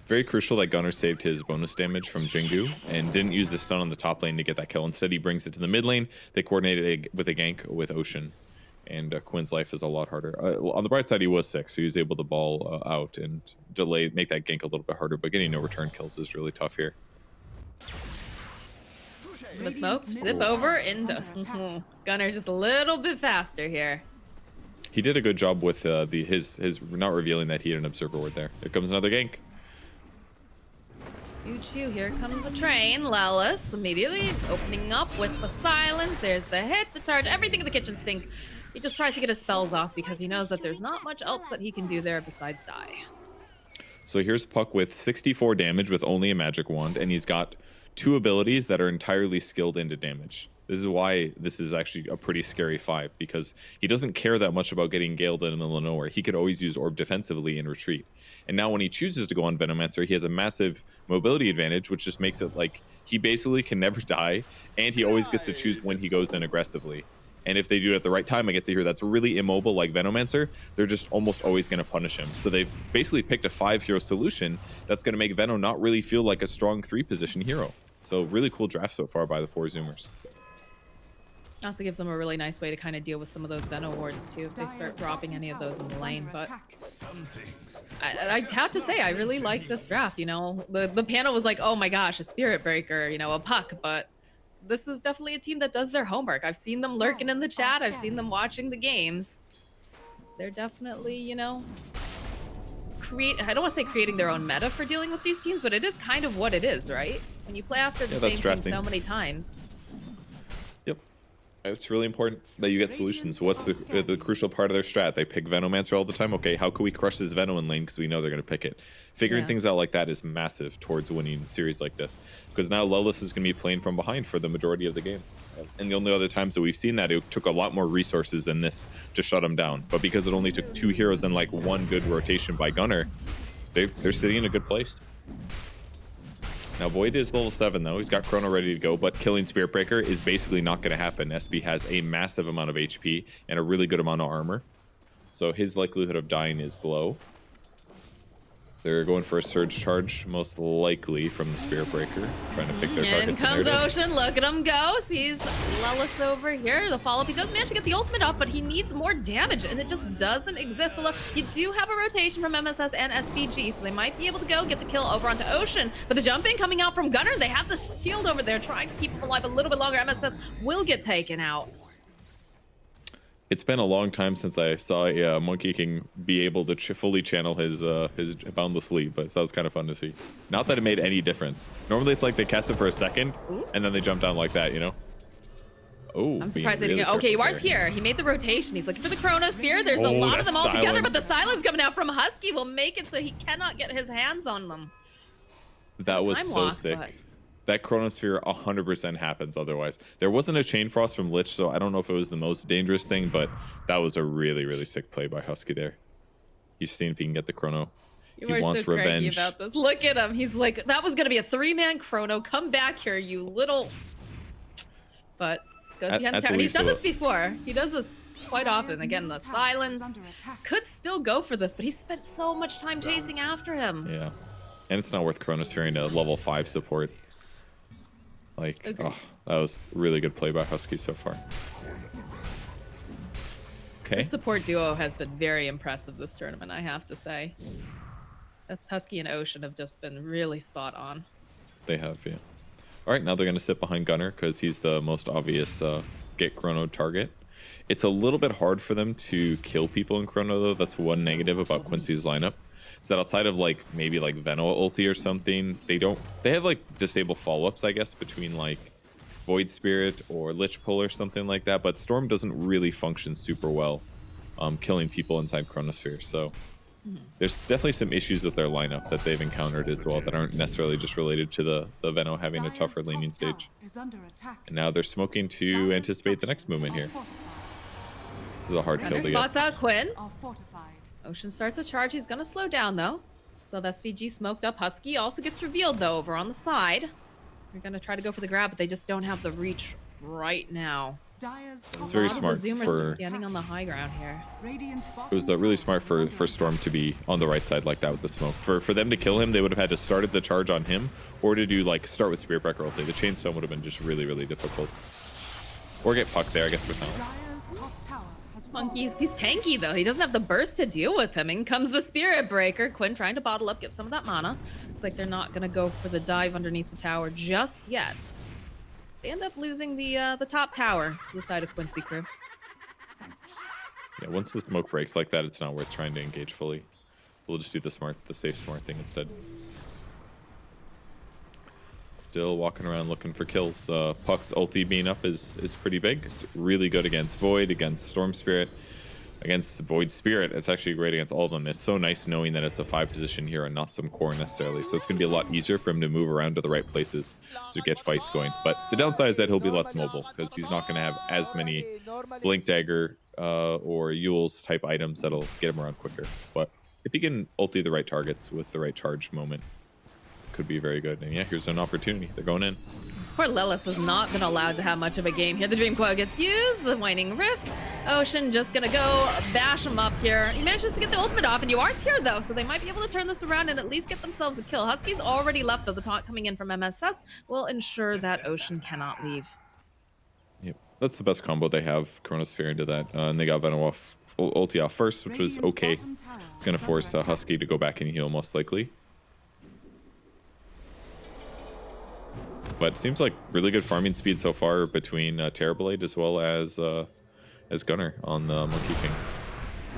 Very crucial that Gunnar saved his bonus damage from Jingu and didn't use the stun on the top lane to get that kill. Instead, he brings it to the mid lane. They coordinated with a gank with Ocean. And Quinn's life is a lot harder. On the bright side, he was 6, so he was able to ball out and make that gank a little bit harder. But getting no return kills is really tough here. The smoke, zip over into Gunnar just a little bit faster here. He did a good job with his not revealing that he had an observer ward there. Here comes another gank. Choo-choo, here comes a train. Lelis immediately opening up with the silence. There's the hit, the charge, everything in the kitchen sink. He just tries to get his spells off because he knows that there's not much else that he can do there besides die. So here's Puck with 64 damage with only a magic wand, and he's got 2 abilities that are entirely skilled into damage. This is why this is actually a pretty scary 5, because he doesn't care that much about getting Galed in the middle of nowhere. He could always use Orb defensively and retreat. And now when he chooses to go on Venomancer, he has a massive mobility advantage, which just makes it like he basically can never die, and he always gets to choose when he goes in aggressively. And if they do it at the right time, I get to hear that's really immobile like Venomancer, they're just almost always going to punish him. So they've basically picked a 5-hero solution that's going to make Veno not really feel like a strong 3-position hero. So really cool draft so far by the 4Zoomers. Also gives them a really nice way to kind of deal with some of those Veno wards too if they start dropping any of those in the lane. But I have to say, I really like this draft. You know, the panel was like, oh my gosh, a Spirit Breaker, you know, a Puck, but this is definitely a team that does their homework. I've seen them lurking in the chat. I've seen them watching the games. They're definitely, you know, I don't want to say creating their own meta for dealing with these teams, but it is kind of what it is, right? When you play after the same team so many times. Yep. It's really important that you get solutions. What's the crucial part of their strat? They pick Venomancer all the time. Okay, how can we crush this Veno in lane because we know they're going to pick it? Figuring things out like that is massive towards winning a series like this. Because now Lelis is going to be playing from behind for the majority of the game. And the only other times that we've seen that, it took a lot more resources than this to shut him down. But because it only took 2 heroes and like 1 good rotation by Gunnar, they're sitting in a good place. Now, Void is level 7, though. He's got Chrono ready to go, but killing Spirit Breaker is basically not going to happen. SB has a massive amount of HP and a really good amount of armor, so his likelihood of dying is low. They're going for a Surge Charge, most likely from the Spirit Breaker, trying to pick their targets. In comes Ocean. Look at him go. Sees Lelis over here. The follow-up. He does manage to get the ultimate off, but he needs more damage, and it just doesn't exist. Although you do have a rotation from MSS and SVG, so they might be able to go get the kill over onto Ocean. But the jumping coming out from Gunnar, they have the shield over there trying to keep him alive a little bit longer. MSS will get taken out. It's been a long time since I saw a Monkey King be able to fully channel his Boundless Leap, but that was kind of fun to see. Not that it made any difference. Normally it's like they cast it for a second, and then they jump down like that, you know? Oh, I'm surprised they didn't go. Okay, Yuar's here. He made the rotation. He's looking for the Chrono Spear. There's a lot of them all together, but the silence coming out from Husky will make it so he cannot get his hands on them. That was so sick. That Chronosphere 100% happens otherwise. There wasn't a Chain Frost from Lich, so I don't know if it was the most dangerous thing, but that was a really, really sick play by Husky there. He's seeing if he can get the Chrono. You he are wants so cranky revenge. about this. Look at him. He's like, that was going to be a 3-man Chrono. Come back here, you little... But goes behind the tower. And he's done this before. He does this quite often. Again, the silence could still go for this, but he spent so much time chasing after him. Yeah. And it's not worth Chronosphering a level 5 support. Like, oh, that was really good play by Husky so far. Okay. The support duo has been very impressive this tournament, I have to say. Husky and Ocean have just been really spot on. They have, yeah. All right, now they're going to sit behind Gunnar because he's the most obvious get Chrono target. It's a little bit hard for them to kill people in Chrono, though. That's one negative about Quincey's lineup. Is that outside of like maybe like Veno ulti or something, they have like disable follow-ups, I guess, between like Void Spirit or Lich Pull or something like that, but Storm doesn't really function super well killing people inside Chronosphere. So there's definitely some issues with their lineup that they've encountered as well that aren't necessarily just related to the Veno having a tougher laning stage. And now they're smoking to anticipate the next movement here. This is a hard kill to spots get. out Quinn. Ocean starts the charge. He's going to slow down, though. So the SVG smoked up. Husky also gets revealed, though, over on the side. They're going to try to go for the grab, but they just don't have the reach right now. It's very smart for... just standing on the high ground here. It was really smart for Storm to be on the right side like that with the smoke. For them to kill him, they would have had to start the charge on him, or to do like start with Spirit Breaker ulti. The Chainstone would have been just really, really difficult. Or get Puck there, I guess, for silence. Monkey's he's tanky though. He doesn't have the burst to deal with him. In comes the Spirit Breaker. Quinn trying to bottle up, get some of that mana. It's like they're not gonna go for the dive underneath the tower just yet. They end up losing the top tower to the side of Quincey crew. Yeah, once the smoke breaks like that, it's not worth trying to engage fully. We'll just do the safe, smart thing instead. Still walking around looking for kills. Puck's ulti being up is pretty big. It's really good against Void, against Storm Spirit, against Void Spirit. It's actually great against all of them. It's so nice knowing that it's a 5 position here and not some core necessarily. So it's going to be a lot easier for him to move around to the right places to get fights going. But the downside is that he'll be less mobile because he's not going to have as many Blink Dagger or Yule's type items that'll get him around quicker. But if he can ulti the right targets with the right charge moment, could be very good. And yeah, here's an opportunity. They're going in. Poor Lelis has not been allowed to have much of a game here. The Dream Coil gets used, the Waning Rift. Ocean just gonna go bash him up here. He manages to get the ultimate off, and Yuar's here though, so they might be able to turn this around and at least get themselves a kill. Husky's already left though. The taunt coming in from MSS will ensure that Ocean cannot leave. Yep, that's the best combo they have. Chronosphere into that, and they got Veno off, ulti off first, which was okay. It's gonna force Husky to go back and heal most likely. But it seems like really good farming speed so far between Terrorblade as well as Gunnar on the Monkey King.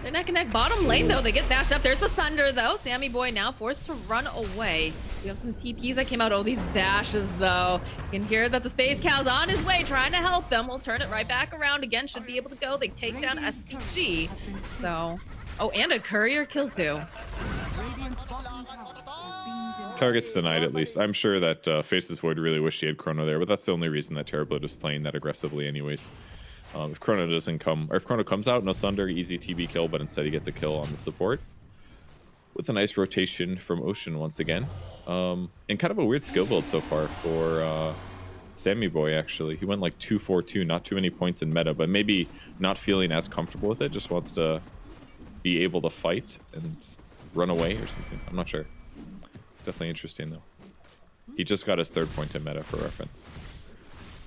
They're neck and neck bottom lane, though. They get bashed up. There's the Sunder, though. Sammy Boy now forced to run away. We have some TPs that came out. Oh, these bashes, though. You can hear that the Space Cow's on his way, trying to help them. We'll turn it right back around again. Should be able to go. They take down SPG. So, oh, and a courier kill, too. Targets denied, at least. I'm sure that Faces Void really wished he had Chrono there, but that's the only reason that Terrorblade was playing that aggressively anyways. If Chrono doesn't come, or if Chrono comes out, no Thunder, easy TB kill, but instead he gets a kill on the support. With a nice rotation from Ocean once again. And kind of a weird skill build so far for Sammy Boy, actually. He went like 2-4-2, not too many points in meta, but maybe not feeling as comfortable with it, just wants to be able to fight and run away or something. I'm not sure. It's definitely interesting, though. He just got his 3rd point in meta, for reference.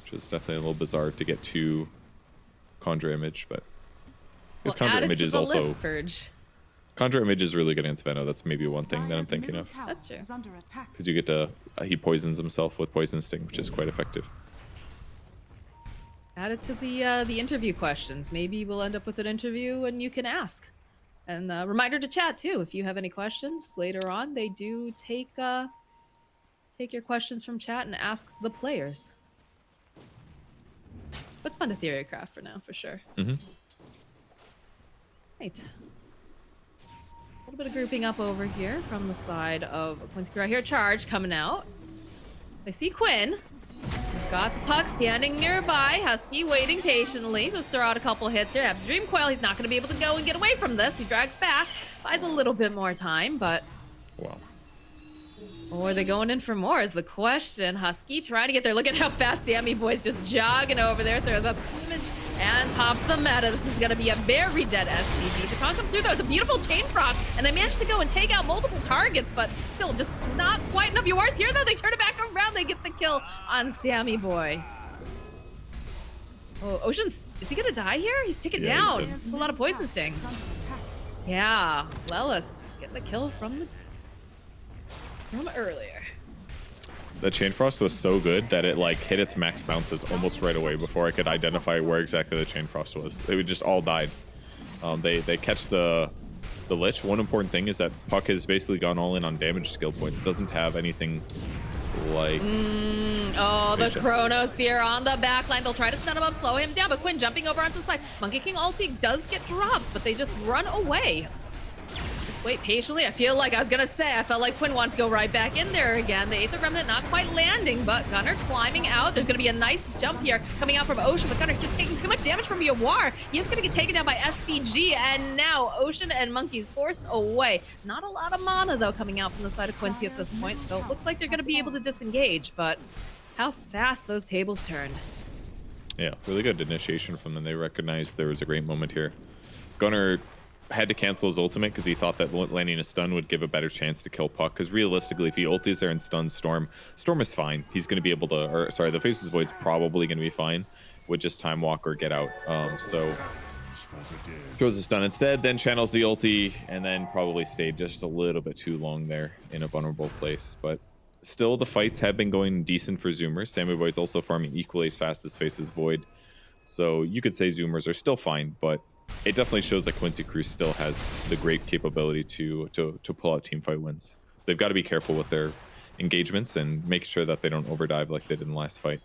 Which is definitely a little bizarre to get 2 Conjure Image, but... His Conjure Image is also... Conjure Image is really good against Venom. That's maybe one thing that I'm thinking of. That's true. Because you get to... he poisons himself with Poison Sting, which is quite effective. Add it to the interview questions. Maybe we'll end up with an interview and you can ask. And reminder to chat too, if you have any questions later on. They do take your questions from chat and ask the players. But it's fun to theorycraft for now, for sure. Right. A little bit of grouping up over here from the side of Quincey. Right here, Charge coming out. They see Quinn. Got the puck standing nearby. Husky waiting patiently. Let's throw out a couple hits here. Have Dream Coil. He's not going to be able to go and get away from this. He drags back. Buys a little bit more time, but... Wow. Or are they going in for more is the question. Husky trying to get there. Look at how fast Sammy Boy's just jogging over there. Throws up the image and pops the meta. This is going to be a very dead SPG. The taunt comes through, though. It's a beautiful chain frost, and they managed to go and take out multiple targets, but still just not quite enough URs here, though. They turn it back around. They get the kill on Sammy Boy. Oh, Ocean's... Is he going to die here? He's taken down. It's a lot of Poison Sting. Yeah, Lelis getting the kill from earlier. The Chain Frost was so good that it like hit its max bounces almost right away before I could identify where exactly the Chain Frost was. They just all died. They catch the Lich. One important thing is that Puck has basically gone all in on damage skill points. Doesn't have anything like... Oh, the Chronosphere on the back line. They'll try to stun him up, slow him down, but Quinn jumping over onto the side. Monkey King ulti does get dropped, but they just run away. Wait patiently. I feel like I was gonna say, I felt like Quinn wanted to go right back in there again. The Aether Remnant not quite landing, but Gunnar climbing out. There's gonna be a nice jump here coming out from Ocean, but Gunnar's just taking too much damage from Yawar. He is gonna get taken down by SPG, and now Ocean and Monkey's forced away. Not a lot of mana, though, coming out from the side of Quincey at this point, so it looks like they're gonna be able to disengage, but how fast those tables turned. Yeah, really good initiation from them. They recognized there was a great moment here. Gunnar had to cancel his ultimate because he thought that landing a stun would give a better chance to kill Puck, because realistically if he ultis there and stuns Storm is fine. He's going to be able to, or sorry, the Faceless Void's probably going to be fine with just Time Walk or Get Out. So throws a stun instead, then channels the ulti, and then probably stayed just a little bit too long there in a vulnerable place. But still, the fights have been going decent for Zoomers. Sammy Boy's also farming equally as fast as Faceless Void. So you could say Zoomers are still fine, but it definitely shows that Quincey Crew still has the great capability to pull out teamfight wins. So they've got to be careful with their engagements and make sure that they don't overdive like they did in the last fight.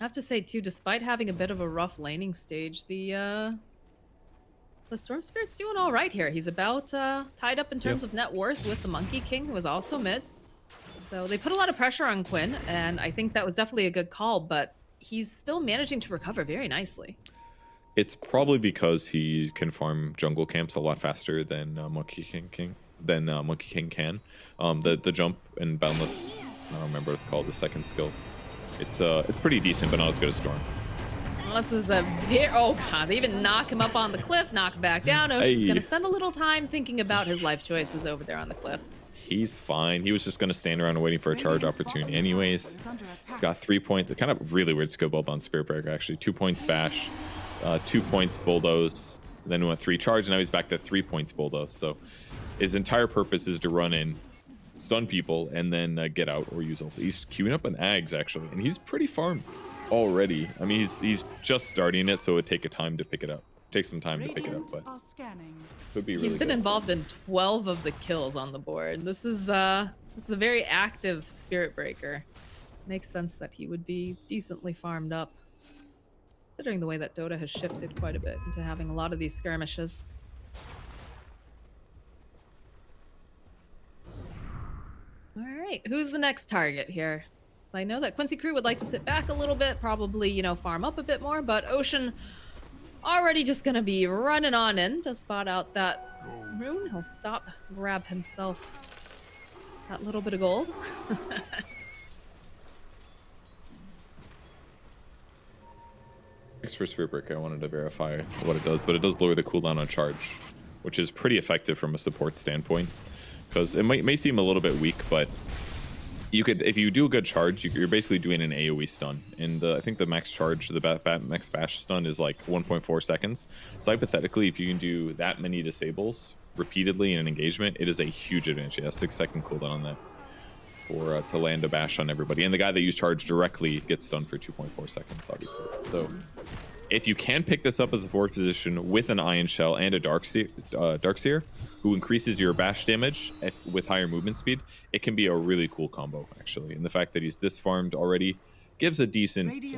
I have to say too, despite having a bit of a rough laning stage, the Storm Spirit's doing all right here. He's about tied up in terms of net worth with the Monkey King, who was also mid. So they put a lot of pressure on Quinn, and I think that was definitely a good call, but he's still managing to recover very nicely. It's probably because he can farm jungle camps a lot faster than Monkey King can. The jump and boundless, I don't remember what it's called, the second skill. It's pretty decent, but not as good as Storm. Well, this is a very, oh god, they even knock him up on the cliff, knock him back down. Ocean's gonna spend a little time thinking about his life choices over there on the cliff. He's fine. He was just going to stand around and waiting for a charge opportunity anyways. He's got 3 points. Kind of really weird skill build on Spirit Breaker, actually. 2 points bash, 2 points bulldoze, then he went 3 charge, and now he's back to 3 points bulldoze. So his entire purpose is to run in, stun people, and then get out or use ult. He's queuing up an Ags, actually, and he's pretty farmed. already. I mean, he's just starting it, so it would take a time to pick it up. Take some time to pick it up, but could be really He's been good. involved in 12 of the kills on the board. This is a very active Spirit Breaker. Makes sense that he would be decently farmed up, considering the way that Dota has shifted quite a bit into having a lot of these skirmishes. All right, who's the next target here? So I know that Quincey Crew would like to sit back a little bit, probably, you know, farm up a bit more, but Ocean already just gonna be running on in to spot out that rune. He'll stop, grab himself that little bit of gold. Thanks for Spirit Breaker. I wanted to verify what it does, but it does lower the cooldown on charge, which is pretty effective from a support standpoint. Because it may seem a little bit weak, but you could, if you do a good charge, you're basically doing an AoE stun. And I think the max charge, the max bash stun is like 1.4 seconds. So hypothetically, if you can do that many disables repeatedly in an engagement, it is a huge advantage. Yeah, 6-second cooldown on that for to land a bash on everybody. And the guy that you charge directly gets stunned for 2.4 seconds, obviously. So if you can pick this up as a forward position with an Ion Shell and a Darkseer, who increases your bash damage with higher movement speed, it can be a really cool combo, actually. And the fact that he's this farmed already gives a decent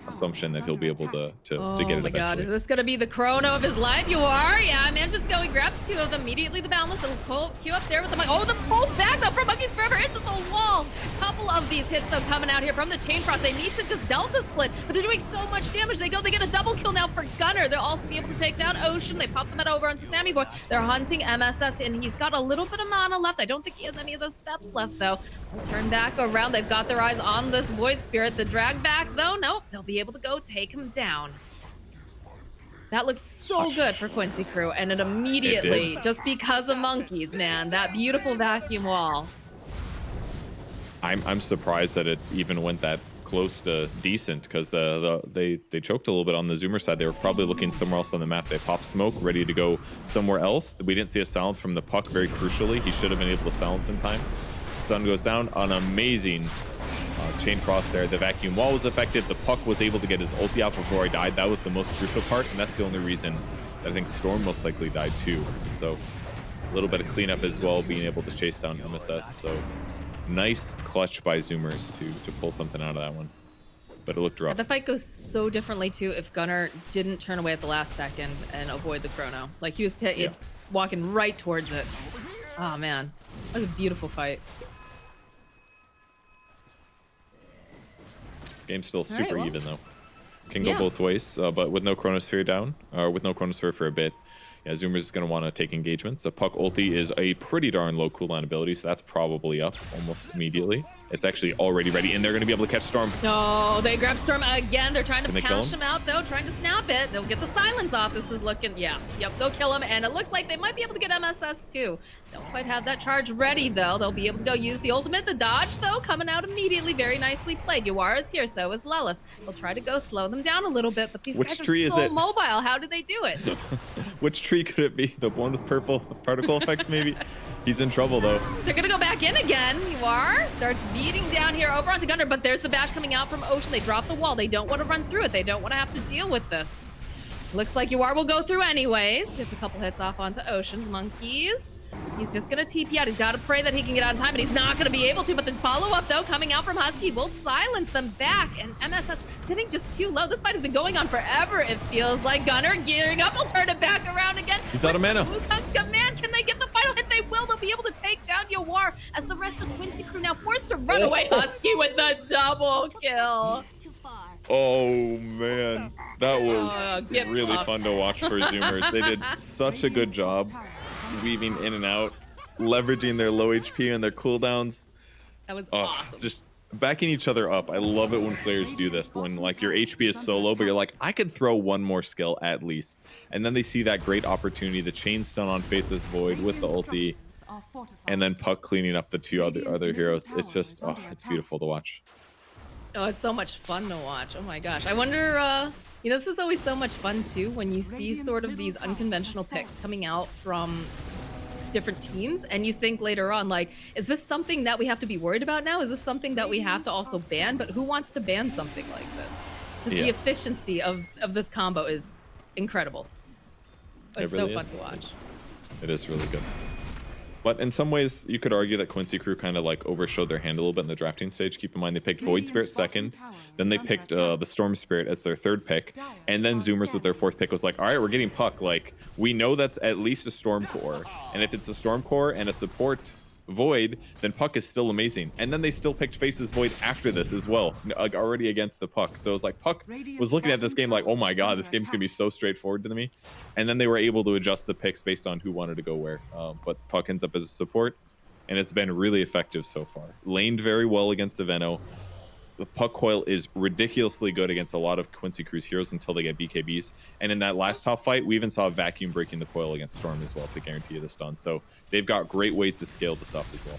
assumption that he'll be able to get it eventually. Oh my god, is this gonna be the chrono of his life? You are? Yeah, man, just go. He grabs two of them immediately. The Boundless, and queue up there with the oh, the pull back though from Monkeys Forever into the wall. Couple of these hits though coming out here from the Chain Frost. They need to just Delta split, but they're doing so much damage. They get a double kill now for Gunner. They'll also be able to take down Ocean. They pop them over onto Sammy Boy. They're hunting MSS, and he's got a little bit of mana left. I don't think he has any of those steps left though. They'll turn back around. They've got their eyes on this Void Spirit. The drag back though, nope, they'll be able to go take him down. That looked so good for Quincey Crew, and it immediately, just because of Monkeys, man, that beautiful vacuum wall. I'm surprised that it even went that close to decent, because they choked a little bit on the Zoomer side. They were probably looking somewhere else on the map. They popped smoke, ready to go somewhere else. We didn't see a silence from the Puck, very crucially. He should have been able to silence in time. Stun goes down. An amazing Chain Frost there. The vacuum wall was effective. The Puck was able to get his ulti out before he died. That was the most crucial part, and that's the only reason that I think Storm most likely died too. So a little bit of cleanup as well, being able to chase down MSS. So nice clutch by Zoomers to pull something out of that one. But it looked rough. The fight goes so differently too if Gunner didn't turn away at the last second and avoid the chrono. Like he was walking right towards it. Oh man, that was a beautiful fight. Game's still super even though. Can go both ways, but with no Chronosphere down, or with no Chronosphere for a bit, yeah, Zoomers is going to want to take engagements. The Puck ulti is a pretty darn low cooldown ability, so that's probably up almost immediately. It's actually already ready, and they're going to be able to catch Storm. No, they grab Storm again. They're trying to cash him out, though, trying to snap it. They'll get the silence off. This is looking, yep, they'll kill him, and it looks like they might be able to get MSS, too. Don't quite have that charge ready, though. They'll be able to go use the ultimate. The dodge, though, coming out immediately. Very nicely played. Yuara is here, so is Lelis. They'll try to go slow them down a little bit, but these guys are so mobile. How do they do it? Which tree could it be? The one with purple particle effects, maybe? He's in trouble, though. They're going to go back in again. Yuara starts beating down here over onto Gunner, but there's the bash coming out from Ocean. They drop the wall. They don't want to run through it. They don't want to have to deal with this. Looks like Yuara will go through anyways. Gets a couple hits off onto Ocean's Monkeys. He's just going to TP out. He's got to pray that he can get out in time, and he's not going to be able to. But the follow-up, though, coming out from Husky will silence them back. And MSS sitting just too low. This fight has been going on forever, it feels like. Gunner gearing up. He'll turn it back around again. He's out of mana. Wukong's command. Can they get the final hit? They will. They'll be able to take down Yuara as the rest of Quincey Crew now forced to run away. Husky with the double kill. Oh, man. That was really fun to watch for Zoomers. They did such a good job weaving in and out, leveraging their low HP and their cooldowns. That was awesome. Just backing each other up. I love it when players do this, when like your HP is so low, but you're like, I could throw one more skill at least. And then they see that great opportunity, the chain stun on Faceless Void with the ulti, and then Puck cleaning up the two other heroes. It's just, it's beautiful to watch. Oh, it's so much fun to watch. Oh my gosh. I wonder, you know, this is always so much fun too when you see sort of these unconventional picks coming out from different teams, and you think later on, like, is this something that we have to be worried about now? Is this something that we have to also ban? But who wants to ban something like this? Just the efficiency of this combo is incredible. It's really so fun is. to watch. It is really good. But in some ways, you could argue that Quincey Crew kind of like overshowed their hand a little bit in the drafting stage. Keep in mind, they picked Void Spirit second, then they picked the Storm Spirit as their third pick, and then Zoomers with their fourth pick was like, all right, we're getting Puck. Like, we know that's at least a Storm Core, and if it's a Storm Core and a support Void, then Puck is still amazing. And then they still picked Faces Void after this as well, like already against the Puck. So it was like Puck was looking at this game like, oh my god, this game's gonna be so straightforward to me. And then they were able to adjust the picks based on who wanted to go where. But Puck ends up as a support, and it's been really effective so far. Laned very well against the Veno. The Puck coil is ridiculously good against a lot of Quincey Crew's heroes until they get BKBs. And in that last top fight, we even saw Vacuum breaking the coil against Storm as well to guarantee you the stun. So they've got great ways to scale this up as well.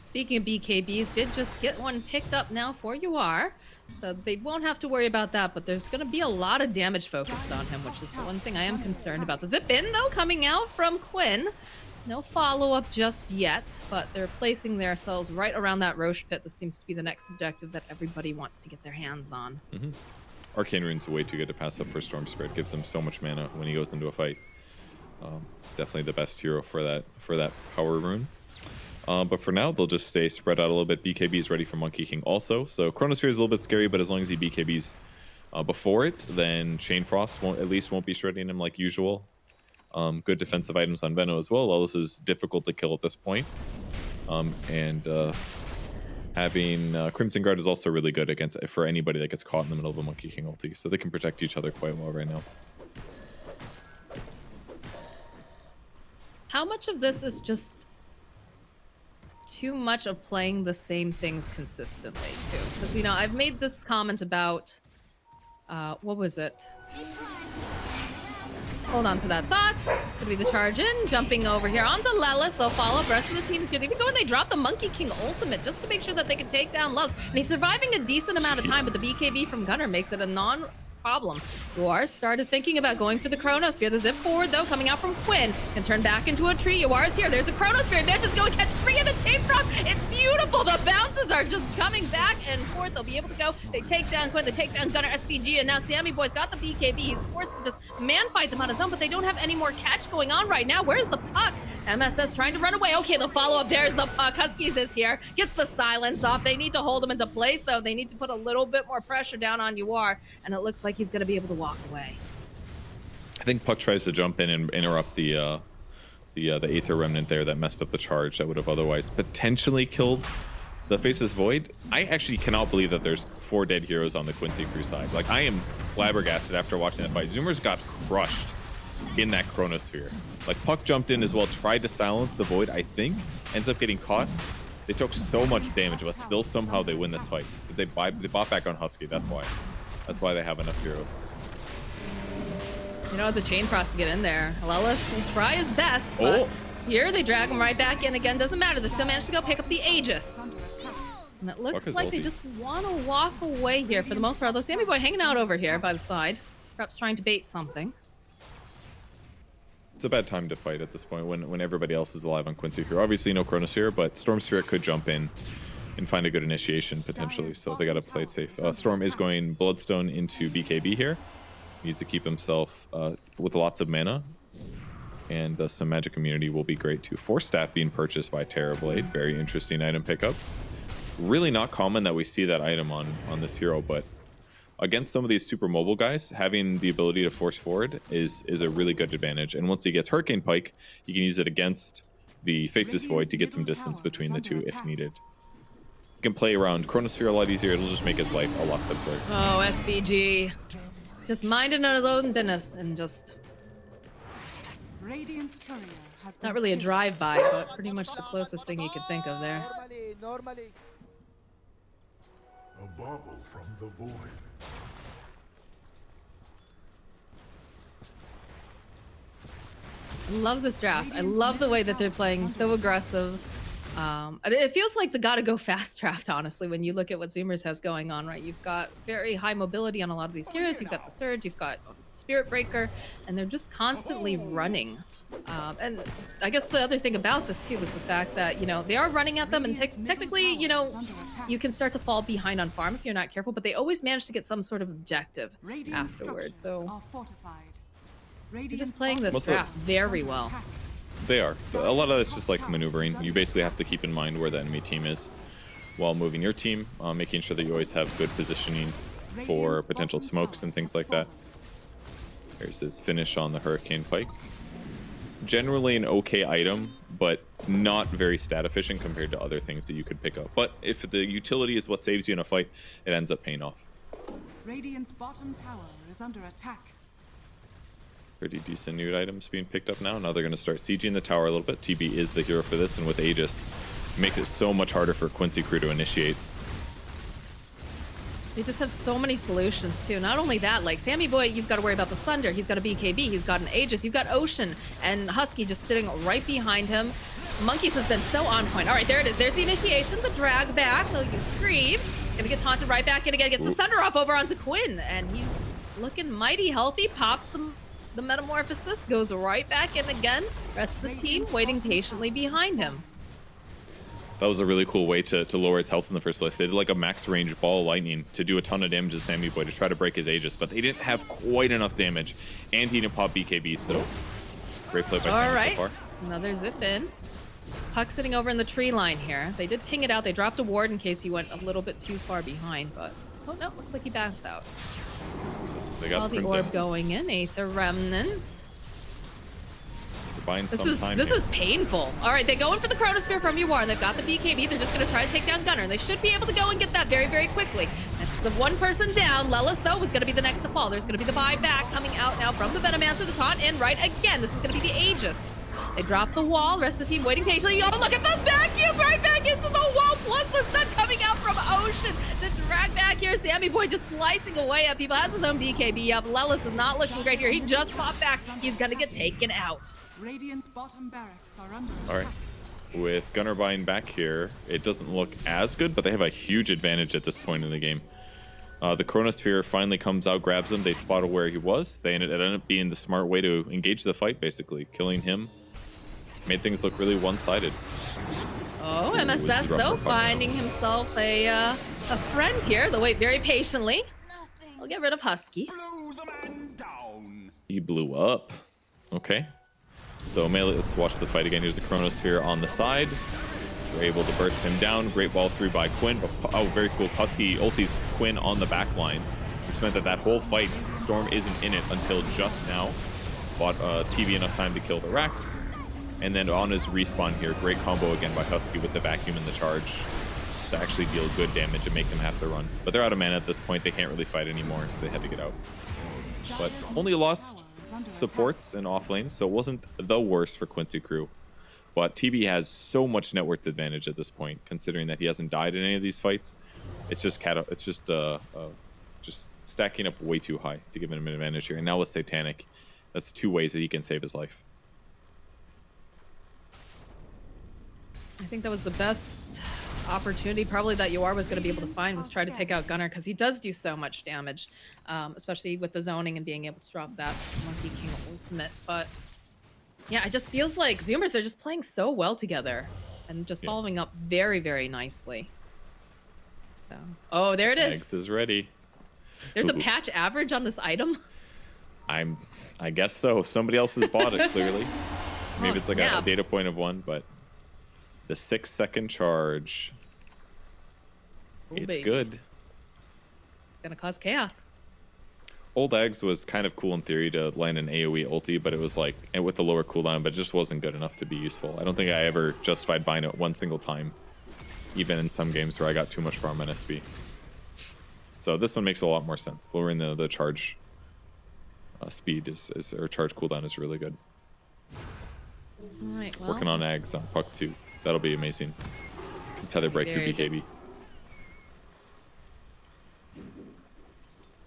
Speaking of BKBs, did just get one picked up now for UR. So they won't have to worry about that, but there's going to be a lot of damage focused on him, which is the one thing I am concerned about. The zip in, though, coming out from Quinn. No follow-up just yet, but they're placing themselves right around that Roche pit. This seems to be the next objective that everybody wants to get their hands on. Arcane Rune's way too good to pass up for Storm Spirit. Gives him so much mana when he goes into a fight. Definitely the best hero for that power rune. But for now, they'll just stay spread out a little bit. BKB is ready for Monkey King also. So Chronosphere is a little bit scary, but as long as he BKBs before it, then Chain Frost won't be shredding him like usual. Good defensive items on Veno as well. This is difficult to kill at this point. Having Crimson Guard is also really good for anybody that gets caught in the middle of a Monkey King ulti. So they can protect each other quite well right now. How much of this is just too much of playing the same things consistently, too? Because, you know, I've made this comment about... what was it? Hold on to that thought. It's gonna be the charge in, jumping over here onto Lelis. They'll follow up. Rest of the team can even go and they drop the Monkey King ultimate just to make sure that they can take down Luz. And he's surviving a decent amount of time, but the BKB from Gunner makes it a non-problem. Yuar started thinking about going for the Chronosphere. The zip forward, though, coming out from Quinn. Can turn back into a tree. Yuar is here. There's the Chronosphere. Manches go and catch 3 of the Chain Frost. It's beautiful. The bounces are just coming back and forth. They'll be able to go. They take down Quinn. They take down Gunner SPG. And now Sammy Boy's got the BKB. He's forced to just man-fight them on his own, but they don't have any more catch going on right now. Where's the Puck? MSS trying to run away. Okay, the follow-up. There's the Puck. Huskies is here. Gets the silence off. They need to hold him into place, though. They need to put a little bit more pressure down on UR, and it looks like he's going to be able to walk away. I think Puck tries to jump in and interrupt the Aether Remnant there that messed up the charge that would have otherwise potentially killed the Faceless Void. I actually cannot believe that there's 4 dead heroes on the Quincey Crew side. Like, I am flabbergasted after watching that fight. Zoomers got crushed in that Chronosphere. Like, Puck jumped in as well, tried to silence the Void, I think, ends up getting caught. They took so much damage, but still somehow they win this fight. They bought back on Husky, that's why. That's why they have enough heroes. You know, the Chain Frost to get in there. Lelis will try his best, but here they drag him right back in again. Doesn't matter. They still managed to go pick up the Aegis. And it looks like they just want to walk away here for the most part. Although Sammy Boy hanging out over here by the side. Perhaps trying to bait something. It's a bad time to fight at this point when everybody else is alive on Quincey Crew. Obviously no Chronosphere, but Storm Spirit could jump in and find a good initiation potentially. So they got to play it safe. Storm is going Bloodstone into BKB here. Needs to keep himself with lots of mana. And some magic immunity will be great too. Force Staff being purchased by Terrorblade. Very interesting item pickup. Really not common that we see that item on this hero, but against some of these super mobile guys, having the ability to force forward is a really good advantage. And once he gets Hurricane Pike, you can use it against the Faceless Void to get some distance between the two if needed. You can play around Chronosphere a lot easier. It'll just make his life a lot simpler. Oh, SVG. Just minding on his own business and just... Not really a drive-by, but pretty much the closest thing you could think of there. Normally. A bauble from the void. I love this draft. I love the way that they're playing so aggressive. It feels like the gotta go fast draft, honestly, when you look at what Zoomers has going on, right? You've got very high mobility on a lot of these heroes. You've got the Surge, you've got Spirit Breaker, and they're just constantly running. And I guess the other thing about this too was the fact that, you know, they are running at them, and technically, you know, you can start to fall behind on farm if you're not careful, but they always manage to get some sort of objective afterwards. So they're just playing this draft very well. They are. A lot of it's just like maneuvering. You basically have to keep in mind where the enemy team is while moving your team, making sure that you always have good positioning for potential smokes and things like that. Here's his finish on the Hurricane Pike. Generally an okay item, but not very stat efficient compared to other things that you could pick up. But if the utility is what saves you in a fight, it ends up paying off. Radiant's bottom tower is under attack. Pretty decent new items being picked up now. Now they're going to start sieging the tower a little bit. TB is the hero for this, and with Aegis, it makes it so much harder for Quincey crew to initiate. They just have so many solutions too. Not only that, like Sammy Boy, you've got to worry about the Thunder. He's got a BKB. He's got an Aegis. You've got Ocean and Husky just sitting right behind him. Monkeys has been so on point. All right, there it is. There's the initiation. The drag back. He'll use Greaves. Gonna get taunted right back in again. Gets the Thunder off over onto Quinn, and he's looking mighty healthy. Pops the Metamorphosis, goes right back in again. Rest of the team waiting patiently behind him. That was a really cool way to lower his health in the first place. They did like a max range ball of lightning to do a ton of damage to Sammy Boy to try to break his Aegis, but they didn't have quite enough damage, and he didn't pop BKB, so great play by Sammy so far. Another zip in. Puck sitting over in the tree line here. They did ping it out. They dropped a ward in case he went a little bit too far behind, but oh no, looks like he bounced out. They got the orb going in. Aether Remnant. This is painful. All right, they go in for the Chronosphere from Yuar. They've got the BKB. They're just going to try to take down Gunner. They should be able to go and get that very, very quickly. That's the one person down. Lelis, though, is going to be the next to fall. There's going to be the buyback coming out now from the Venomancer. The taunt in right again. This is going to be the Aegis. They drop the wall. Rest of the team waiting patiently. Oh, look at the vacuum right back into the wall. Plus the stun coming out from Ocean. The drag back here. Sammy Boy just slicing away at people. Has his own BKB up. Lelis is not looking great here. He just popped back. He's going to get taken out. Radiant's bottom barracks are under All right. With Gunner buying back here, it doesn't look as good, but they have a huge advantage at this point in the game. The Chronosphere finally comes out, grabs him. They spotted where he was. It ended up being the smart way to engage the fight, basically. Killing him made things look really one-sided. Oh, MSS, though, finding himself a friend here. They'll wait very patiently. We'll get rid of Husky. He blew up. Okay. So melee, let's watch the fight again. Here's a Chronosphere on the side. We're able to burst him down. Great ball through by Quinn. Oh, very cool. Husky ultis Quinn on the back line, which meant that whole fight, Storm isn't in it until just now. Bought TV enough time to kill the Rex. And then on his respawn here, great combo again by Husky with the vacuum and the charge to actually deal good damage and make them have to run. But they're out of mana at this point. They can't really fight anymore, so they had to get out. But only lost supports and off lanes, so it wasn't the worst for Quincey crew. But TB has so much net worth advantage at this point, considering that he hasn't died in any of these fights. It's just stacking up way too high to give him an advantage here. And now with Satanic, that's 2 ways that he can save his life. I think that was the best opportunity probably that Yuar was going to be able to find, was try to take out Gunner, because he does do so much damage, especially with the zoning and being able to drop that Monkey King ultimate. But yeah, it just feels like Zoomers, they're just playing so well together and just following up very, very nicely. So, oh, there it is. Eggs is ready. There's a patch average on this item. I guess so. Somebody else has bought it, clearly. Maybe it's like a data point of 1, but the 6-second charge. It's good. It's gonna cause chaos. Old Eggs was kind of cool in theory to land an AoE ulti, but it was like, and with the lower cooldown, but it just wasn't good enough to be useful. I don't think I ever justified buying it one single time, even in some games where I got too much farm on SP. So this one makes a lot more sense. Lowering the charge speed or charge cooldown is really good. All right, well, working on Eggs on Puck 2. That'll be amazing. Tether break through BKB.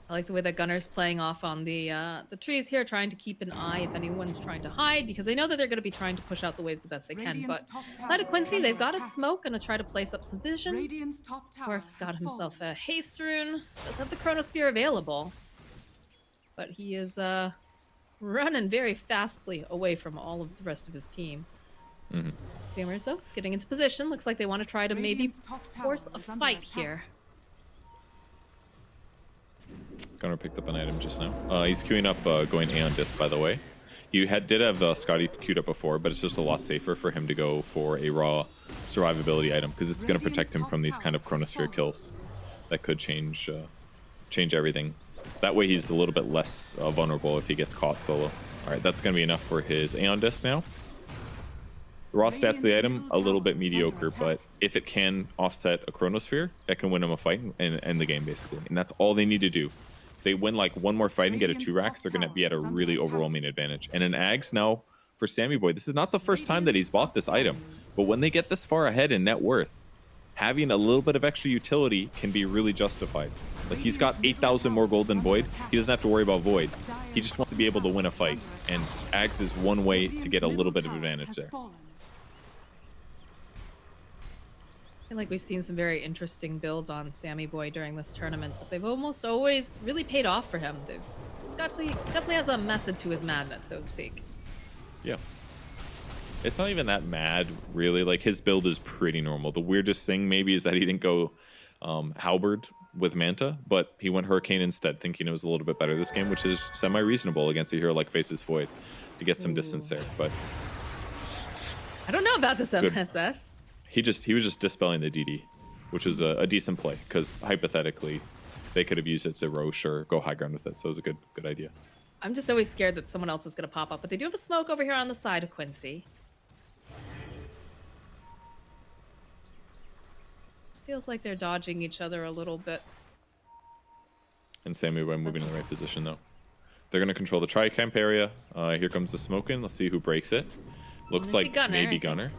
I like the way that Gunner's playing off on the trees here, trying to keep an eye if anyone's trying to hide, because they know that they're going to be trying to push out the waves the best they can. But side of Quincey, they've got a smoke, going to try to place up some vision. Dwarf's got himself a haste rune. Does have the chronosphere available, but he is running very fastly away from all of the rest of his team. Zoomers, though, getting into position. Looks like they want to try to maybe force a fight here. Gunner picked up an item just now. He's queuing up going Aeon Disc, by the way. He did have Scotty queued up before, but it's just a lot safer for him to go for a raw survivability item, because it's going to protect him from these kind of chronosphere kills that could change everything. That way he's a little bit less vulnerable if he gets caught solo. All right, that's going to be enough for his Aeon Disc now. The raw stats of the item, a little bit mediocre, but if it can offset a chronosphere, that can win him a fight and end the game, basically. And that's all they need to do. If they win like one more fight and get a 2 racks, they're going to be at a really overwhelming advantage. And in Ags now, for Sammy Boy, this is not the first time that he's bought this item, but when they get this far ahead in net worth, having a little bit of extra utility can be really justified. Like, he's got 8,000 more gold than Void. He doesn't have to worry about Void. He just wants to be able to win a fight. And Ags is one way to get a little bit of advantage there. I feel like we've seen some very interesting builds on Sammy Boy during this tournament, but they've almost always really paid off for him. He's definitely has a method to his madness, so to speak. Yeah. It's not even that mad, really. Like, his build is pretty normal. The weirdest thing maybe is that he didn't go Halberd with Manta, but he went Hurricane instead, thinking it was a little bit better this game, which is semi-reasonable against a hero like Faces Void to get some distance there. But I don't know about this MSS. he was just dispelling the DD, which was a decent play, because hypothetically they could have used it to Roche or go high ground with it, so it was a good idea. I'm just always scared that someone else is going to pop up, but they do have a smoke over here on the side of Quincey. It feels like they're dodging each other a little bit. And Sammy Boy moving in the right position, though. They're going to control the tri-camp area. Here comes the smoke in. Let's see who breaks it. Looks like Gunner, maybe Gunner.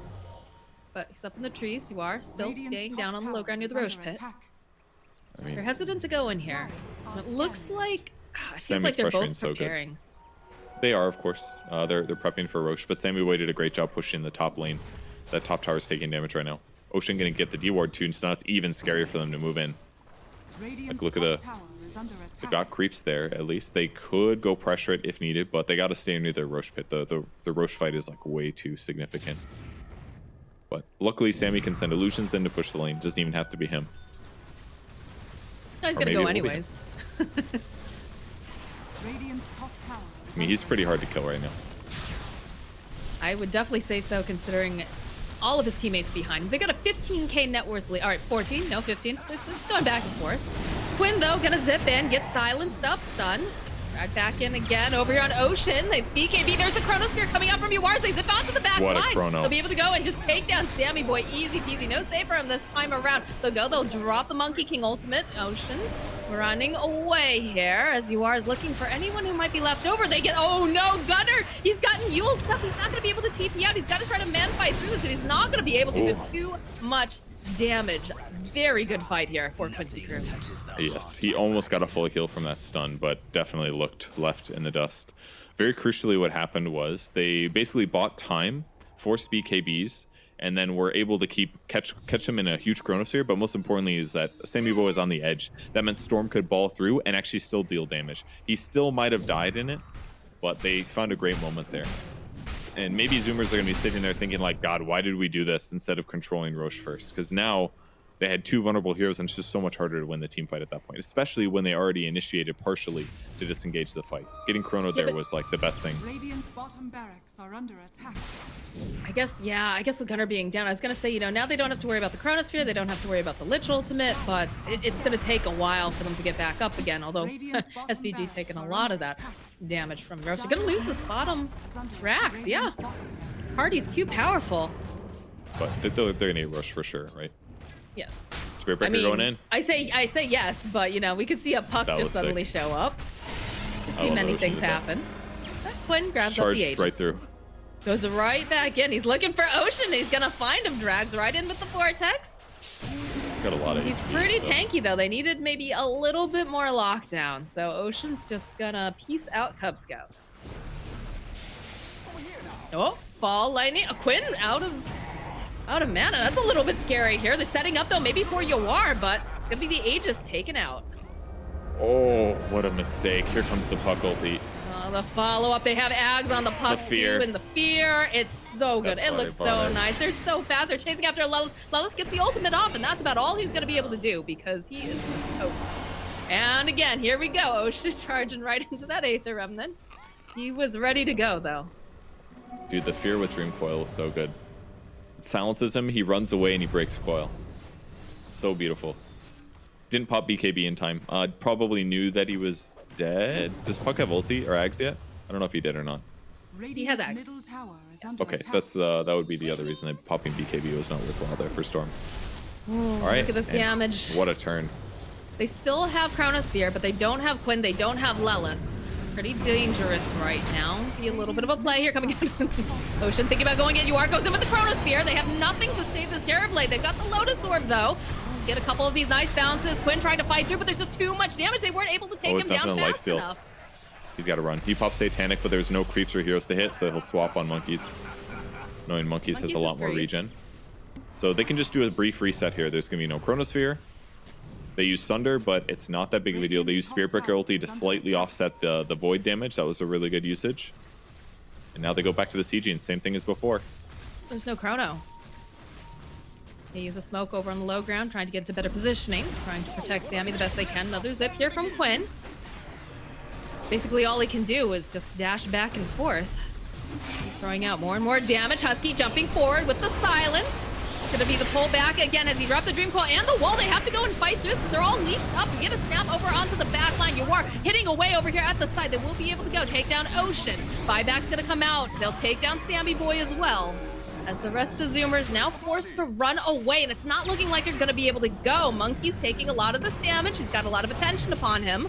But he's up in the trees. You are still staying down on the low ground near the Roche pit. I mean, They're hesitant to go in here. It looks like it feels Sammy's like they're both pressuring preparing. so good. They are, of course. They're prepping for Roche, but Sammy Boy did a great job pushing the top lane. That top tower is taking damage right now. Ocean going to get the D-ward too, so now it's even scarier for them to move in. Like, look at the got creeps there, at least. They could go pressure it if needed, but they got to stay near their Roche pit. The Roche fight is like way too significant. But luckily, Sammy can send illusions in to push the lane. It doesn't even have to be him. No, he's going to go anyways. I mean, he's pretty hard to kill right now. I would definitely say so, considering all of his teammates behind him. They got a 15k net worth lead. All right, 14, no 15. It's going back and forth. Quinn, though, gonna zip in, get silenced up, stun. Right back in again, over here on Ocean. They BKB, there's the Chronosphere coming out from Uwars. They zip onto the back What a line. chrono. They'll be able to go and just take down Sammy Boy, easy peasy. No save for him this time around. They'll drop the Monkey King ultimate. Ocean running away here as Uwars looking for anyone who might be left over. They get, oh no, Gunner! He's gotten Yule stuff. He's not gonna be able to TP out. He's gotta try to man fight through this, and he's not gonna be able to do too much damage. Very good fight here for Quincey Crew. Yes, he almost got a full kill from that stun, but definitely looked left in the dust. Very crucially, what happened was they basically bought time, forced BKBs, and then were able to catch him in a huge chronosphere. But most importantly is that Sammy Boy was on the edge. That meant Storm could ball through and actually still deal damage. He still might have died in it, but they found a great moment there. And maybe Zoomers are going to be sitting there thinking like, God, why did we do this instead of controlling Roche first? Because now they had two vulnerable heroes, and it's just so much harder to win the team fight at that point, especially when they already initiated partially to disengage the fight. Getting Chrono there was like the best thing. Radiant's bottom barracks are under attack. I guess with Gunner being down, I was going to say, you know, now they don't have to worry about the Chronosphere, they don't have to worry about the Lich ultimate, but it's going to take a while for them to get back up again, although SVG taking a lot of that damage from Roche. You're going to lose this bottom racks, yeah. Party's too powerful. But they're going to need Roche for sure, right? Yes. Spirit Breaker going in. I say yes, but you know, we could see a puck just suddenly show up. We could see many things happen. Quinn grabs up the Aegis. Right through. Goes right back in. He's looking for Ocean. He's gonna find him. Drags right in with the Vortex. He's got a lot of He's HP, pretty so. tanky though. They needed maybe a little bit more lockdown. So Ocean's just gonna peace out Cub Scout. Oh, ball lightning. Quinn out of mana. That's a little bit scary here. They're setting up though, maybe for Yawar, but it's gonna be the Aegis taken out. Oh, what a mistake. Here comes the puck ulti. The follow-up, they have Ags on the puck fear. too, and the fear. It's so good. That's It why looks they bought so it. nice. They're so fast. They're chasing after Lelis. Lelis gets the ultimate off, and that's about all he's going to be able to do because he is just toast. And again, here we go. Ocean charging right into that Aether Remnant. He was ready to go, though. Dude, the fear with Dream Coil is so good. It silences him, he runs away, and he breaks coil. So beautiful. Didn't pop BKB in time. Probably knew that he was dead. Does Puck have ulti or Ags yet? I don't know if he did or not. He has Ags. Middle tower is under Okay, attack. that's that would be the other reason that popping BKB was not worthwhile there for Storm. Ooh, All right. look at this and damage. What a turn. They still have Chronosphere, but they don't have Quinn. They don't have Lelis. Pretty dangerous right now. Be a little bit of a play here coming out. Ocean thinking about going in. Yuar goes in with the Chronosphere. They have nothing to save this Terrorblade. They've got the Lotus Orb, though. Get a couple of these nice bounces. Quinn trying to fight through, but there's just too much damage. They weren't able to take it's him down definitely fast lifesteal. enough. He's got to run. He pops Satanic, but there's no creeps or heroes to hit, so he'll swap on Monkeys. Knowing Monkeys has a lot more regen. So they can just do a brief reset here. There's going to be no Chronosphere. They use Sunder, but it's not that big of a deal. They use Spirit Breaker ulti to slightly offset the Void damage. That was a really good usage. And now they go back to the CG, and same thing as before. There's no Chrono. They use a smoke over on the low ground, trying to get into better positioning, trying to protect Sammy the best they can. Another zip here from Quinn. Basically, all he can do is just dash back and forth. Keep throwing out more and more damage. Husky jumping forward with the silence. It's going to be the pullback again as he wrapped the Dream Coil and the wall. They have to go and fight through this. They're all niched up. You get a snap over onto the back line. You are hitting away over here at the side. They will be able to go take down Ocean. Buyback's going to come out. They'll take down Sammy Boy as well. As the rest of the Zoomers now forced to run away, and it's not looking like they're going to be able to go. Monkey's taking a lot of this damage. He's got a lot of attention upon him.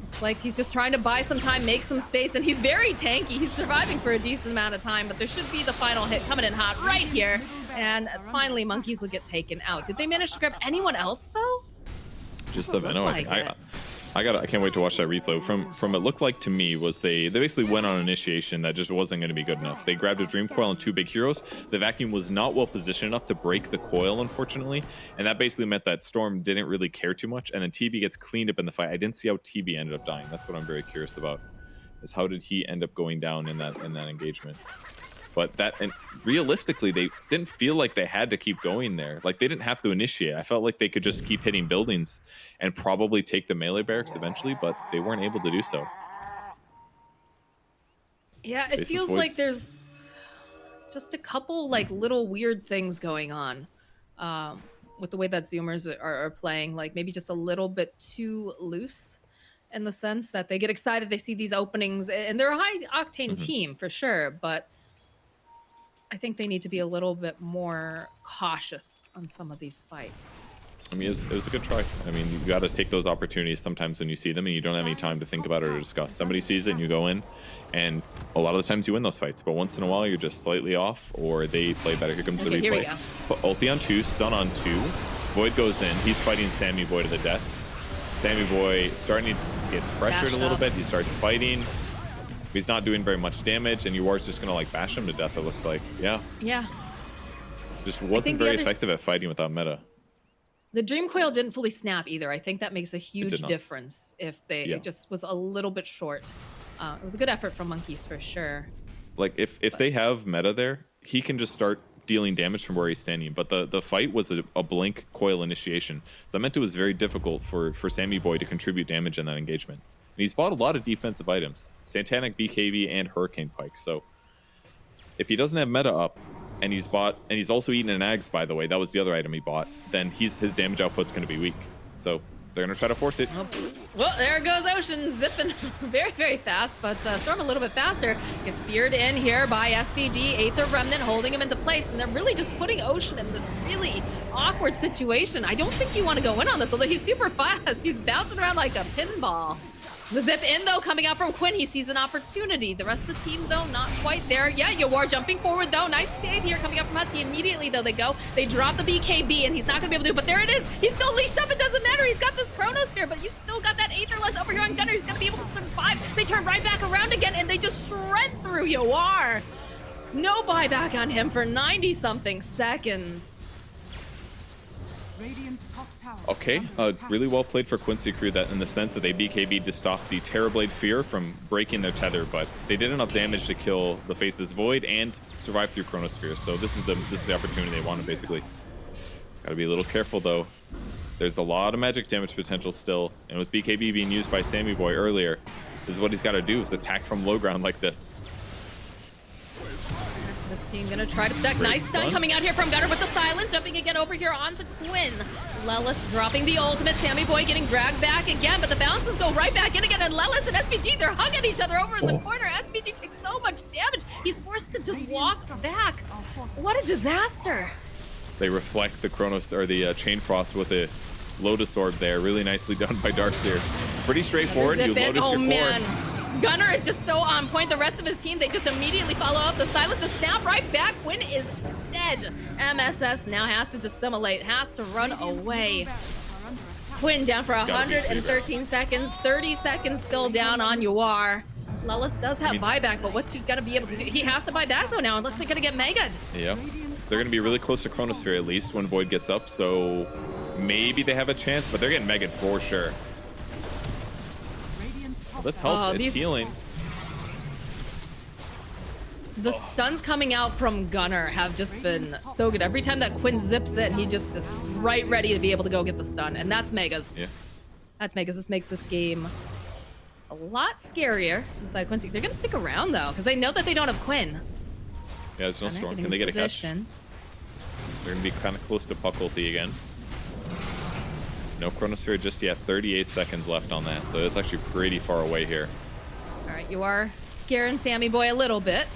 It's like he's just trying to buy some time, make some space, and he's very tanky. He's surviving for a decent amount of time, but there should be the final hit coming in hot right here. And finally, Monkeys will get taken out. Did they manage to grab anyone else, though? Just the Venom. I can't wait to watch that replay. From it looked like to me was they basically went on an initiation that just wasn't going to be good enough. They grabbed a Dream Coil and two big heroes. The vacuum was not well positioned enough to break the coil, unfortunately, and that basically meant that Storm didn't really care too much. And then TB gets cleaned up in the fight. I didn't see how TB ended up dying. That's what I'm very curious about. Is how did he end up going down in that engagement? But and realistically, they didn't feel like they had to keep going there. Like they didn't have to initiate. I felt like they could just keep hitting buildings and probably take the melee barracks eventually, but they weren't able to do so. Yeah, it Basis feels voids. like there's just a couple like little weird things going on with the way that Zoomers are playing. Like maybe just a little bit too loose in the sense that they get excited, they see these openings, and they're a high-octane team for sure, but I think they need to be a little bit more cautious on some of these fights. I mean, it was a good try. I mean, you've got to take those opportunities sometimes when you see them and you don't have any time to think about it or discuss. Somebody sees it and you go in, and a lot of the times you win those fights, but once in a while you're just slightly off or they play better. Here comes the Okay, here we replay. go. Put ulti on 2, stun on 2. Void goes in. He's fighting Sammy Boy to the death. Sammy Boy starting to get pressured Bashed a little up. bit. He starts fighting. He's not doing very much damage, and Yuar's just going to like bash him to death, it looks like. Yeah. Yeah. Just think wasn't the very other- effective at fighting without meta. The Dream Coil didn't fully snap either. I think that makes a huge not. difference if it just was a little bit short. It was a good effort from Monkeys for sure. Like if they have meta there, he can just start dealing damage from where he's standing. But the fight was a blink coil initiation, so that meant it was very difficult for Sammy Boy to contribute damage in that engagement. And he's bought a lot of defensive items, Satanic, BKB, and Hurricane Pike. So if he doesn't have meta up, and he's also eaten an Ags, by the way, that was the other item he bought, then his damage output's going to be weak. So they're going to try to force it. Well, there goes Ocean zipping very, very fast, but Storm a little bit faster. Gets feared in here by SVG, Aether Remnant, holding him into place, and they're really just putting Ocean in this really awkward situation. I don't think you want to go in on this, although he's super fast. He's bouncing around like a pinball. The zip in, though, coming out from Quinn. He sees an opportunity. The rest of the team, though, not quite there. Yeah, Yawar jumping forward, though. Nice save here coming up from Husky. Immediately, though, they go. They drop the BKB, and he's not going to be able to do it. But there it is. He's still leashed up. It doesn't matter. He's got this Chronosphere, but you still got that Aetherless over here on Gunner. He's going to be able to survive. They turn right back around again, and they just shred through Yawar. No buyback on him for 90-something seconds. Okay, really well played for Quincey crew that in the sense that they BKB'd to stop the Terrorblade Fear from breaking their tether, but they did enough damage to kill the Faceless Void and survive through Chronosphere. So this is the opportunity they wanted, basically. Gotta be a little careful though. There's a lot of magic damage potential still, and with BKB being used by Sammy Boy earlier, this is what he's got to do: is attack from low ground like this. This team gonna try to protect. Nice stun coming out here from Gunner with the silence. Jumping again over here onto Quinn. Lelis dropping the ultimate. Sammy Boy getting dragged back again, but the bounces go right back in again. And Lelis and SPG, they're hugging each other over in the corner. SPG takes so much damage. He's forced to just walk back. What a disaster. They reflect the Chronos or the Chain Frost with a Lotus Orb there. Really nicely done by Darkseer. Pretty straightforward. You Lotus your core. Gunner is just so on point. The rest of his team, they just immediately follow up the silence. The snap right back. Quinn is dead. MSS now has to dissimulate, has to run away. Quinn down for 113 seconds. 30 seconds still down on Yawar. Lelis does have buyback, but what's he gonna be able to do? He has to buy back though now, unless they're gonna get Mega'd. Yeah, they're gonna be really close to Chronosphere at least when Void gets up, so maybe they have a chance, but they're getting Mega'd for sure. This helps. It's healing. The stuns coming out from Gunner have just been so good. Every time that Quinn zips it, he just is right ready to be able to go get the stun. And that's Megas. Yeah. That's Megas. This makes this game a lot scarier inside Quincy. They're going to stick around, though, because they know that they don't have Quinn. Yeah, there's no storm. Can they get a catch? They're going to be kind of close to puck ulti again. No Chronosphere just yet. 38 seconds left on that, so it's actually pretty far away here. All right, you are scaring Sammy Boy a little bit.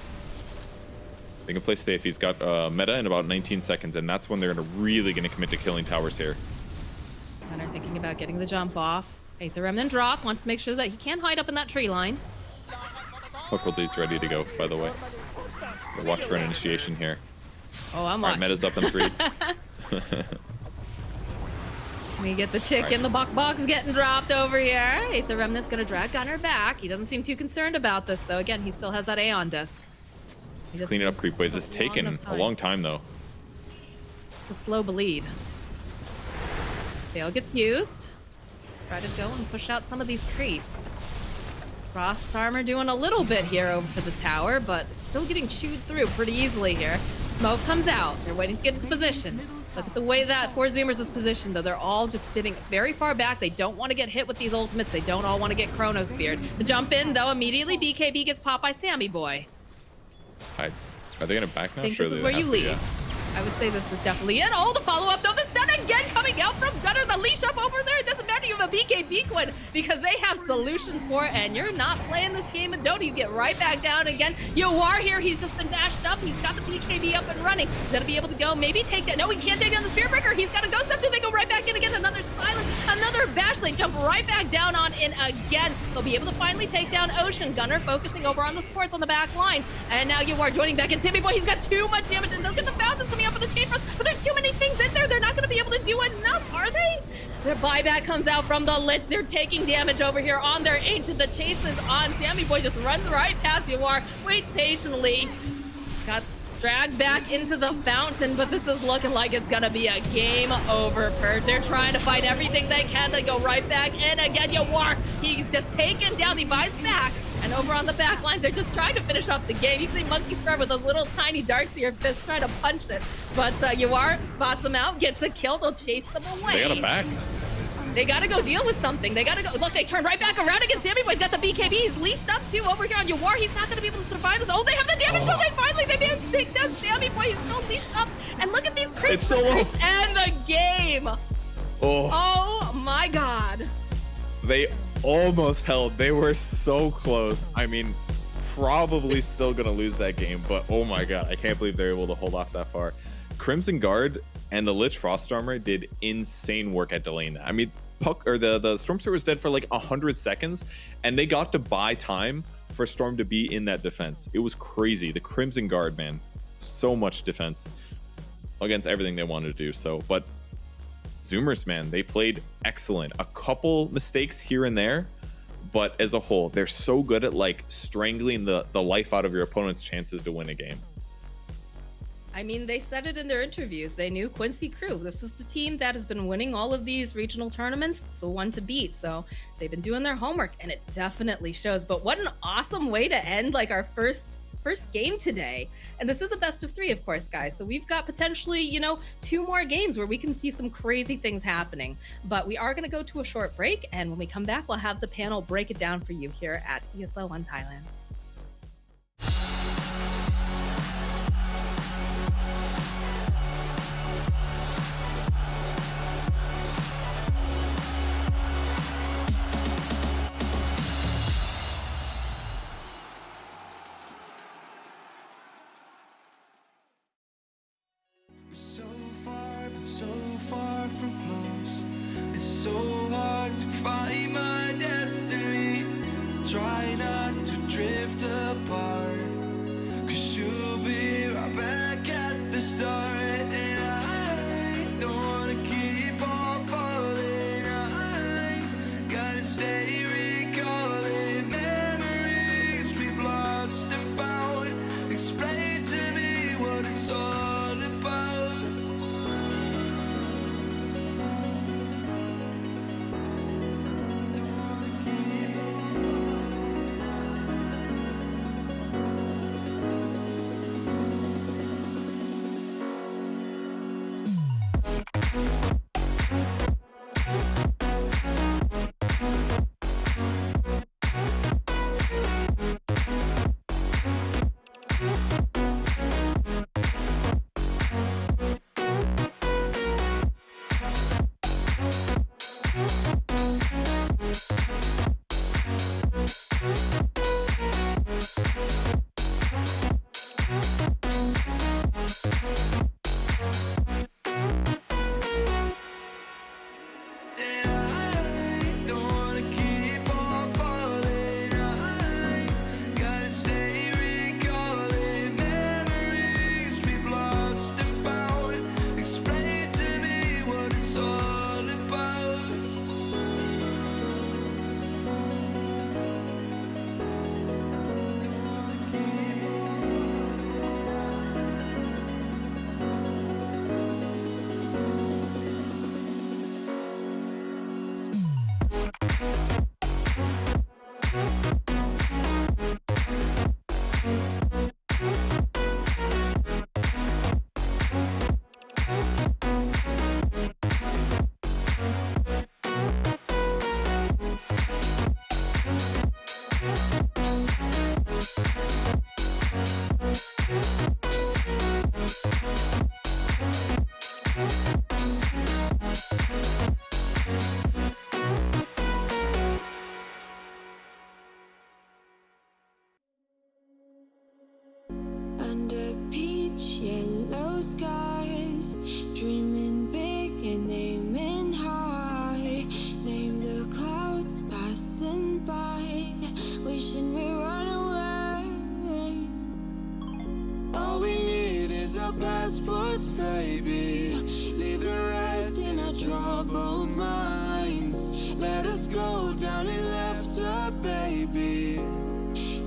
They can play safe. He's got meta in about 19 seconds, and that's when they're really going to commit to killing towers here. Gunner thinking about getting the jump off. Aether Remnant drop. Wants to make sure that he can't hide up in that tree line. Puck ulti's ready to go, by the way. So watch for an initiation here. Oh, I'm watching. All right, meta's up in 3. We get the chick in the box getting dropped over here. Aether Remnant's gonna drag Gunner back. He doesn't seem too concerned about this, though. Again, he still has that Aeon disc. He's cleaning up creep waves. It's taken a long time, though. It's a slow bleed. Veil gets used. Try to go and push out some of these creeps. Frost Armor doing a little bit here over for the tower, but still getting chewed through pretty easily here. Smoke comes out. They're waiting to get into position. Look at the way that 4Zoomers is positioned, though. They're all just sitting very far back. They don't want to get hit with these ultimates. They don't all want to get Chronosphered. The jump in, though, immediately BKB gets popped by Sammy Boy. Are they going to back now? I think this is where you leave. I would say this is definitely it. Oh, the follow-up, though. The stun again coming out from Gunner. The leash up over there. It doesn't matter you have a BKB Quinn because they have solutions for it, and you're not playing this game in Dota. You get right back down again. Yawar here. He's just been mashed up. He's got the BKB up and running. He's going to be able to go. Maybe take that. No, he can't take down the Spear Breaker. He's got to go step. They go right back in again. Another silence. Another bash. They jump right back down on in again. They'll be able to finally take down Ocean. Gunner focusing over on the supports on the back line. And now Yawar joining back in. Sammy Boy, he's got too much damage. And look at the bounces coming out for the Chain Frost. But there's too many things in there. They're not going to be able to do enough, are they? Their buyback comes out from the Lich. They're taking damage over here on their Ancient. The chase is on. Sammy Boy just runs right past Yawar. Waits patiently. Got dragged back into the fountain, but this is looking like it's going to be a game over for. They're trying to fight everything they can. They go right back in again. Yawar, he's just taken down. He buys back. And over on the back line, they're just trying to finish up the game. You see Monkey Spread with a little tiny Darkseer fist trying to punch it. But Yawar spots them out, gets a kill. They'll chase them away. They got a back. They got to go deal with something. They got to go. Look, they turn right back around against Sammy Boy's got the BKB. He's leashed up too over here on Yawar. He's not going to be able to survive this. Oh, they have the damage. So they finally, they managed to take down Sammy Boy. He's still leashed up. And look at these creeps. Creeps and the game. Oh my God. They almost held. They were so close. I mean, probably still gonna lose that game, but oh my God, I can't believe they're able to hold off that far. Crimson Guard and the Lich Frost Armor did insane work at delaying that. I mean, puck or the Storm Surfer was dead for like 100 seconds, and they got to buy time for Storm to be in that defense. It was crazy. The Crimson Guard, man, so much defense against everything they wanted to do. So, but Zoomers, man, they played excellent. A couple mistakes here and there, but as a whole, they're so good at like strangling the life out of your opponent's chances to win a game. I mean, they said it in their interviews. They knew Quincey Crew. This is the team that has been winning all of these regional tournaments. It's the one to beat. So they've been doing their homework, and it definitely shows. But what an awesome way to end like our first game today. And this is a best of 3, of course, guys. So we've got potentially, 2 more games where we can see some crazy things happening. But we are going to go to a short break. And when we come back, we'll have the panel break it down for you here at ESL 1 Thailand. Try not to drift apart, 'cause you'll be right back at the start. And I don't wanna keep on falling. I gotta stay recalling memories we've lost and found. Explain to me what it's all about. Under peach yellow skies, dreaming big and aiming high. Name the clouds passing by, wishing we run away. All we need is our passports, baby. Leave the rest in our troubled minds. Let us go down in laughter, baby.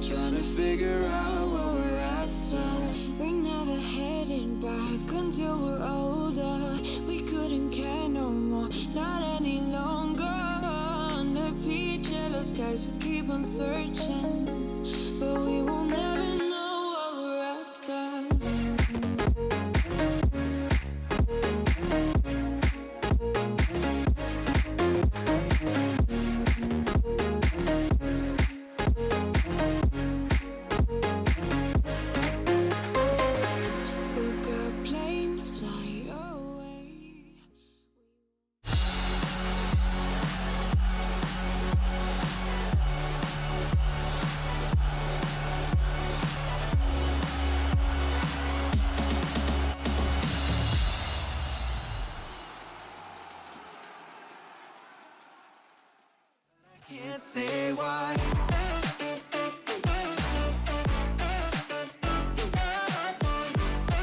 Trying to figure out what we're after. We're never heading back until we're older. We couldn't care no more, not any longer. Under peach yellow skies, we keep on searching, but we will never know what we're after.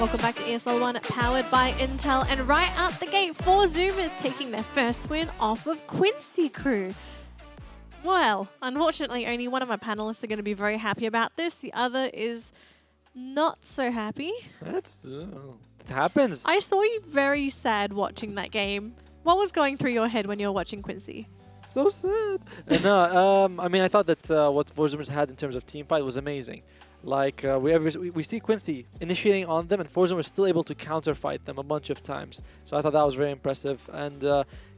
Welcome back to ESL 1, powered by Intel. And right out the gate, 4Zoomers taking their first win off of Quincey crew. Well, unfortunately, only one of my panelists are going to be very happy about this. The other is not so happy. It happens. I saw you very sad watching that game. What was going through your head when you were watching Quincey? So sad. No, I mean, I thought that what 4Zoomers had in terms of team fight was amazing. Like, we see Quincey initiating on them, and 4Zoomers still able to counter-fight them a bunch of times. So I thought that was very impressive. And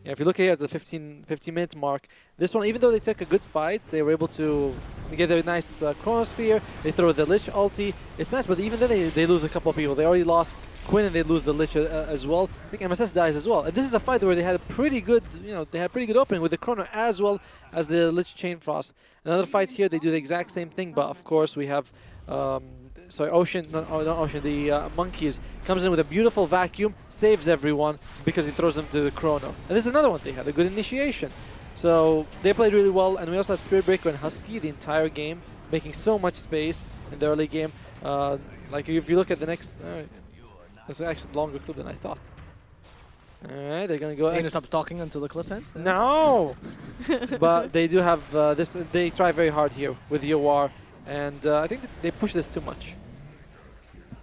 if you look here at the 15-minute mark, this one, even though they took a good fight, they were able to get a nice chronosphere. They throw the Lich ulti. It's nice, but even then they lose a couple of people. They already lost Quinn and they lose the Lich as well. I think MSS dies as well. And this is a fight where they had a pretty good, they had pretty good opening with the Chrono as well as the Lich Chain Frost. Another fight here, they do the exact same thing, but of course we have, Ocean, not Ocean, the Monkeys comes in with a beautiful vacuum, saves everyone because he throws them to the Chrono. And this is another one, they had a good initiation. So they played really well, and we also have Spirit Breaker and Husky the entire game, making so much space in the early game. Like if you look at the next, that's actually a longer clip than I thought. Alright, they're gonna go. Are you gonna stop talking until the clip ends? No! But they do have this, they try very hard here with Yawar, and I think that they push this too much.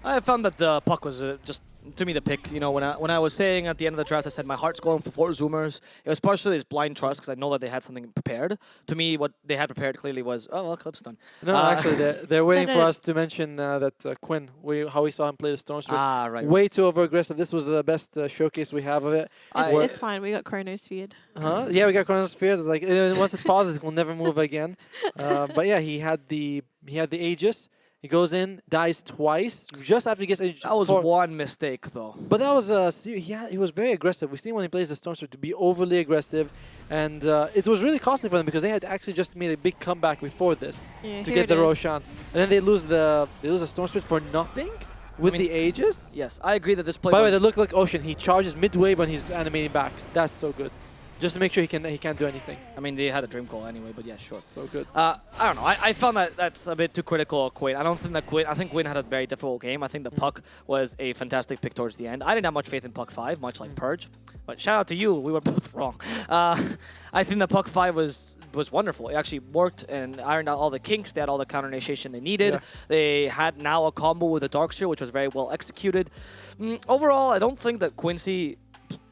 I found that the puck was just, to me, the pick. You know, when I was saying at the end of the draft, I said my heart's going for 4Zoomers. It was partially this blind trust because I know that they had something prepared. To me, what they had prepared clearly was, oh, well, clip's done. No, actually, they're waiting for us to mention that Quinn, how we saw him play the Storm Switch. Right. Way too over-aggressive. This was the best showcase we have of it. It's fine. We got Chronosphered. Yeah, we got Chronosphered. It's like, once it pauses, it will never move again. But yeah, he had the Aegis. He goes in, dies twice, just after he gets... That was one mistake, though. But that was... he was very aggressive. We've seen when he plays the Storm Switch to be overly aggressive. And it was really costly for them because they had actually just made a big comeback before this to get the Roshan. And then they lose the Storm Switch for nothing with the Aegis. Yes, I agree that this play By the way, they look like Ocean. He charges midway when he's animating back. That's so good. Just to make sure he can't do anything. I mean, they had a dream call anyway, but yeah, sure. So good. I don't know. I found that's a bit too critical of Quinn. I don't think that I think Quinn had a very difficult game. I think the Puck was a fantastic pick towards the end. I didn't have much faith in Puck 5, much like Purge. But shout out to you. We were both wrong. I think the Puck 5 was wonderful. It actually worked and ironed out all the kinks. They had all the counter initiation they needed. Yeah. They had now a combo with the Darkseer, which was very well executed. Overall, I don't think that Quincey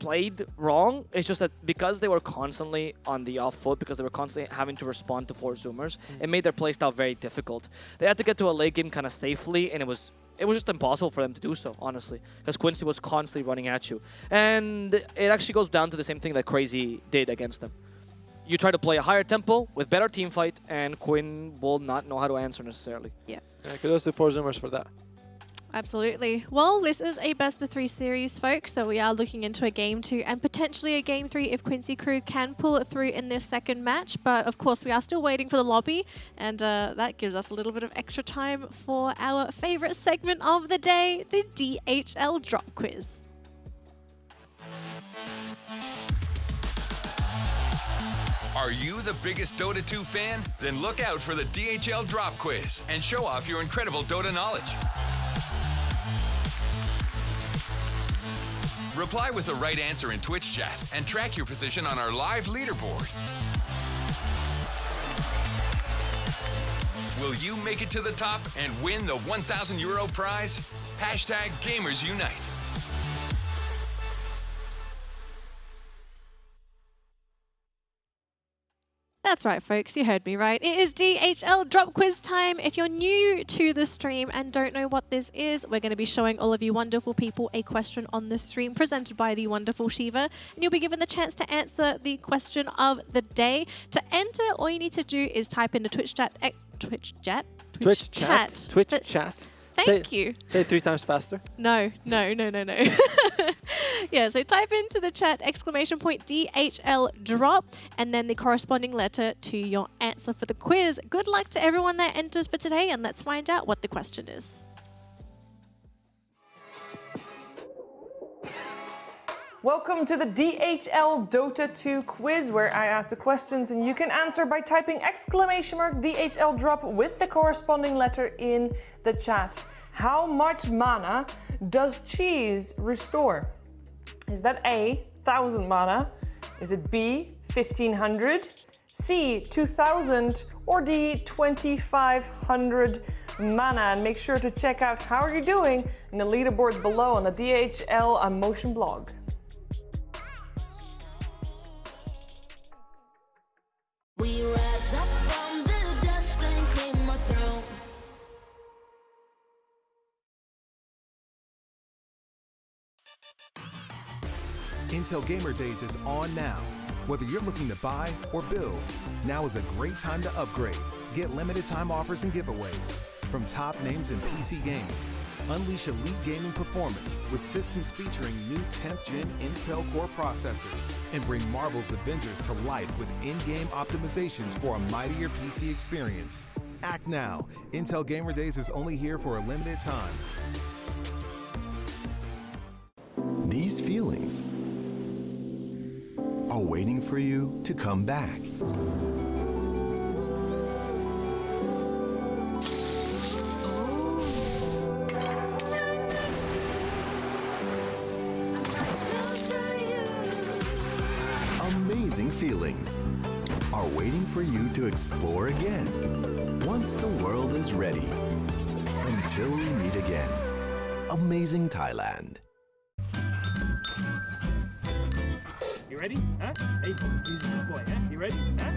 played wrong. It's just that because they were constantly on the off foot, because they were constantly having to respond to 4Zoomers, it made their playstyle very difficult. They had to get to a late game kind of safely, and it was just impossible for them to do so, honestly, because Quincey was constantly running at you. And it actually goes down to the same thing that Crazy did against them. You try to play a higher tempo with better team fight, and Quinn will not know how to answer necessarily. Yeah. Kudos to 4Zoomers for that. Absolutely. Well, this is a best-of-3 series, folks, so we are looking into a Game 2 and potentially a Game 3 if Quincey crew can pull it through in this second match. But, of course, we are still waiting for the lobby, and that gives us a little bit of extra time for our favorite segment of the day, the DHL Drop Quiz. Are you the biggest Dota 2 fan? Then look out for the DHL Drop Quiz and show off your incredible Dota knowledge. Reply with the right answer in Twitch chat and track your position on our live leaderboard. Will you make it to the top and win the €1,000 prize? Hashtag Gamers Unite. That's right, folks. You heard me right. It is DHL Drop Quiz time. If you're new to the stream and don't know what this is, we're going to be showing all of you wonderful people a question on the stream presented by the wonderful Shiva. And you'll be given the chance to answer the question of the day. To enter, all you need to do is type into Twitch chat. Twitch chat. Thank you. Say it 3 times faster. No. Yeah, so type into the chat !DHL drop and then the corresponding letter to your answer for the quiz. Good luck to everyone that enters for today, and let's find out what the question is. Welcome to the DHL Dota 2 quiz, where I ask the questions and you can answer by typing !DHL drop with the corresponding letter in the chat. How much mana does cheese restore? Is that A, 1000 mana? Is it B, 1500? C, 2000? Or D, 2500 mana? And make sure to check out how you're doing in the leaderboards below on the DHL Motion blog. We rise up from the dust and claim our throne. Intel Gamer Days is on now. Whether you're looking to buy or build, now is a great time to upgrade. Get limited time offers and giveaways from top names in PC gaming. Unleash elite gaming performance with systems featuring new 10th gen Intel Core processors. And bring Marvel's Avengers to life with in-game optimizations for a mightier PC experience. Act now. Intel Gamer Days is only here for a limited time. These feelings are waiting for you to come back. Amazing feelings are waiting for you to explore again once the world is ready. Until we meet again. Amazing Thailand. You ready? Huh? Hey, he's a good boy, huh? You ready? Huh?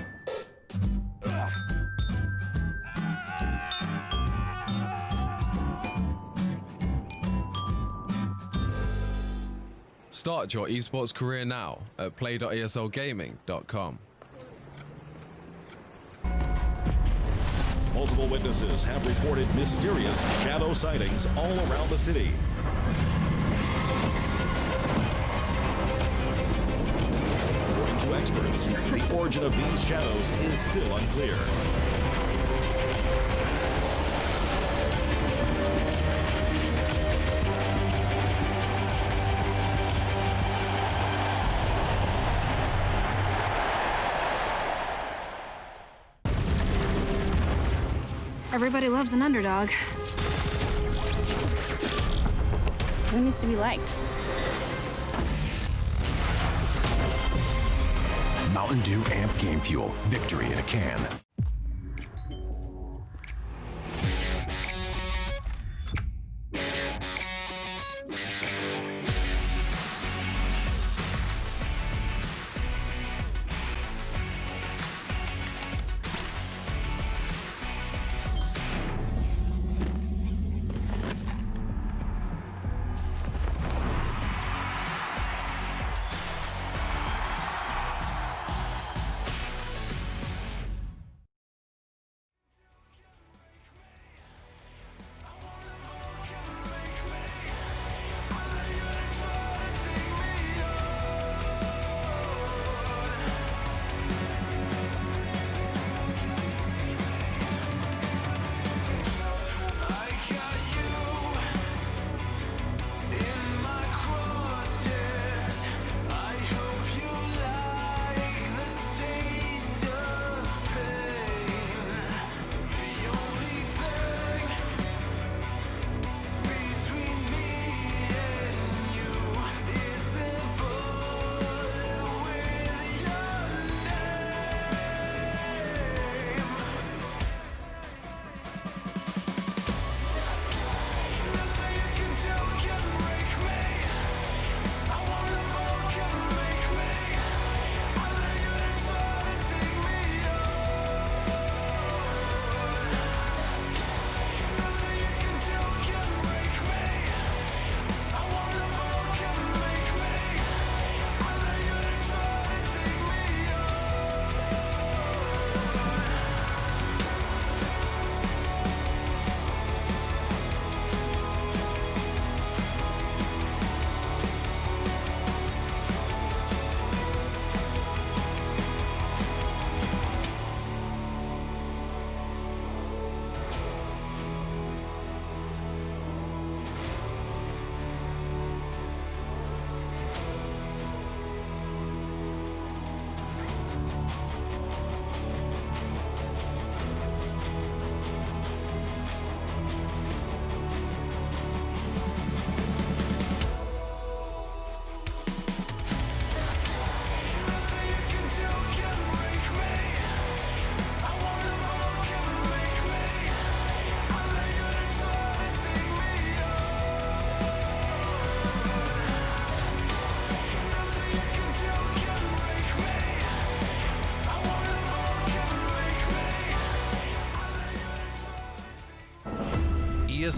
Start your esports career now at play.eslgaming.com. Multiple witnesses have reported mysterious shadow sightings all around the city. According to experts, the origin of these shadows is still unclear. Everybody loves an underdog. Who needs to be liked? Mountain Dew Amp Game Fuel. Victory in a can.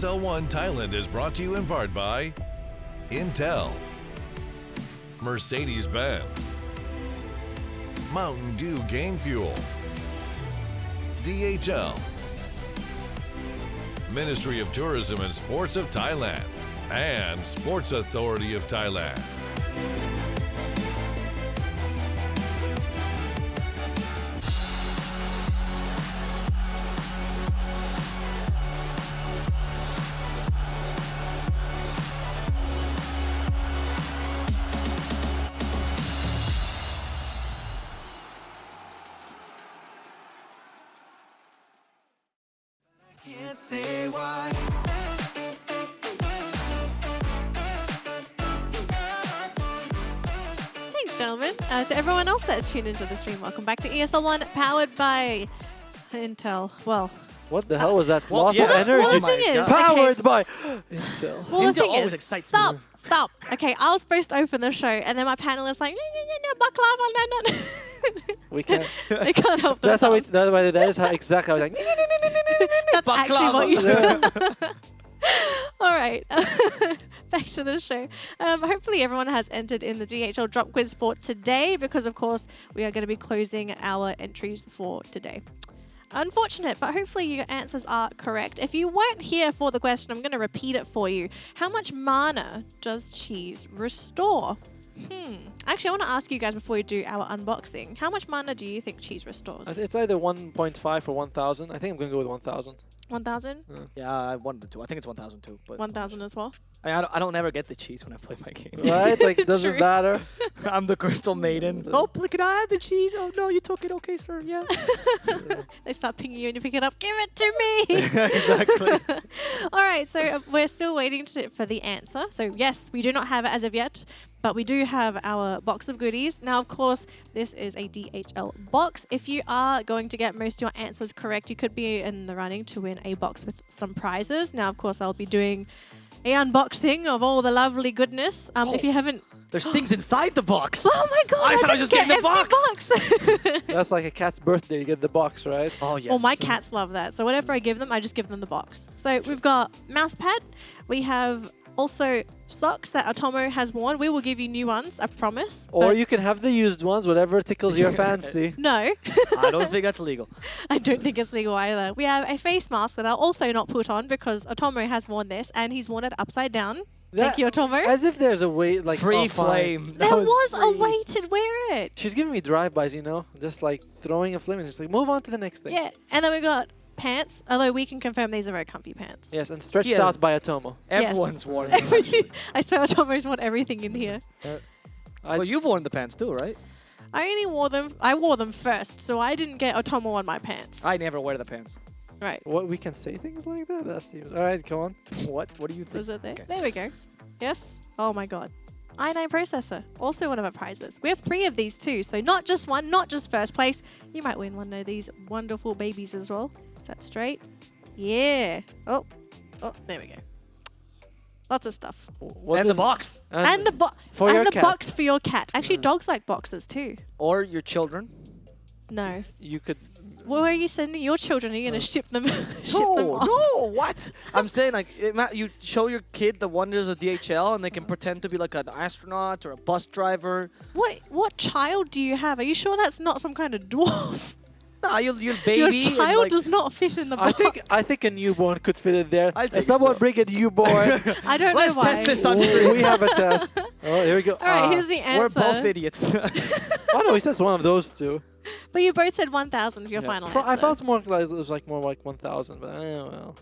ESL 1 Thailand is brought to you in part by Intel, Mercedes-Benz, Mountain Dew Game Fuel, DHL, Ministry of Tourism and Sports of Thailand, and Sports Authority of Thailand. Can't say why. Thanks, gentlemen. To everyone else that's tuned into the stream, welcome back to ESL 1, powered by Intel. Well, What the hell was that? Well, Loss yeah. of energy. Well, the thing is, Powered by Intel. well, the Intel thing always is, excites me. stop. Okay, I was supposed to open the show, and then my panelist like, no, baklava, no. We can't. They can't help That's how themselves. that is how exactly how I was like. That's actually what you said. Yeah. All right, back to the show. Hopefully everyone has entered in the DHL drop quiz for today, because of course we are going to be closing our entries for today. Unfortunate, but hopefully your answers are correct. If you weren't here for the question, I'm going to repeat it for you. How much mana does cheese restore? Actually, I want to ask you guys before we do our unboxing. How much mana do you think cheese restores? It's either 1.5 or 1,000. I think I'm going to go with 1,000. 1,000? Yeah, I wanted to. I think it's 1,002. But 1,000 as well? I don't ever get the cheese when I play my game. Right? Like, it doesn't True. matter. I'm the crystal maiden. Oh, look at I have the cheese. Oh, no, you took it. Okay, sir. Yeah. They start pinging you and you pick it up. Give it to me! Exactly. All right, so we're still waiting for the answer. So yes, we do not have it as of yet, but we do have our box of goodies. Now, of course, this is a DHL box. If you are going to get most of your answers correct, you could be in the running to win a box with some prizes. Now, of course, I'll be doing a unboxing of all the lovely goodness. If you haven't... There's things inside the box. Oh my god! I thought I was just getting the box. That's like a cat's birthday. You get the box, right? Oh, yes. Well, my cats love that. So whatever I give them, I just give them the box. So we've got mouse pad. We have also socks that Atomo has worn. We will give you new ones, I promise. Or But you can have the used ones, whatever tickles your fancy. no, I don't think that's legal. I don't think it's legal either. We have a face mask that I'll also not put on because Atomo has worn this and he's worn it upside down. Thank you, Atomo. As if there's a way, like Free oh, fine. flame. That There was a free. way to wear it. She's giving me drive-bys, you know, just like throwing a flame and just like move on to the next thing. Yeah, and then we got pants, although we can confirm these are very comfy pants. Yes, and stretched Yes. out by Atomo. Everyone's worn it. Everything. I swear Atomo's worn everything in here. Well, you've worn the pants too, right? I only wore them. I wore them first, so I didn't get Atomo on my pants. I never wear the pants. Right. What, we can say things like that? That's all right. Come on. What? What do you think? Was it there? Okay. There we go. Yes. Oh my god. i9 processor, also one of our prizes. We have 3 of these too, so not just one, not just first place. You might win one of these wonderful babies as well. Is that straight? Yeah. Oh, there we go. Lots of stuff. And the box. And the for your cat. box for your cat. Actually, dogs like boxes too. Or your children. No. You could. Where are you sending your children? Are you going to ship them? Ship them No, off? no, what? I'm saying, like, you show your kid the wonders of DHL, and they can pretend to be like an astronaut or a bus driver. What child do you have? Are you sure that's not some kind of dwarf? Nah, your baby. Your and, child like, does not fit in the box. I think a newborn could fit in there. I think Someone so. bring a newborn. I don't Let's know why. test this on stream. We have a test. Oh, here we go. All right, here's the answer. We're both idiots. Oh no, he says one of those two. But you both said 1,000 for your final answer. I felt more like it was like more like 1,000, but I don't know.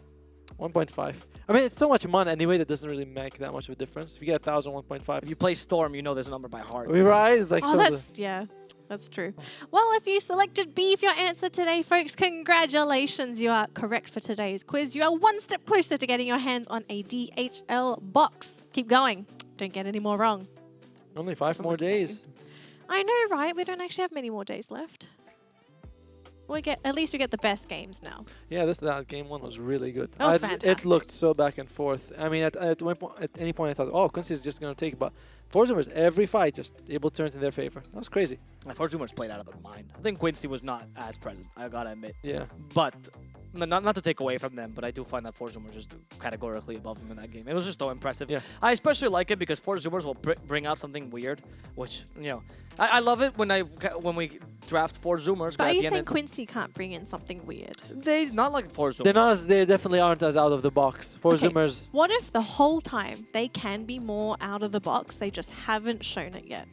1.5. I mean, it's so much money anyway that doesn't really make that much of a difference. If you get 1,000, 1.5. If you play Storm, you know this number by heart. We right? It's like Oh, that's true. Well, if you selected B for your answer today, folks, congratulations. You are correct for today's quiz. You are one step closer to getting your hands on a DHL box. Keep going. Don't get any more wrong. Only 5 more days. I know, right? We don't actually have many more days left. At least we get the best games now. Yeah, that game 1 was really good. That was It looked so back and forth. I mean, at any point I thought, oh, Quincey is just going to take it, but 4Zoomers, every fight, just able to turn it in their favor. That was crazy. 4Zoomers played out of their mind. I think Quincey was not as present, I gotta admit. Yeah. But, not to take away from them, but I do find that 4Zoomers is categorically above them in that game. It was just so impressive. Yeah. I especially like it because 4Zoomers will bring out something weird, which, you know, I love it when we draft 4Zoomers. But are you saying Quincey can't bring in something weird? They not like 4Zoomers. They definitely aren't as out of the box. 4Zoomers. What if the whole time they can be more out of the box, they just haven't shown it yet?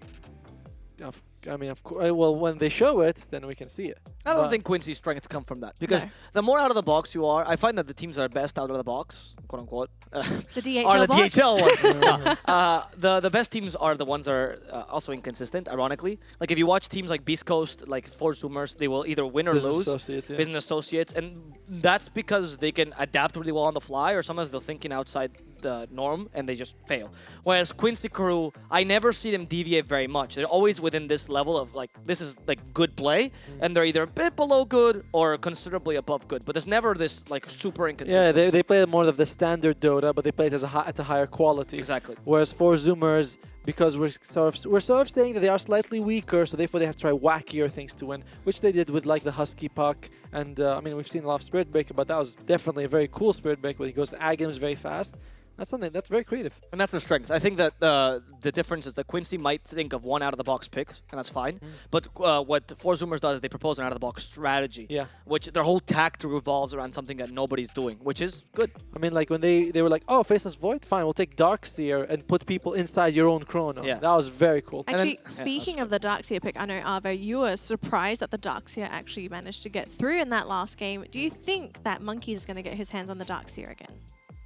I mean, of course. Well, when they show it, then we can see it. I don't think Quincey's strengths come from that because the more out of the box you are, I find that the teams that are best out of the box, quote unquote, the DHL are the box? DHL ones. The best teams are the ones that are also inconsistent. Ironically, like if you watch teams like Beast Coast, like 4Zoomers, they will either win or lose. Business Associates, and that's because they can adapt really well on the fly, or sometimes they're thinking outside the norm and they just fail. Whereas Quincey crew, I never see them deviate very much. They're always within this level of like, this is like good play, and they're either a bit below good or considerably above good. But there's never this like super inconsistent. Yeah, they play more of the standard Dota, but they play it as at a higher quality. Exactly. Whereas 4Zoomers, because we're sort of saying that they are slightly weaker, so therefore they have to try wackier things to win, which they did with like the Husky Puck. And I mean, we've seen a lot of Spirit Breaker, but that was definitely a very cool Spirit Breaker where he goes to Agams very fast. That's something that's very creative. And that's their strength. I think that the difference is that Quincey might think of one out-of-the-box picks, and that's fine. But what 4Zoomers does is they propose an out-of-the-box strategy, which their whole tact revolves around something that nobody's doing, which is good. I mean, like when they were like, oh, Faceless Void, fine, we'll take Darkseer and put people inside your own chrono. Yeah. That was very cool. Actually, speaking of the Darkseer pick, I know, Arvo, you were surprised that the Darkseer actually managed to get through in that last game. Do you think that Monkeys is going to get his hands on the Darkseer again?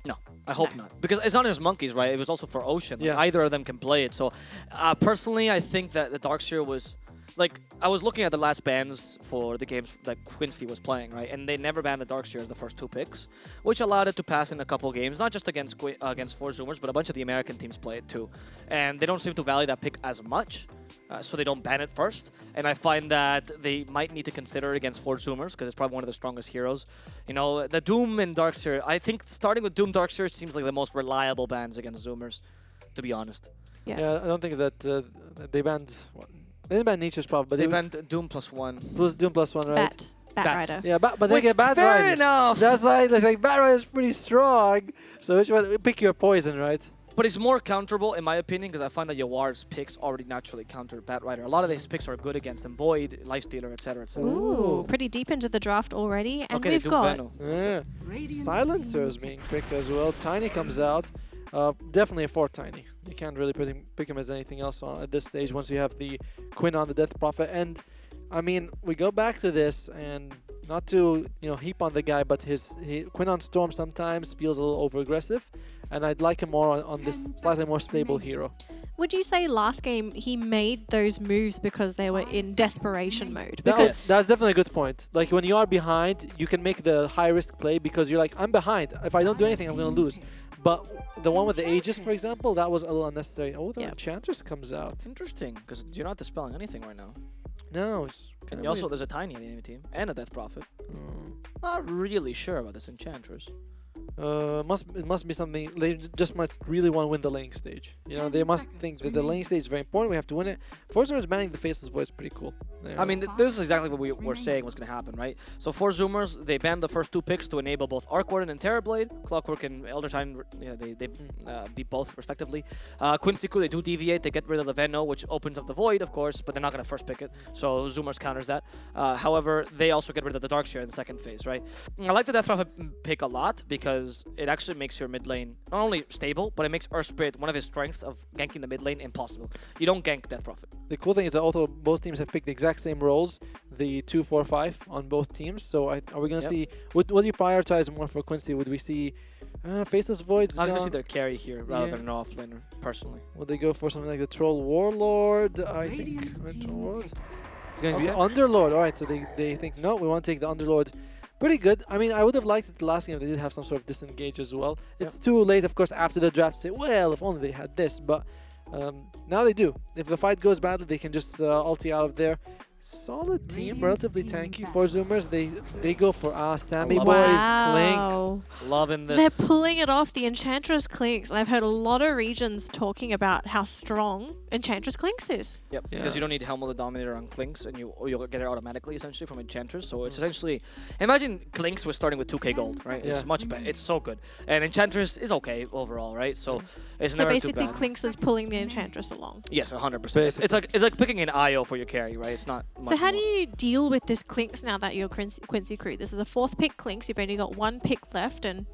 No, I hope not. Because it's not just Monkeys, right? It was also for Ocean. Like, either of them can play it. So, personally, I think that the Darkseer was... Like, I was looking at the last bans for the games that Quincey was playing, right? And they never banned the Darkseer as the first two picks, which allowed it to pass in a couple games, not just against 4Zoomers, but a bunch of the American teams play it too. And they don't seem to value that pick as much, so they don't ban it first. And I find that they might need to consider it against 4Zoomers, because it's probably one of the strongest heroes. You know, the Doom and Darkseer, I think starting with Doom Darkseer seems like the most reliable bans against Zoomers, to be honest. Yeah, I don't think that they banned... They didn't ban Nature's Prophet, but they banned Doom +1. Plus Doom +1, right? Bat Rider. Yeah, but they get Bat Rider. Fair enough. That's like Bat Rider is pretty strong. So which one? Pick your poison, right? But it's more counterable, in my opinion, because I find that Yawar's picks already naturally counter Bat Rider. A lot of these picks are good against them. Void, Lifestealer, etc., etc. Ooh, pretty deep into the draft already. And okay, we've got... Yeah. Silencer is being picked as well. Tiny comes out. Definitely a 4 Tiny. You can't really pick him as anything else at this stage once you have the Quinn on the Death Prophet. And, I mean, we go back to this, and not to, heap on the guy, but Quinn on Storm sometimes feels a little over-aggressive, and I'd like him more on this slightly more stable hero. Would you say last game he made those moves because they were in desperation mode? That's definitely a good point. Like, when you are behind, you can make the high-risk play because you're like, I'm behind. If I don't do anything, I'm going to lose. But the one with the Aegis, for example, that was a little unnecessary. Oh, the Enchantress comes out. Interesting, because you're not dispelling anything right now. No. It's also, there's a Tiny on the enemy team, and a Death Prophet. Not really sure about this Enchantress. It must be something. They just must really want to win the laning stage. They must think that the laning stage is very important. We have to win it. 4Zoomers banning the Faceless Voice is pretty cool. I mean, this is exactly what we were saying was going to happen, right? So 4Zoomers, they banned the first 2 picks to enable both Arc Warden and Terrorblade. Clockwork and Elder Titan, they beat both respectively. Quincey crew, they do deviate. They get rid of the Venno, which opens up the Void, of course, but they're not going to first pick it. So Zoomers counters that. However, they also get rid of the Darkseer in the second phase, right? I like the Death Prophet pick a lot because it actually makes your mid lane not only stable, but it makes Earth Spirit one of his strengths of ganking the mid lane impossible. You don't gank Death Prophet. The cool thing is that also both teams have picked the exact same roles, the 2, 4, 5 on both teams. So are we going to see, what do you prioritize more for Quincey? Would we see Faceless Voids? I'd just see their carry here rather than an offlaner, personally. Would they go for something like the Troll Warlord? I think. It's going to be Underlord. Alright, so they think, no, we want to take the Underlord. Pretty good. I mean, I would have liked it the last game if they did have some sort of disengage as well. It's too late, of course, after the draft to say, well, if only they had this. But now they do. If the fight goes badly, they can just ulti out of there. Solid team, relatively tanky. 4Zoomers, they go for Sammy Wow. boys, Clink. Loving this. They're pulling it off, the Enchantress Clinks. And I've heard a lot of regions talking about how strong Enchantress Clinks is. Yep, because you don't need Helm of the Dominator on Clinks, and you'll get it automatically, essentially, from Enchantress. So it's essentially... Imagine Clinks was starting with 2k gold, right? It's much better. It's so good. And Enchantress is okay overall, right? So it's never too basically bad. Clinks is pulling the Enchantress along. Yes, 100%. It's like picking an IO for your carry, right? It's not much So how more. do you deal with this Clinks now that you're Quincey Crew? This is a 4th pick Clinks. You've only got 1 pick left, and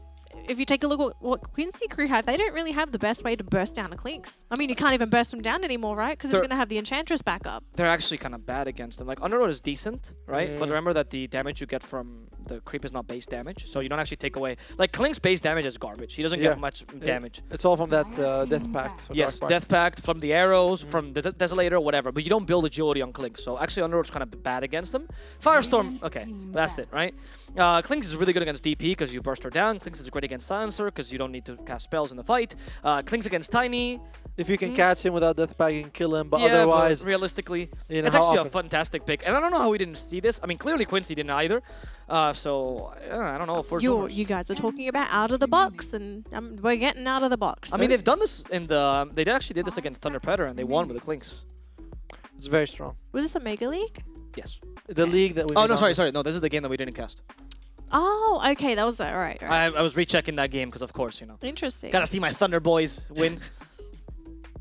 if you take a look at what Quincey Crew have, they don't really have the best way to burst down a Clinks. I mean, you can't even burst them down anymore, right? Because it's going to have the Enchantress back up. They're actually kind of bad against them. Like, Underlord is decent, right? But Mm. remember that the damage you get from the creep is not base damage, so you don't actually take away... Like, Clink's base damage is garbage. He doesn't get much damage. It's all from that Death Pact. Yes, Death Pact, from the arrows, from the Desolator, whatever. But you don't build agility on Clink, so actually Underlord's kind of bad against them. Firestorm, okay, but that's it, right? Clinks is really good against DP because you burst her down. Clinks is great against Silencer because you don't need to cast spells in the fight. Clinks against Tiny. If you can catch him without Death Pact, you can kill him, but otherwise... But realistically, you know, it's actually how a fantastic pick. And I don't know how we didn't see this. I mean, clearly Quincey didn't either. So, I don't know. You guys are talking about out of the box, and we're getting out of the box. I mean, they've done this in the... They actually did this against Thunder Predator, and they won with the Clinks. It's very strong. Was this a Mega League? Yes. The league that we... Oh, no, sorry. No, this is the game that we didn't cast. Oh, okay, that was that. All right. I was rechecking that game because, of course, you know. Interesting. Gotta see my Thunder boys win.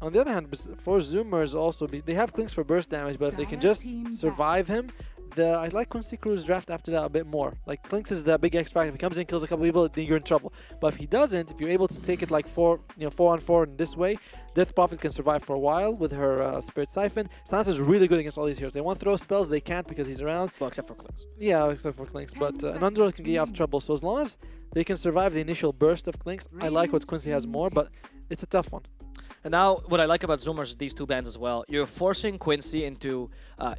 On the other hand, 4Zoomers also, they have Clinks for burst damage, but if they can just survive him, I like Quincey Crew's draft after that a bit more. Like, Clinks is that big X factor. If he comes in, kills a couple people, then you're in trouble. But if he doesn't, if you're able to take it like 4 on 4 in this way, Death Prophet can survive for a while with her Spirit Siphon. Stance is really good against all these heroes. They want to throw spells, they can't because he's around. Well, except for Clinks. Yeah, except for Clinks. But an Underlord can get you out of trouble. So as long as they can survive the initial burst of Clinks, I like what Quincey has more, but it's a tough one. And now, what I like about Zoomers is these two bands as well. You're forcing Quincey into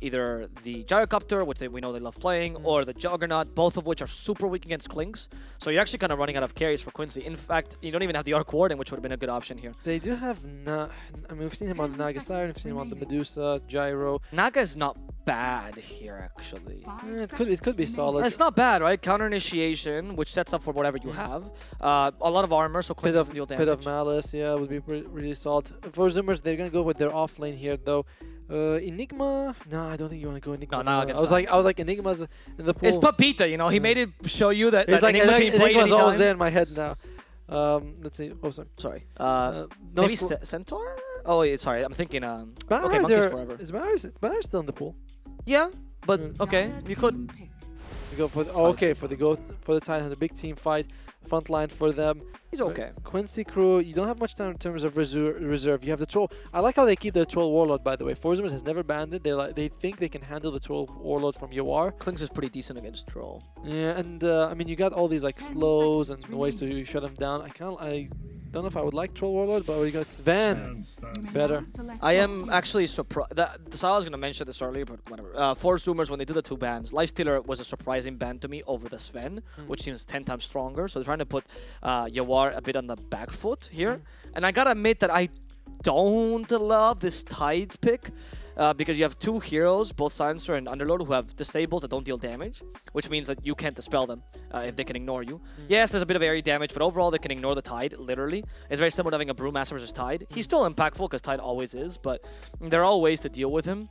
either the Gyrocopter, which we know they love playing, or the Juggernaut, both of which are super weak against Clinks. So you're actually kind of running out of carries for Quincey. In fact, you don't even have the Arc Warden, which would have been a good option here. They do have... I mean, we've seen him on the Naga Siren, we've seen him on the Medusa, Gyro. Naga is not bad here, actually. It could be solid. It's not bad, right? Counter Initiation, which sets up for whatever you have. A lot of armor, so Clinks doesn't deal damage. Pit of Malice, yeah, would be really solid. For Zoomers, they're gonna go with their off lane here, though. Enigma? No, I don't think you want to go Enigma. No, I was like Enigma's in the pool. It's Papita, you know. He made it show you that, it's like Enigma can play Enigma's anytime. always there in my head now. Let's see. Oh, sorry. Maybe Centaur? Oh, wait, sorry. I'm thinking. Okay, Monkeys Forever. Is Banner still in the pool? Yeah, but okay, you could. You go for the Thailand, a big team fight, front line for them. He's okay. Quincey Crew, you don't have much time in terms of reserve. You have the Troll. I like how they keep their Troll Warlord, by the way. 4Zoomers has never banned it. They think they can handle the Troll Warlord from Yawar. Clinks is pretty decent against Troll. Yeah, and I mean, you got all these like slows and ways to shut them down. I don't know if I would like Troll Warlord, but we got Sven. Better. I am actually surprised. So I was going to mention this earlier, but whatever. 4Zoomers, when they do the two bans, Lifestealer was a surprising ban to me over the Sven, which seems 10 times stronger. So they're trying to put Yawar a bit on the back foot here. And I got to admit that I don't love this Tide pick. Because you have two heroes, both Silencer and Underlord, who have disables that don't deal damage, which means that you can't dispel them if they can ignore you. Yes, there's a bit of area damage, but overall they can ignore the Tide, literally. It's very similar to having a Brewmaster versus Tide. He's still impactful, because Tide always is, but there are all ways to deal with him.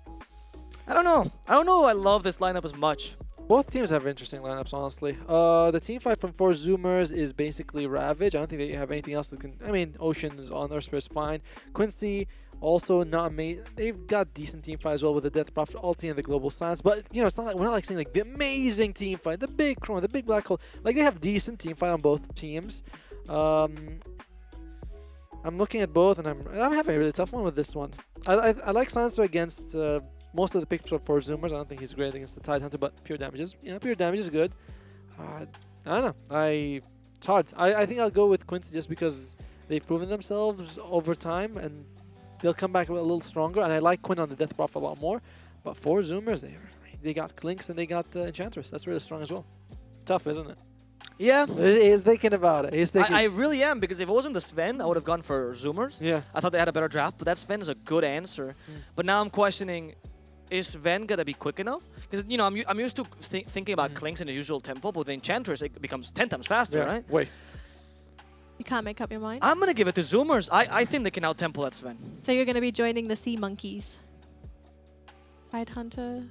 I don't know. I love this lineup as much. Both teams have interesting lineups, honestly. The team fight from 4Zoomers is basically Ravage. I don't think they have anything else that can... I mean, Oceans on Earth Spirit's fine. Quincey, also not amazing. They've got decent team fight as well with the Death Prophet ulti and the Global Silence. But, you know, it's not like... We're not like saying, like, the amazing team fight. The big Chrome, the big Black Hole. Like, they have decent team fight on both teams. I'm looking at both, and I'm having a really tough one with this one. I like Silencer against... most of the picks for 4Zoomers. I don't think he's great against the Tide Hunter, but pure damage is good. I don't know. It's hard. I think I'll go with Quincey just because they've proven themselves over time and they'll come back a little stronger. And I like Quinn on the Death Prophet a lot more. But 4Zoomers, they got Clinks and they got Enchantress. That's really strong as well. Tough, isn't it? Yeah. He's thinking about it. I really am, because if it wasn't the Sven, I would have gone for Zoomers. Yeah. I thought they had a better draft, but that Sven is a good answer. But now I'm questioning, is Sven gonna be quick enough? Because you know I'm used to thinking about Clinks in the usual tempo, but with the Enchantress it becomes 10 times faster, right? Wait. You can't make up your mind. I'm gonna give it to Zoomers. I think they can out tempo that Sven. So you're going to be joining the Sea Monkeys. Tide Hunter,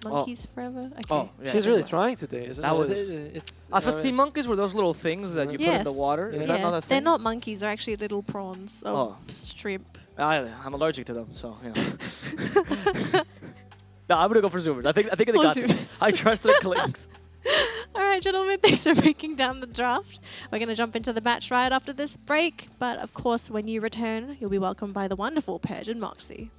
Monkeys Forever. Okay. Oh, yeah. She's really trying today, isn't That it? was. It's, I thought sea monkeys were those little things that you put in the water. Is that not a thing? They're not monkeys. They're actually little prawns. Oh, shrimp. I'm allergic to them, so you know. No, I'm gonna go for Zoomers. I think they got this. I trust their Clinks. All right, gentlemen, thanks for breaking down the draft. We're going to jump into the match right after this break. But of course, when you return, you'll be welcomed by the wonderful Purge and Moxie.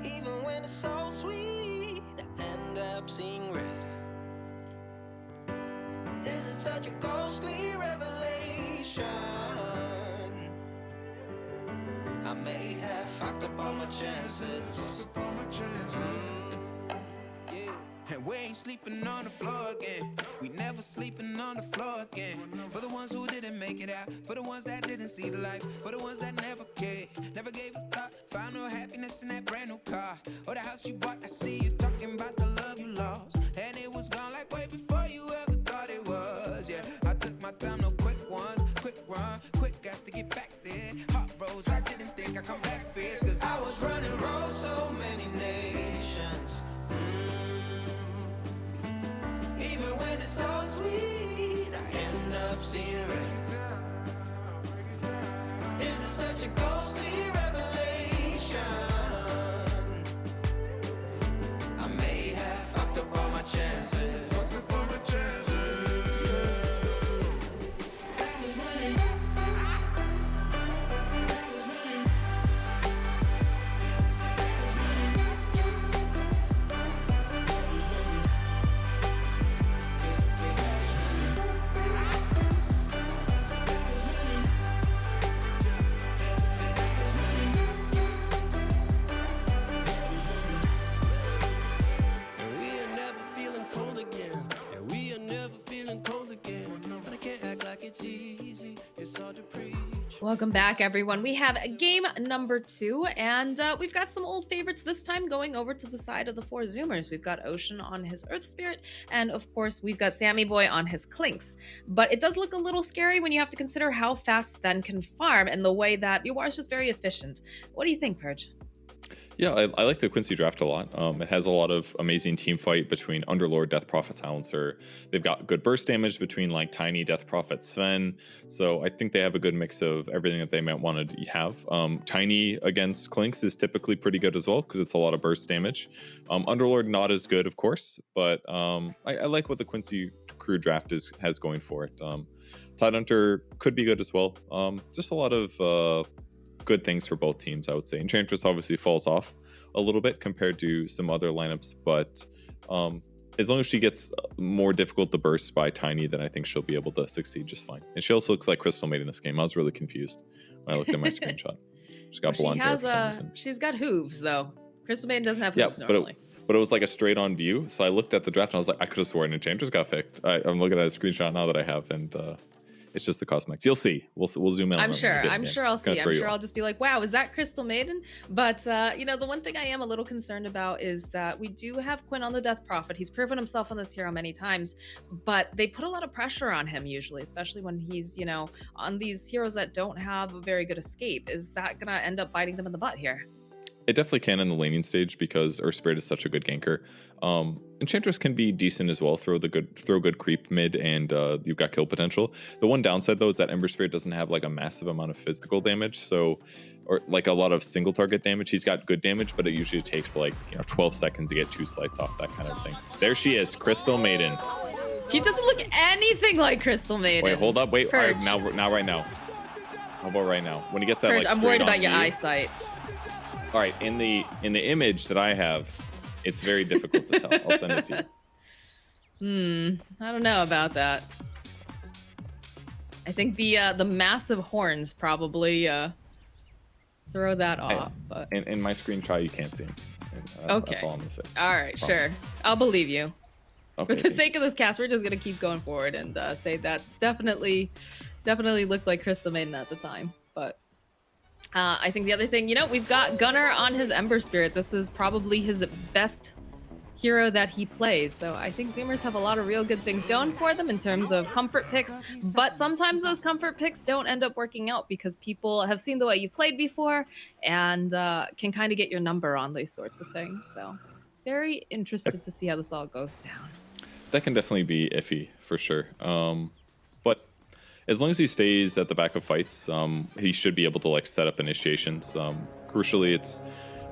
Even when it's so sweet, I end up seeing red. Is it such a ghostly revelation? I may have fucked up all my chances. And we ain't sleeping on the floor again. We never sleeping on the floor again. For the ones who didn't make it out, for the ones that didn't see the light, for the ones that never cared, never gave a thought, found no happiness in that brand new car, or the house you bought. I see you talking about the love you lost, and it was gone like way before you ever thought it was. Yeah, I took my time, no quick ones, quick run, quick gas to get back there. Hot roads, I didn't think I'd come back fierce, cause I was running roads so many nations. Even when it's so sweet, I end up seeing red. Is it such a ghostly revelation? I may have fucked up all my chances. Fucked up all my chances. And we are never feeling cold again. And we are never feeling cold again. But I can't act like it's easy. It's hard to preach. Welcome back, everyone. We have game number 2, and we've got some old favorites this time going over to the side of the 4Zoomers. We've got Ocean on his Earth Spirit, and of course, we've got Sammy Boy on his Clinks. But it does look a little scary when you have to consider how fast Sven can farm and the way that Yuar is just very efficient. What do you think, Purge? Yeah, I like the Quincey draft a lot. It has a lot of amazing team fight between Underlord, Death Prophet, Silencer. They've got good burst damage between like Tiny, Death Prophet, Sven. So I think they have a good mix of everything that they might want to have. Tiny against Clinks is typically pretty good as well because it's a lot of burst damage. Underlord not as good, of course, but I like what the Quincey crew draft has going for it. Tidehunter could be good as well. Just a lot of good things for both teams, I would say. Enchantress obviously falls off a little bit compared to some other lineups, but as long as she gets more difficult to burst by Tiny, then I think she'll be able to succeed just fine. And she also looks like Crystal Maid in this game. I was really confused when I looked at my screenshot. She's got blonde hair for some reason. She's got hooves, though. Crystal Maiden doesn't have hooves normally. But it was like a straight on view. So I looked at the draft and I was like, I could have sworn Enchantress got picked. I'm looking at a screenshot now that I have, and it's just the cosmetics. You'll see. We'll zoom in. I'm sure I'll see. I'm sure I'll off. just be like, wow, is that Crystal Maiden? But, you know, the one thing I am a little concerned about is that we do have Quinn on the Death Prophet. He's proven himself on this hero many times, but they put a lot of pressure on him usually, especially when he's, you know, on these heroes that don't have a very good escape. Is that going to end up biting them in the butt here? It definitely can in the laning stage because Earth Spirit is such a good ganker. Enchantress can be decent as well. Throw good creep mid, and you've got kill potential. The one downside though is that Ember Spirit doesn't have like a massive amount of physical damage, or like a lot of single target damage. He's got good damage, but it usually takes like 12 seconds to get 2 slices off, that kind of thing. There she is, Crystal Maiden. She doesn't look anything like Crystal Maiden. Wait, hold up, wait. All right, now right now. How about right now? When he gets that Purge, like I'm worried straight about on your view. eyesight. All right, in the image that I have, it's very difficult to tell. I'll send it to you. I don't know about that. I think the massive horns probably throw that off. But in my screenshot, you can't see him. okay, that's all I'm gonna say. All right, sure, I'll believe you. Okay, For the sake of this cast, we're just gonna keep going forward and say that's definitely looked like Crystal Maiden at the time. But I think the other thing, you know, we've got Gunnar on his Ember Spirit. This is probably his best hero that he plays. So I think Zoomers have a lot of real good things going for them in terms of comfort picks. But sometimes those comfort picks don't end up working out because people have seen the way you've played before and can kind of get your number on these sorts of things. So very interested to see how this all goes down. That can definitely be iffy for sure. But as long as he stays at the back of fights, he should be able to like set up initiations. Crucially, it's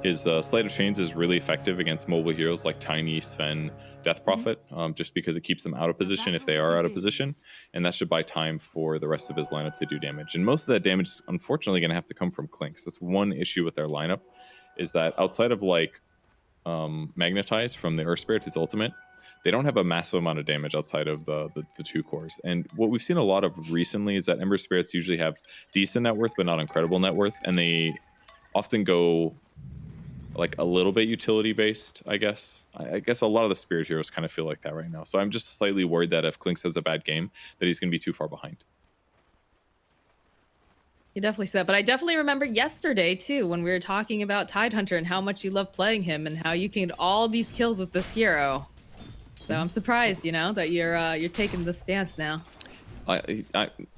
his Sleight of Chains is really effective against mobile heroes like Tiny, Sven, Death Prophet, just because it keeps them out of position if they are out of position, and that should buy time for the rest of his lineup to do damage. And most of that damage is unfortunately going to have to come from Clinks. That's one issue with their lineup, is that outside of like Magnetize from the Earth Spirit, his ultimate, they don't have a massive amount of damage outside of the two cores. And what we've seen a lot of recently is that Ember Spirits usually have decent net worth, but not incredible net worth. And they often go like a little bit utility based, I guess. I guess a lot of the Spirit heroes kind of feel like that right now. So I'm just slightly worried that if Clinks has a bad game, that he's going to be too far behind. You definitely said that, but I definitely remember yesterday too when we were talking about Tidehunter and how much you love playing him and how you can get all these kills with this hero. So I'm surprised, you know, that you're taking this stance now. I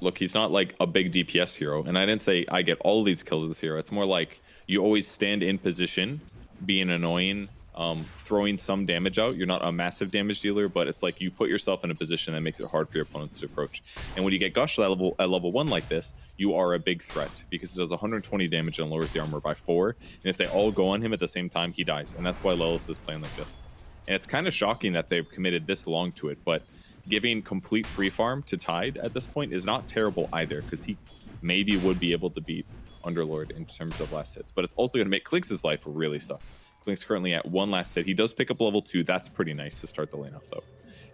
look, he's not like a big DPS hero, and I didn't say I get all these kills with this hero. It's more like you always stand in position, being annoying, throwing some damage out. You're not a massive damage dealer, but it's like you put yourself in a position that makes it hard for your opponents to approach. And when you get Gush at level 1 like this, you are a big threat because it does 120 damage and lowers the armor by 4. And if they all go on him at the same time, he dies. And that's why Lelis is playing like this. And it's kind of shocking that they've committed this long to it, but giving complete free farm to Tide at this point is not terrible either, because he maybe would be able to beat Underlord in terms of last hits. But it's also going to make Clinks' life really suck. Clinks currently at 1 last hit. He does pick up level 2. That's pretty nice to start the lane off, though.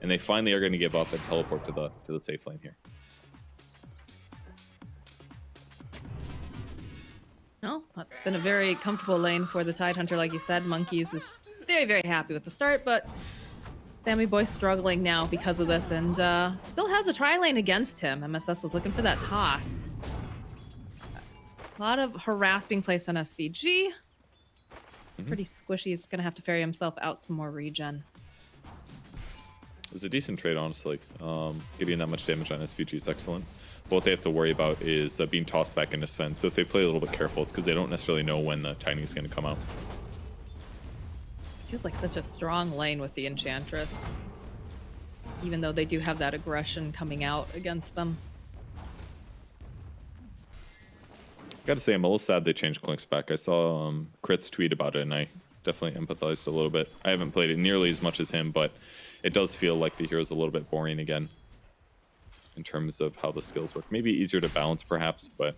And they finally are going to give up and teleport to the safe lane here. Well, that's been a very comfortable lane for the Tidehunter, like you said. Monkeys is very, very happy with the start, but Sammy Boy's struggling now because of this and still has a tri-lane against him. MSS was looking for that toss. A lot of harass being placed on SVG. Pretty squishy. He's going to have to ferry himself out some more regen. It was a decent trade, honestly. Getting that much damage on SVG is excellent. But what they have to worry about is being tossed back into Sven. So if they play a little bit careful, it's because they don't necessarily know when the Tiny is going to come out. Feels like such a strong lane with the Enchantress. Even though they do have that aggression coming out against them. Gotta say, I'm a little sad they changed Clinks back. I saw Crit's tweet about it, and I definitely empathized a little bit. I haven't played it nearly as much as him, but it does feel like the hero's a little bit boring again in terms of how the skills work. Maybe easier to balance, perhaps, but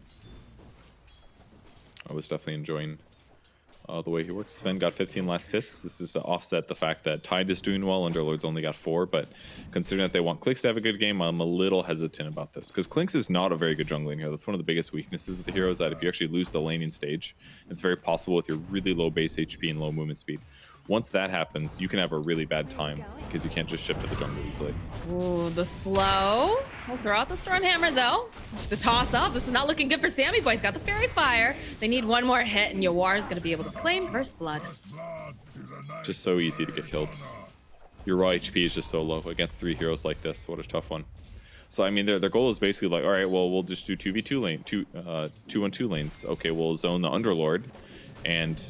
I was definitely enjoying the way he works. Sven got 15 last hits. This is to offset the fact that Tide is doing well, Underlord's only got 4, but considering that they want Clinks to have a good game, I'm a little hesitant about this, because Clinks is not a very good jungling hero. That's one of the biggest weaknesses of the hero, is that if you actually lose the laning stage, it's very possible with your really low base HP and low movement speed. Once that happens, you can have a really bad time, because you can't just shift to the jungle easily. Ooh, the slow. We'll throw out the Stormhammer, though. The toss up. This is not looking good for Sammy Boy. He's got the Fairy Fire. They need one more hit, and Yawar is going to be able to claim First Blood. Just so easy to get killed. Your raw HP is just so low against 3 heroes like this. What a tough one. So, I mean, their goal is basically like, all right, well, we'll just do 2v2 lane, 2-on-2 lanes. Okay, we'll zone the Underlord, and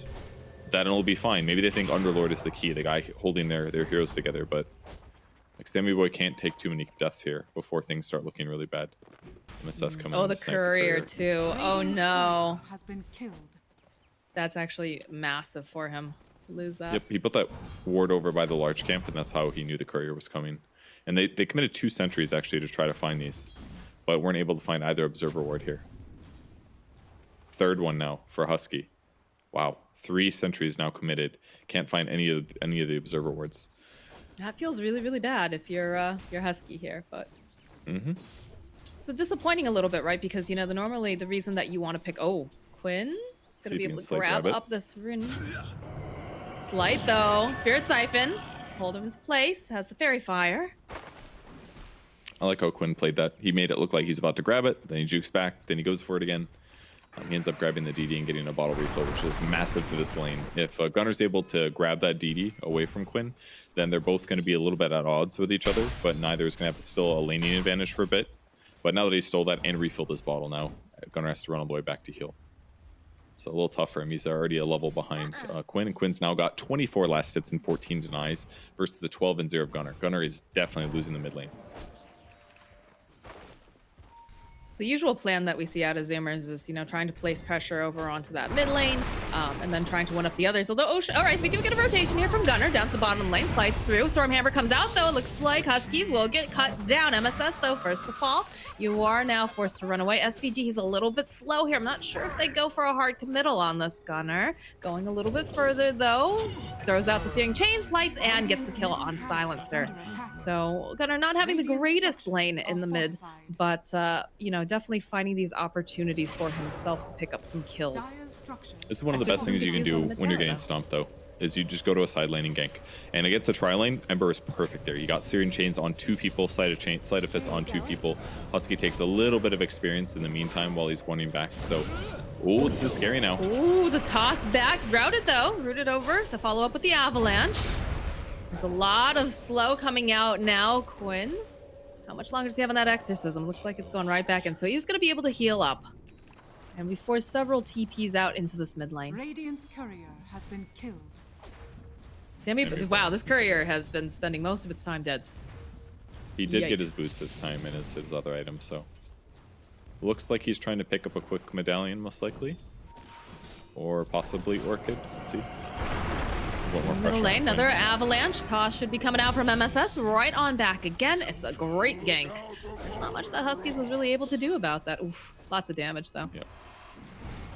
that'll be fine. Maybe they think Underlord is the key, the guy holding their heroes together, but like Sammy Boy can't take too many deaths here before things start looking really bad. MSS coming. Oh, the courier too. Oh no. Has been killed. That's actually massive for him to lose that. Yep, he put that ward over by the large camp, and that's how he knew the courier was coming. And they committed 2 sentries actually to try to find these, but weren't able to find either observer ward here. 3rd one now for Husky. Wow, 3 sentries now committed. Can't find any of the observer wards. That feels really, really bad if you're Husky here, but it's disappointing a little bit, right? Because normally the reason that you want to pick Quinn is gonna be able to grab up this rune. It's light though. Spirit Siphon, hold him into place. Has the Fairy Fire. I like how Quinn played that. He made it look like he's about to grab it, then he jukes back, then he goes for it again. He ends up grabbing the DD and getting a bottle refill, which is massive to this lane. If Gunner's able to grab that DD away from Quinn, then they're both going to be a little bit at odds with each other, but neither is going to have still a laning advantage for a bit. But now that he stole that and refilled his bottle now, Gunner has to run all the way back to heal. So a little tough for him. He's already a level behind Quinn, and Quinn's now got 24 last hits and 14 denies versus the 12 and 0 of Gunner. Gunner is definitely losing the mid lane. The usual plan that we see out of Zoomers is, trying to place pressure over onto that mid lane, and then trying to one up the others. Although, all right, we do get a rotation here from Gunner down to the bottom lane, slides through. Stormhammer comes out, though. It looks like Huskies will get cut down. MSS, though, first to fall. You are now forced to run away. SVG, he's a little bit slow here. I'm not sure if they go for a hard committal on this Gunner. Going a little bit further, though. Throws out the steering chains, lights, and gets the kill on Silencer. So Gunner not having the greatest lane in the mid, but, definitely finding these opportunities for himself to pick up some kills. This is one of the best things you can do when you're getting stomped, though, is you just go to a side lane and gank. And against a tri-lane, Ember is perfect there. You got Searing Chains on 2 people, Sleight of Fist on 2 people. Husky takes a little bit of experience in the meantime while he's warning back. So, this is scary now. The toss back's routed, though. Rooted over to follow up with the Avalanche. There's a lot of slow coming out now, Quinn. How much longer does he have on that exorcism? Looks like it's going right back in. So he's going to be able to heal up. And we forced several TPs out into this mid lane. Radiant's courier has been killed. Wow, this courier has been spending most of its time dead. He did get his boots this time and his other items, so. Looks like he's trying to pick up a quick medallion, most likely. Or possibly Orchid. Let's see. Middle lane, another Avalanche. Toss should be coming out from MSS. Right on back again. It's a great gank. There's not much that Huskies was really able to do about that. Oof, lots of damage, though. Yeah.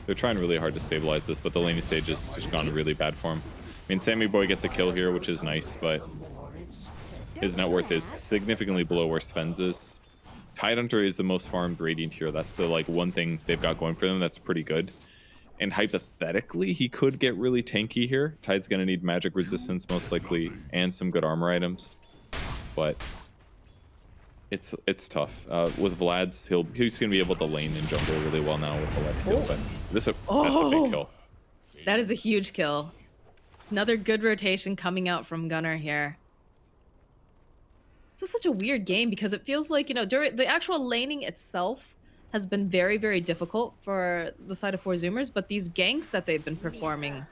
They're trying really hard to stabilize this, but the laning stage has just gone really bad for him. I mean, Sammy Boy gets a kill here, which is nice, but his net worth is significantly below where Sven's is. Tidehunter is the most farmed Radiant hero. That's the one thing they've got going for them that's pretty good. And hypothetically, he could get really tanky here. Tide's going to need magic resistance, most likely, and some good armor items. But it's tough. With Vlad's, he's going to be able to lane and jungle really well now with the lifesteal. But that's a big kill. That is a huge kill. Another good rotation coming out from Gunner here. This is such a weird game because it feels like, during the actual laning itself has been very, very difficult for the side of 4Zoomers, but these ganks that they've been performing,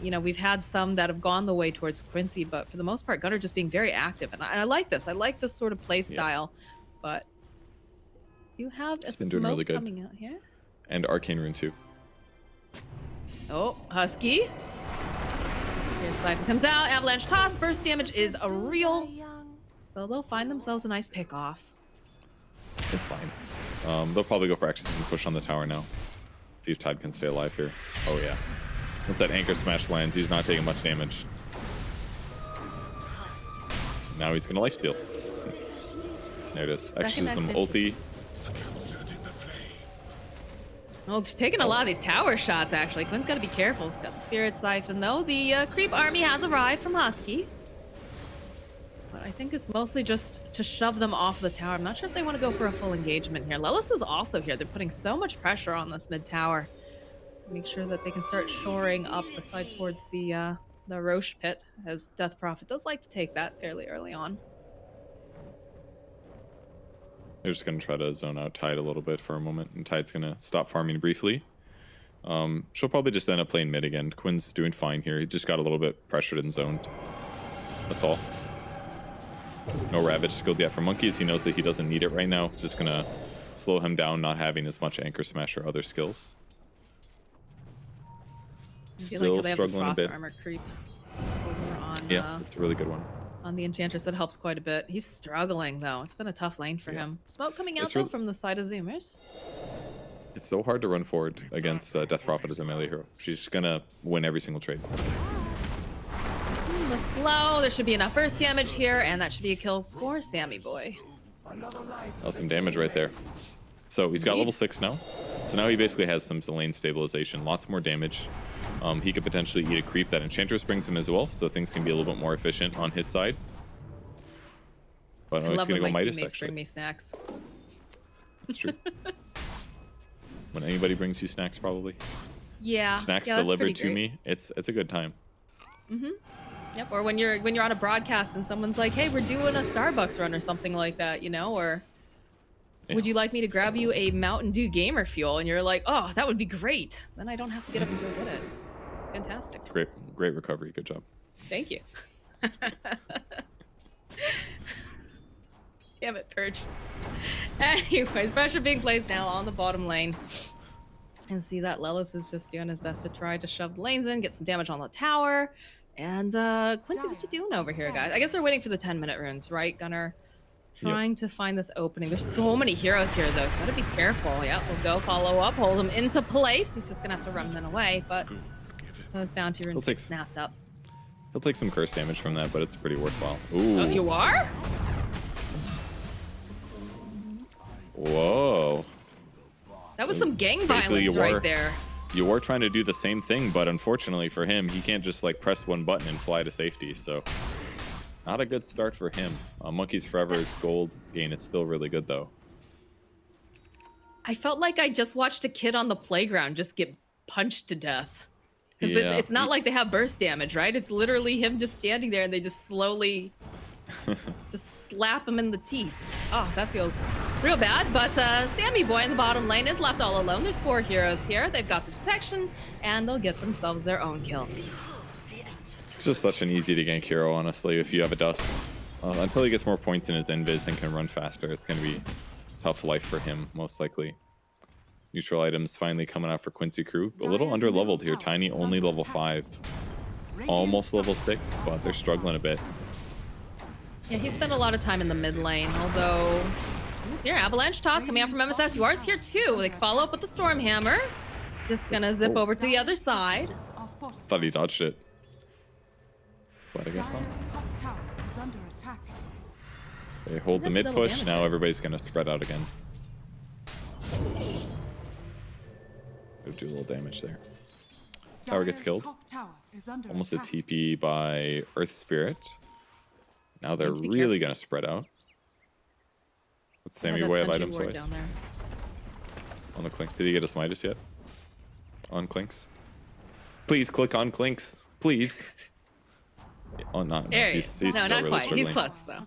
we've had some that have gone the way towards Quincey, but for the most part, Gunner just being very active. And I like this. I like this sort of play style, but do you have a smoke really coming out here? And Arcane Rune too. Oh, Husky. Here's Siphon comes out. Avalanche toss. Burst damage is a real. So they'll find themselves a nice pick off. It's fine. They'll probably go for Exorcism and push on the tower now. See if Tide can stay alive here. Oh yeah. Once that Anchor Smash lands, he's not taking much damage. Now he's gonna lifesteal. There it is. Exorcism ulti. Well, it's taking a lot of these tower shots, actually. Quinn's got to be careful. He's got the Spirit Siphon, though. The creep army has arrived from Husky. But I think it's mostly just to shove them off the tower. I'm not sure if they want to go for a full engagement here. Lelis is also here. They're putting so much pressure on this mid tower. Make sure that they can start shoring up the side towards the Roche pit, as Death Prophet does like to take that fairly early on. They're just going to try to zone out Tide a little bit for a moment, and Tide's going to stop farming briefly. She'll probably just end up playing mid again. Quinn's doing fine here. He just got a little bit pressured and zoned. That's all. No Ravage skilled yet for Monkeys. He knows that he doesn't need it right now. It's just going to slow him down, not having as much Anchor Smash or other skills. Still struggling a bit. Armor creep over on, yeah, it's a really good one. On the Enchantress, that helps quite a bit. He's struggling, though. It's been a tough lane for him. Smoke coming out, though, from the side of Zoomers. It's so hard to run forward against Death Prophet as a melee hero. She's gonna win every single trade. The slow. There should be enough burst damage here, and that should be a kill for Sammy Boy. That was some damage right there. So he's got level 6 now. So now he basically has some lane stabilization, lots more damage. He could potentially eat a creep. That Enchantress brings him as well, so things can be a little bit more efficient on his side. But I he's love gonna when go my Midas teammates actually. bring me snacks. That's true. When anybody brings you snacks, probably. Yeah. Snacks yeah, that's delivered pretty to great. me. It's a good time. Mm-hmm. Yep. Or when you're on a broadcast and someone's like, "Hey, we're doing a Starbucks run or something like that," you know, or would you like me to grab you a Mountain Dew Gamer Fuel? And you're like, "Oh, that would be great." Then I don't have to get up and go get it. It's fantastic. It's great recovery. Good job. Thank you. Damn it, Purge. Anyways, pressure being placed now on the bottom lane. And see that Lelis is just doing his best to try to shove the lanes in, get some damage on the tower. And Quincey, what you doing over here, guys? I guess they're waiting for the 10-minute runes, right, Gunnar? Trying to find this opening. There's so many heroes here, though. So gotta be careful. Yeah, we'll go follow up, hold him into place. He's just gonna have to run them away, but those bounty runes get snapped up. He'll take some curse damage from that, but it's pretty worthwhile. Ooh. Oh, you are? Whoa. That was some gang Basically, violence right there. You were trying to do the same thing, but unfortunately for him, he can't just like press one button and fly to safety. So not a good start for him. Monkeys Forever's gold gain is still really good though. I felt like I just watched a kid on the playground just get punched to death. Because Yeah. it's not like they have burst damage, right? It's literally him just standing there and they just slowly just slap him in the teeth. Oh, that feels real bad. But Sammy Boy in the bottom lane is left all alone. There's 4 heroes here. They've got the detection and they'll get themselves their own kill. It's just such an easy to gank hero, honestly, if you have a dust. Until he gets more points in his invis and can run faster, it's going to be tough life for him, most likely. Neutral items finally coming out for Quincey Crew. A little under leveled here. Tiny only level 5. Almost level 6, but they're struggling a bit. Yeah, he spent a lot of time in the mid lane, although here, Avalanche Toss coming out from MSS. Yours here too. They follow up with the Stormhammer. Just gonna zip over to the other side. Thought he dodged it. But I guess not. They hold the That's mid double push. damage Now there. everybody's going to spread out again. They'll do a little damage there. Tower gets killed. Almost a TP by Earth Spirit. Now they're Need to be really going to spread out. What's Sammy that way of sentry item ward choice? down there. On the Clinks. Did he get a Midas yet? On Clinks? Please click on Clinks. Please. Oh, not. There he He's is. still No, not really quite. struggling. He's close though.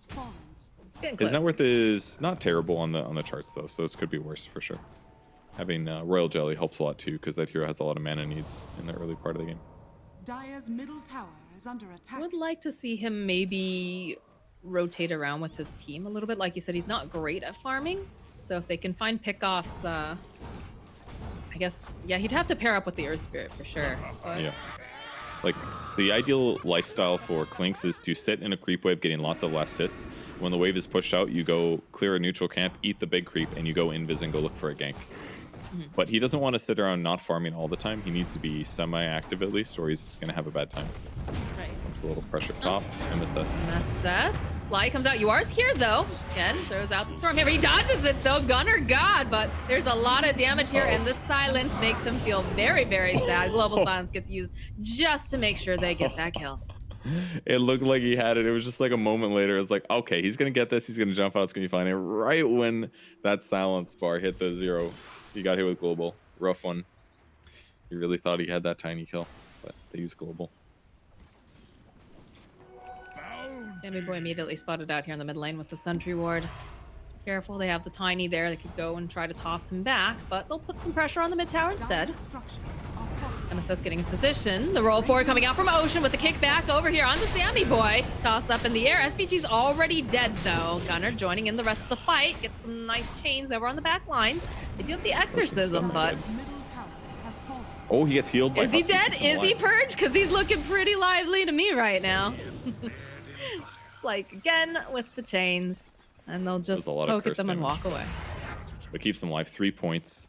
Getting His close. net worth is not terrible on the charts though, so this could be worse for sure. Having Royal Jelly helps a lot too, because that hero has a lot of mana needs in the early part of the game. Dire's middle tower is under attack. I would like to see him maybe rotate around with his team a little bit. Like you said, he's not great at farming. So if they can find pickoffs, I guess, yeah, he'd have to pair up with the Earth Spirit for sure. But Yeah. Like, the ideal lifestyle for Clinks is to sit in a creep wave getting lots of last hits. When the wave is pushed out, you go clear a neutral camp, eat the big creep, and you go invis and go look for a gank. But he doesn't want to sit around not farming all the time. He needs to be semi-active at least, or he's going to have a bad time. Right. Comes a little pressure top. MSS. MSS. Sly comes out. Yours here though. Again, throws out the Stormhammer. He dodges it though. Gunner God, but there's a lot of damage here, and this silence makes him feel very, very sad. Global silence gets used just to make sure they get that kill. It looked like he had it. It was just like a moment later. It's like, okay, he's going to get this. He's going to jump out. It's going to be fine. And right when that silence bar hit the 0, he got hit with global. Rough one. He really thought he had that tiny kill, but they used global. Sammy Boy immediately spotted out here in the mid lane with the sentry ward. Be careful, they have the tiny there. They could go and try to toss him back, but they'll put some pressure on the mid tower instead. MSS getting in position. The roll forward coming out from Ocean with a kick back over here onto Sammy Boy. Tossed up in the air. SPG's already dead though. Gunner joining in the rest of the fight. Gets some nice chains over on the back lines. They do have the exorcism, but Oh, he gets healed by is he Husky. dead? Keeps him Is he alive. purged? Because he's looking pretty lively to me right now. Like again with the chains, and they'll just There's a lot of poke at curse them and damage. walk away. But keeps him alive. 3 points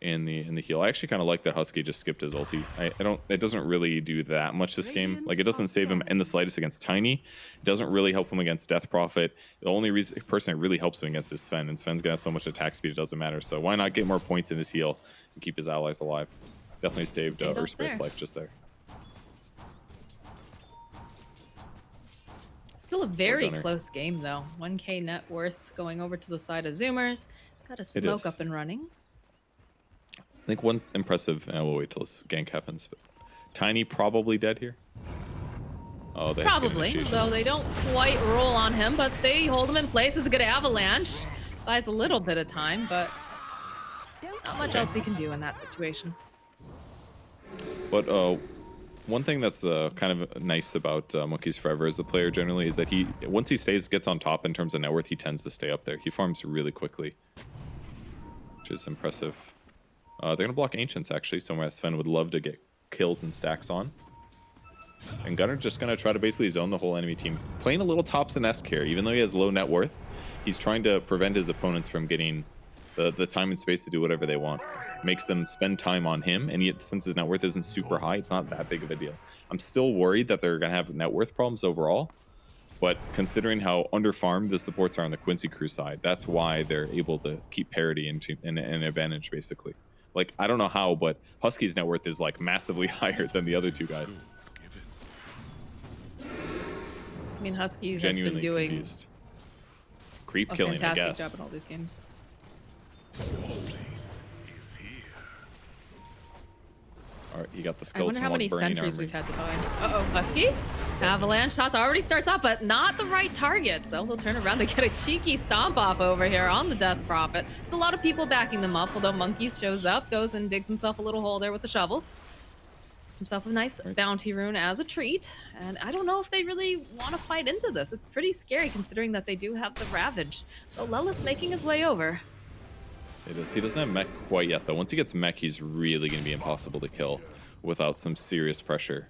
in the heal. I actually kind of like that Husky just skipped his ulti. I don't. It doesn't really do that much this game. Like, it doesn't save him in the slightest against Tiny. It doesn't really help him against Death Prophet. The only person it really helps him against is Sven, and Sven's gonna have so much attack speed it doesn't matter. So why not get more points in his heal and keep his allies alive? Definitely saved Ursprit's life just there. Still a very close game though. 1K net worth going over to the side of Zoomers. Got a smoke up and running. I think one impressive, we'll wait till this gank happens, but Tiny probably dead here. Oh, they Probably, though they don't quite roll on him, but they hold him in place. It's a good avalanche. Buys a little bit of time, but not much else he can do in that situation. But one thing that's kind of nice about Monkeys Forever as a player generally is that once he gets on top in terms of net worth, he tends to stay up there. He farms really quickly, which is impressive. They're going to block Ancients, actually, somewhere Sven would love to get kills and stacks on. And Gunnar just going to try to basically zone the whole enemy team. Playing a little Thompson-esque here. Even though he has low net worth, he's trying to prevent his opponents from getting the time and space to do whatever they want. Makes them spend time on him, and yet since his net worth isn't super high, it's not that big of a deal. I'm still worried that they're going to have net worth problems overall, but considering how under-farmed the supports are on the Quincey crew side, that's why they're able to keep parity and an advantage, basically. Like, I don't know how, but Husky's net worth is, like, massively higher than the other two guys. I mean, Huskies has been doing creep a killing, I fantastic guess. job in all these games. All right, you got the I wonder how many burning sentries armor. we've had to buy. Uh-oh, Husky. Avalanche toss already starts off, but not the right target. So he'll turn around to get a cheeky stomp off over here on the Death Prophet. There's a lot of people backing them up, although Monkeys shows up, goes and digs himself a little hole there with the shovel. Himself a nice bounty rune as a treat. And I don't know if they really want to fight into this. It's pretty scary considering that they do have the Ravage. So Lelis making his way over. It is. He doesn't have mech quite yet, though. Once he gets mech, he's really going to be impossible to kill without some serious pressure.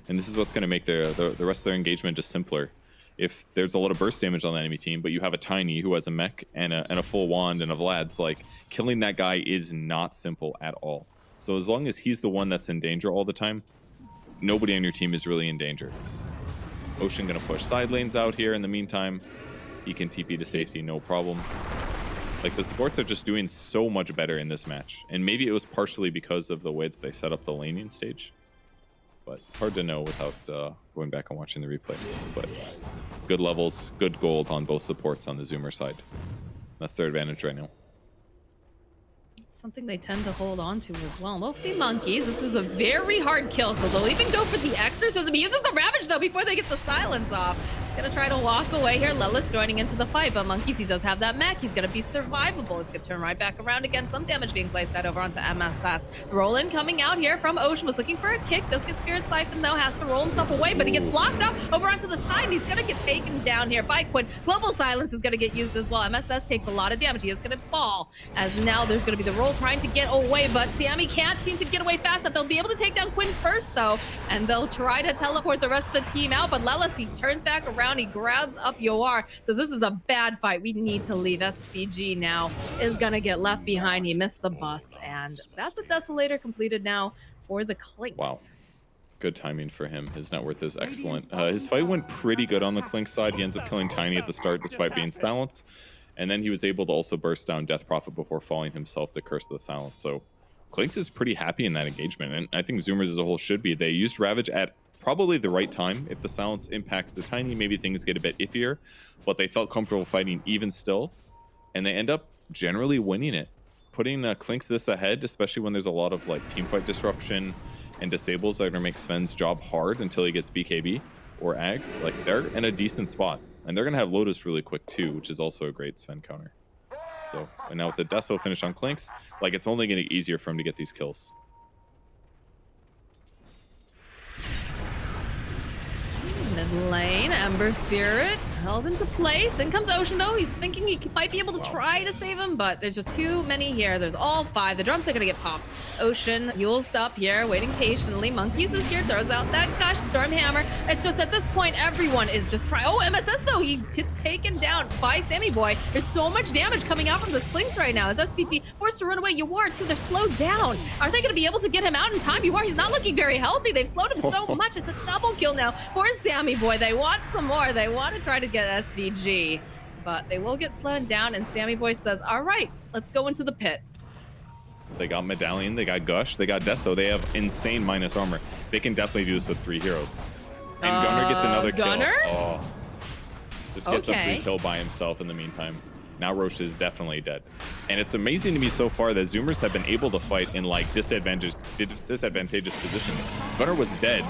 And this is what's going to make the rest of their engagement just simpler. If there's a lot of burst damage on the enemy team, but you have a Tiny who has a mech and a full wand and a Vlad's, like, killing that guy is not simple at all. So as long as he's the one that's in danger all the time, nobody on your team is really in danger. Ocean going to push side lanes out here in the meantime. He can TP to safety, no problem. Like, the supports are just doing so much better in this match. And maybe it was partially because of the way that they set up the laning stage. But it's hard to know without going back and watching the replay. But good levels, good gold on both supports on the Zoomer side. That's their advantage right now. Something they tend to hold on to as well. They'll see Monkeys. This is a very hard kill, so they'll even go for the exorcism. He uses the Ravage, though, before they get the silence off. Gonna try to walk away here. Lelis joining into the fight, but Monkeys, he does have that mech. He's gonna be survivable. He's gonna turn right back around again. Some damage being placed out over onto MSS. Roland coming out here from Ocean, was looking for a kick. Does get Spirit Siphon, though. Has to roll himself away, but he gets blocked up over onto the side, and he's gonna get taken down here by Quinn. Global Silence is gonna get used as well. MSS takes a lot of damage. He is gonna fall, as now there's gonna be the roll trying to get away, but Siami can't seem to get away fast enough. They'll be able to take down Quinn first, though, and they'll try to teleport the rest of the team out, but Lelis, he turns back around. He grabs up Yoar. So this is a bad fight. We need to leave. SPG now is gonna get left behind. He missed the bus, and that's a Desolator completed now for the Clinks. Wow. Good timing for him. His net worth is excellent. His fight went pretty good on the Clink side. He ends up killing Tiny at the start despite being silenced. And then he was able to also burst down Death Prophet before falling himself to Curse of the Silence. So Clinks is pretty happy in that engagement. And I think Zoomers as a whole should be. They used Ravage at probably the right time. If the silence impacts the Tiny, maybe things get a bit iffier, but they felt comfortable fighting even still, and they end up generally winning it. Putting Clinks this ahead, especially when there's a lot of like teamfight disruption and disables that are gonna make Sven's job hard until he gets BKB or Ags, like they're in a decent spot, and they're gonna have Lotus really quick too, which is also a great Sven counter. So, and now with the Deso finish on Clinks, like it's only gonna get easier for him to get these kills. Mid lane, Ember Spirit held into place. In comes Ocean, though. He's thinking he might be able to try to save him, but there's just too many here. There's all 5. The drums are gonna get popped. Ocean, Yule's up here, waiting patiently. Monkeys is here, throws out that Gush, Stormhammer. It's just at this point, everyone is just trying. Oh, MSS, though, gets taken down by Sammy Boy. There's so much damage coming out from the slings right now. As SPG forced to run away, Ywar, too, they're slowed down. Are they gonna be able to get him out in time? Ywar, he's not looking very healthy. They've slowed him so much. It's a double kill now for Sammy Boy. They want some more. They want to try to get SVG, but they will get slowed down, and Sammy Boy says, all right, let's go into the pit. They got Medallion, they got Gush, they got Deso. They have insane minus armor. They can definitely do this with 3 heroes. And Gunnar gets another Gunnar? kill. Oh. Just gets a free kill by himself in the meantime. Now Roche is definitely dead. And it's amazing to me so far that Zoomers have been able to fight in like disadvantageous positions. Gunnar was dead,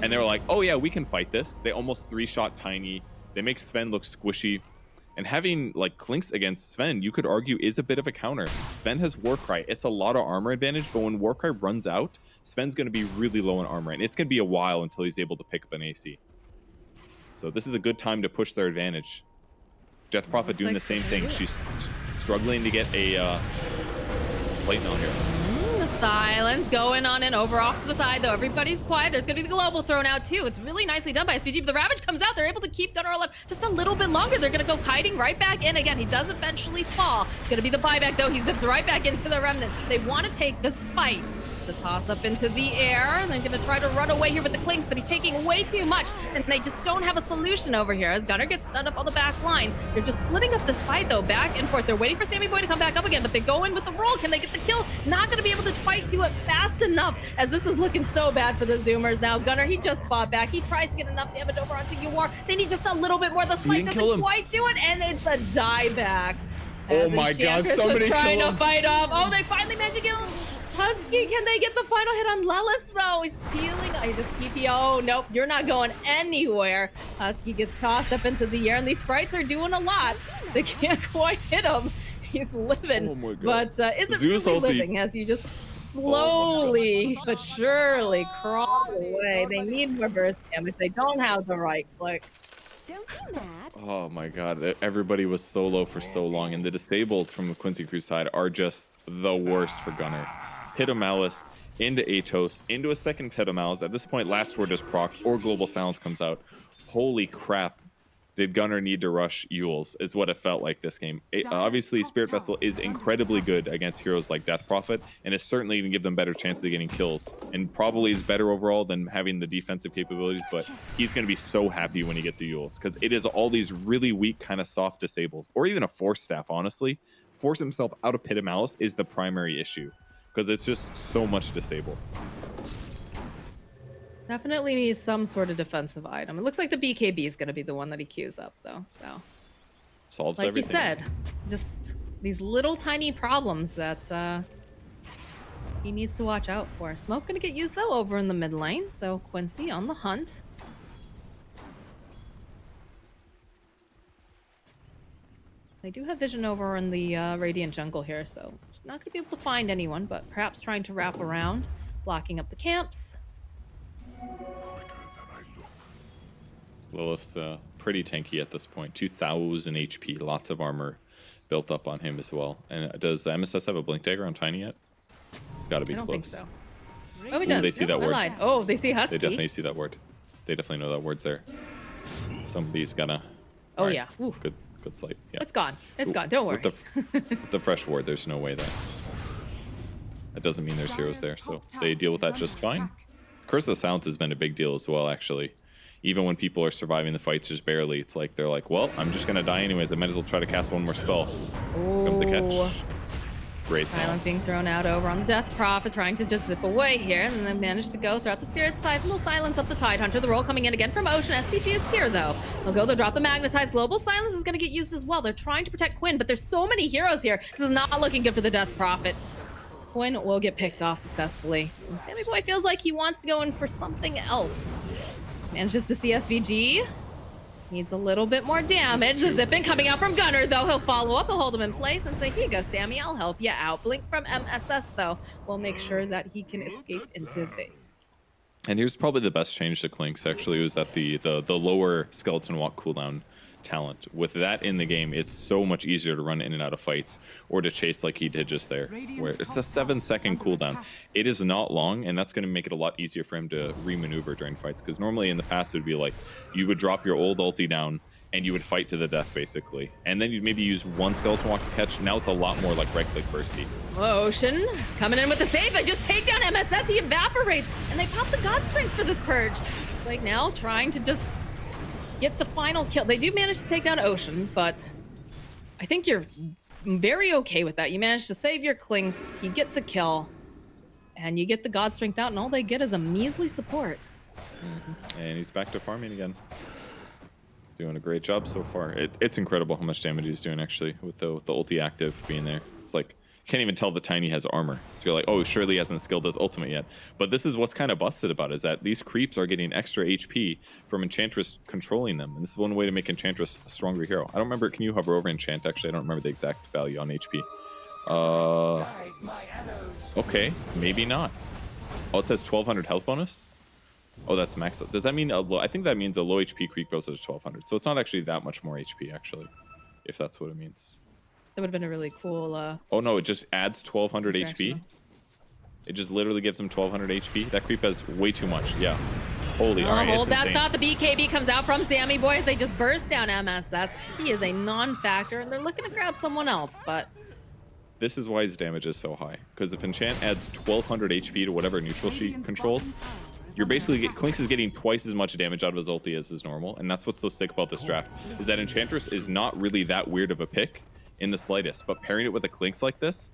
and they were like, oh yeah, we can fight this. They almost 3-shot Tiny. They make Sven look squishy. And having like Clinks against Sven, you could argue is a bit of a counter. Sven has Warcry. It's a lot of armor advantage, but when Warcry runs out, Sven's going to be really low in armor, and it's going to be a while until he's able to pick up an AC. So this is a good time to push their advantage. Death Prophet doing the same thing. She's struggling to get a plate on here. Silence going on and over off to the side, though. Everybody's quiet. There's going to be the global thrown out, too. It's really nicely done by SPG. But the Ravage comes out. They're able to keep Gunnar alive just a little bit longer. They're going to go kiting right back in again. He does eventually fall. It's going to be the buyback, though. He zips right back into the Remnant. They want to take this fight. The toss up into the air, and they're gonna try to run away here with the Clinks, but he's taking way too much, and they just don't have a solution over here as Gunnar gets stunned up on the back lines. They're just splitting up this fight, though, back and forth. They're waiting for Sammy Boy to come back up again, but they go in with the roll. Can they get the kill? Not gonna be able to quite do it fast enough, as this is looking so bad for the Zoomers now. Gunnar, he just fought back. He tries to get enough damage over onto Ywar. They need just a little bit more. The spike doesn't quite do it, and it's a dieback. Oh my god, somebody was trying kill to him. fight off. Oh, they finally managed to kill him. Husky, can they get the final hit on Lelis, though? He's stealing. I just keep you. Oh, nope. You're not going anywhere. Husky gets tossed up into the air, and these sprites are doing a lot. They can't quite hit him. He's living. Oh my god. But isn't Zeus really ulti. living as you just slowly but surely crawl away. They need more burst damage. They don't have the right click. Don't be mad. Oh my god, everybody was so low for so long, and the disables from the Quincey Crew side are just the worst for Gunnar. Pit of Malice into Atos, into a second Pit of Malice. At this point, Last Word is proc or Global Silence comes out. Holy crap. Did Gunnar need to rush Yules, is what it felt like this game. Obviously, Spirit Vessel is incredibly good against heroes like Death Prophet, and is certainly going to give them better chances of getting kills, and probably is better overall than having the defensive capabilities, but he's going to be so happy when he gets a Yules, because it is all these really weak, kind of soft disables, or even a Force Staff, honestly. Force himself out of Pit of Malice is the primary issue, because it's just so much disable. Definitely needs some sort of defensive item. It looks like the BKB is going to be the one that he queues up, though. So, solves like everything. you said, just these little tiny problems that he needs to watch out for. Smoke going to get used, though, over in the mid lane. So Quincey on the hunt. They do have vision over in the Radiant jungle here, so not going to be able to find anyone, but perhaps trying to wrap around, blocking up the camps. Lilith's pretty tanky at this point. 2,000 HP, lots of armor built up on him as well. And does MSS have a Blink Dagger on Tiny yet? It's got to be I don't close. think so. Oh, he Ooh, does. they see that I word. lied. Oh, they see Husky. They definitely see that word. They definitely know that word's there. Somebody's gonna. Oh, Alright, yeah. Ooh. Good slight. Yeah. It's gone. It's Ooh, gone. Don't worry. With the fresh ward, there's no way that doesn't mean there's heroes there, so they deal with that just fine. Curse of the Silence has been a big deal as well, actually. Even when people are surviving the fights just barely, it's like they're like, well, I'm just gonna die anyways. I might as well try to cast one more spell. Comes a catch. Great Silence silence. being thrown out over on the Death Prophet, trying to just zip away here, and then managed to go throughout the Spirit side. Little silence up the Tidehunter. The roll coming in again from Ocean. SPG is here, though. They'll drop the Magnetized. Global Silence is going to get used as well. They're trying to protect Quinn, but there's so many heroes here. This is not looking good for the Death Prophet. Quinn will get picked off successfully. And Sammy Boy feels like he wants to go in for something else. Manages to see SVG. Needs a little bit more damage. The zip in coming out from Gunnar, though. He'll follow up. He'll hold him in place and say, here you go, Sammy. I'll help you out. Blink from MSS, though, will make sure that he can escape into his base. And here's probably the best change to Clinks, actually, was that the lower Skeleton Walk cooldown talent. With that in the game, it's so much easier to run in and out of fights or to chase like he did just there, where it's a 7-second cooldown. It is not long, and that's going to make it a lot easier for him to remaneuver during fights, because normally in the past it would be like you would drop your old ulti down and you would fight to the death basically, and then you'd maybe use one skeleton walk to catch. Now it's a lot more like right click bursty. Ocean coming in with the save. They just take down MSS. He evaporates, and they pop the God Strength for this purge. Like now trying to just get the final kill. They do manage to take down Ocean, but I think you're very okay with that. You managed to save your Clinks. He gets a kill, and you get the God Strength out, and all they get is a measly support. And he's back to farming again. Doing a great job so far. It's incredible how much damage he's doing actually with the ulti active being there. It's like you can't even tell the Tiny has armor. So you're like, oh, surely he hasn't skilled his ultimate yet. But this is what's kind of busted about it, is that these creeps are getting extra HP from Enchantress controlling them. And this is one way to make Enchantress a stronger hero. I don't remember, can you hover over Enchant actually? I don't remember the exact value on HP. Okay, maybe not. Oh, it says 1200 health bonus? Oh, that's max. Does that mean a low? I think that means a low HP creep goes to 1200. So it's not actually that much more HP, actually, if that's what it means. That would have been a really cool. Oh no, it just adds 1200 HP. It just literally gives him 1200 HP. That creep has way too much. Yeah. Holy. All right. Hold that insane. thought. The BKB comes out from Sammy Boys. They just burst down MSS. He is a non-factor, and they're looking to grab someone else, but. This is why his damage is so high. Because if Enchant adds 1200 HP to whatever neutral she controls, you're basically Clinks is getting twice as much damage out of his ulti as is normal, and that's what's so sick about this draft, is that Enchantress is not really that weird of a pick in the slightest, but pairing it with a Clinks like this,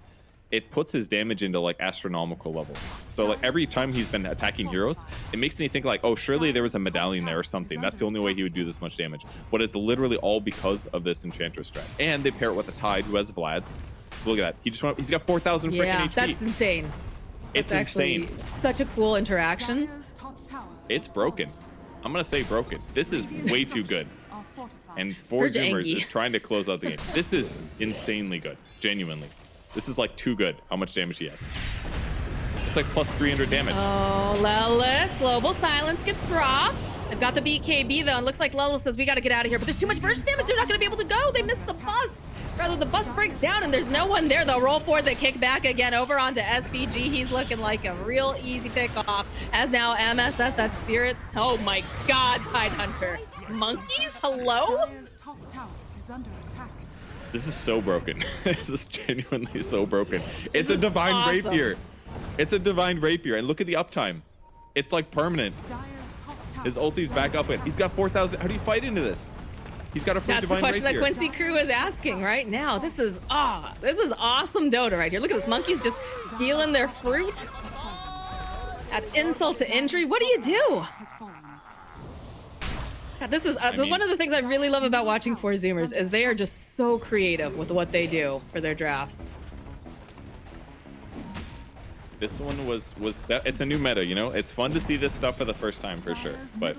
it puts his damage into like astronomical levels. So like every time he's been attacking heroes, it makes me think like, oh, surely there was a medallion there or something. That's the only way he would do this much damage. But it's literally all because of this Enchantress strat. And they pair it with a Tide who has Vlad's. Look at that. He's got 4,000 freaking HP. That's insane. It's insane. Such a cool interaction. It's broken. I'm gonna say broken. This is way too good. And 4Zoomers is trying to close out the game. This is insanely good. Genuinely. This is like too good how much damage he has. It's like plus 300 damage. Oh, Lelis. Global Silence gets dropped. They've got the BKB though, and looks like Lelis says we gotta get out of here, but there's too much burst damage. They're not gonna be able to go. They missed the bus. Rather, the bus breaks down and there's no one there. They'll roll forward, they kick back again over onto SVG. He's looking like a real easy pick off. As now MSS, that's Spirits. Oh my God, Tide Hunter. Monkeys, hello? This is so broken. This is genuinely so broken. It's a Divine Rapier. It's a Divine Rapier, and look at the uptime. It's like permanent. His ulti's back up, and he's got 4,000. How do you fight into this? He's got a free Divine Rapier. That's the question that Quincey Crew is asking right now. This is awesome Dota right here. Look at this. Monkeys just stealing their fruit. Add insult to injury. What do you do? God, this is one of the things I really love about watching 4Zoomers is they are just so creative with what they do for their drafts. This one was that it's a new meta, you know? It's fun to see this stuff for the first time for sure, but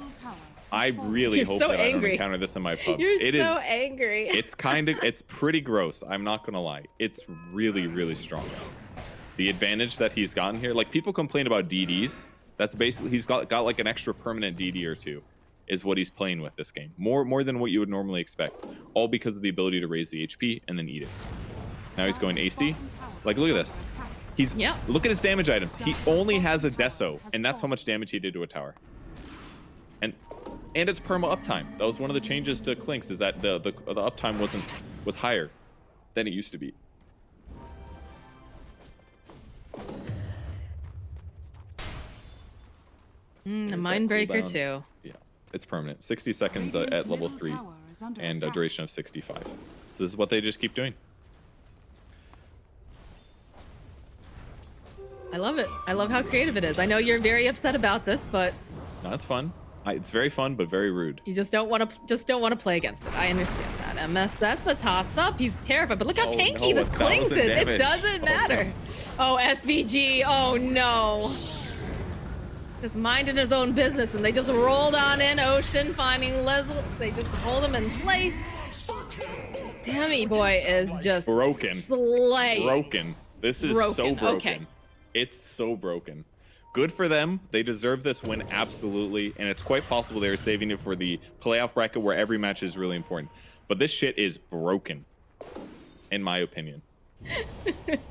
I really hope that I don't encounter this in my pubs. You're so angry. It's pretty gross. I'm not gonna lie. It's really, really strong. The advantage that he's gotten here, like people complain about DDs. That's basically, he's got like an extra permanent DD or two is what he's playing with this game. More than what you would normally expect. All because of the ability to raise the HP and then eat it. Now he's going AC. Like, look at this. Look at his damage items. He only has a Deso, and that's how much damage he did to a tower. And it's perma uptime. That was one of the changes to Clinks, is that the uptime was higher than it used to be. A Mindbreaker too. Yeah, it's permanent. 60 seconds at level 3 and a duration of 65. So this is what they just keep doing. I love it. I love how creative it is. I know you're very upset about this, but no, it's fun. It's very fun, but very rude. You just don't want to play against it. I understand that. MS, that's the toss up. He's terrified, but look how tanky this Clinks is. It doesn't matter. Oh, SVG. Oh no. Just minding his own business, and they just rolled on in. Ocean finding Leslie. They just hold him in place. Dammy boy is just broken. Slay. Broken. This is so broken. Okay. It's so broken. Good for them. They deserve this win, absolutely. And it's quite possible they're saving it for the playoff bracket where every match is really important. But this shit is broken, in my opinion.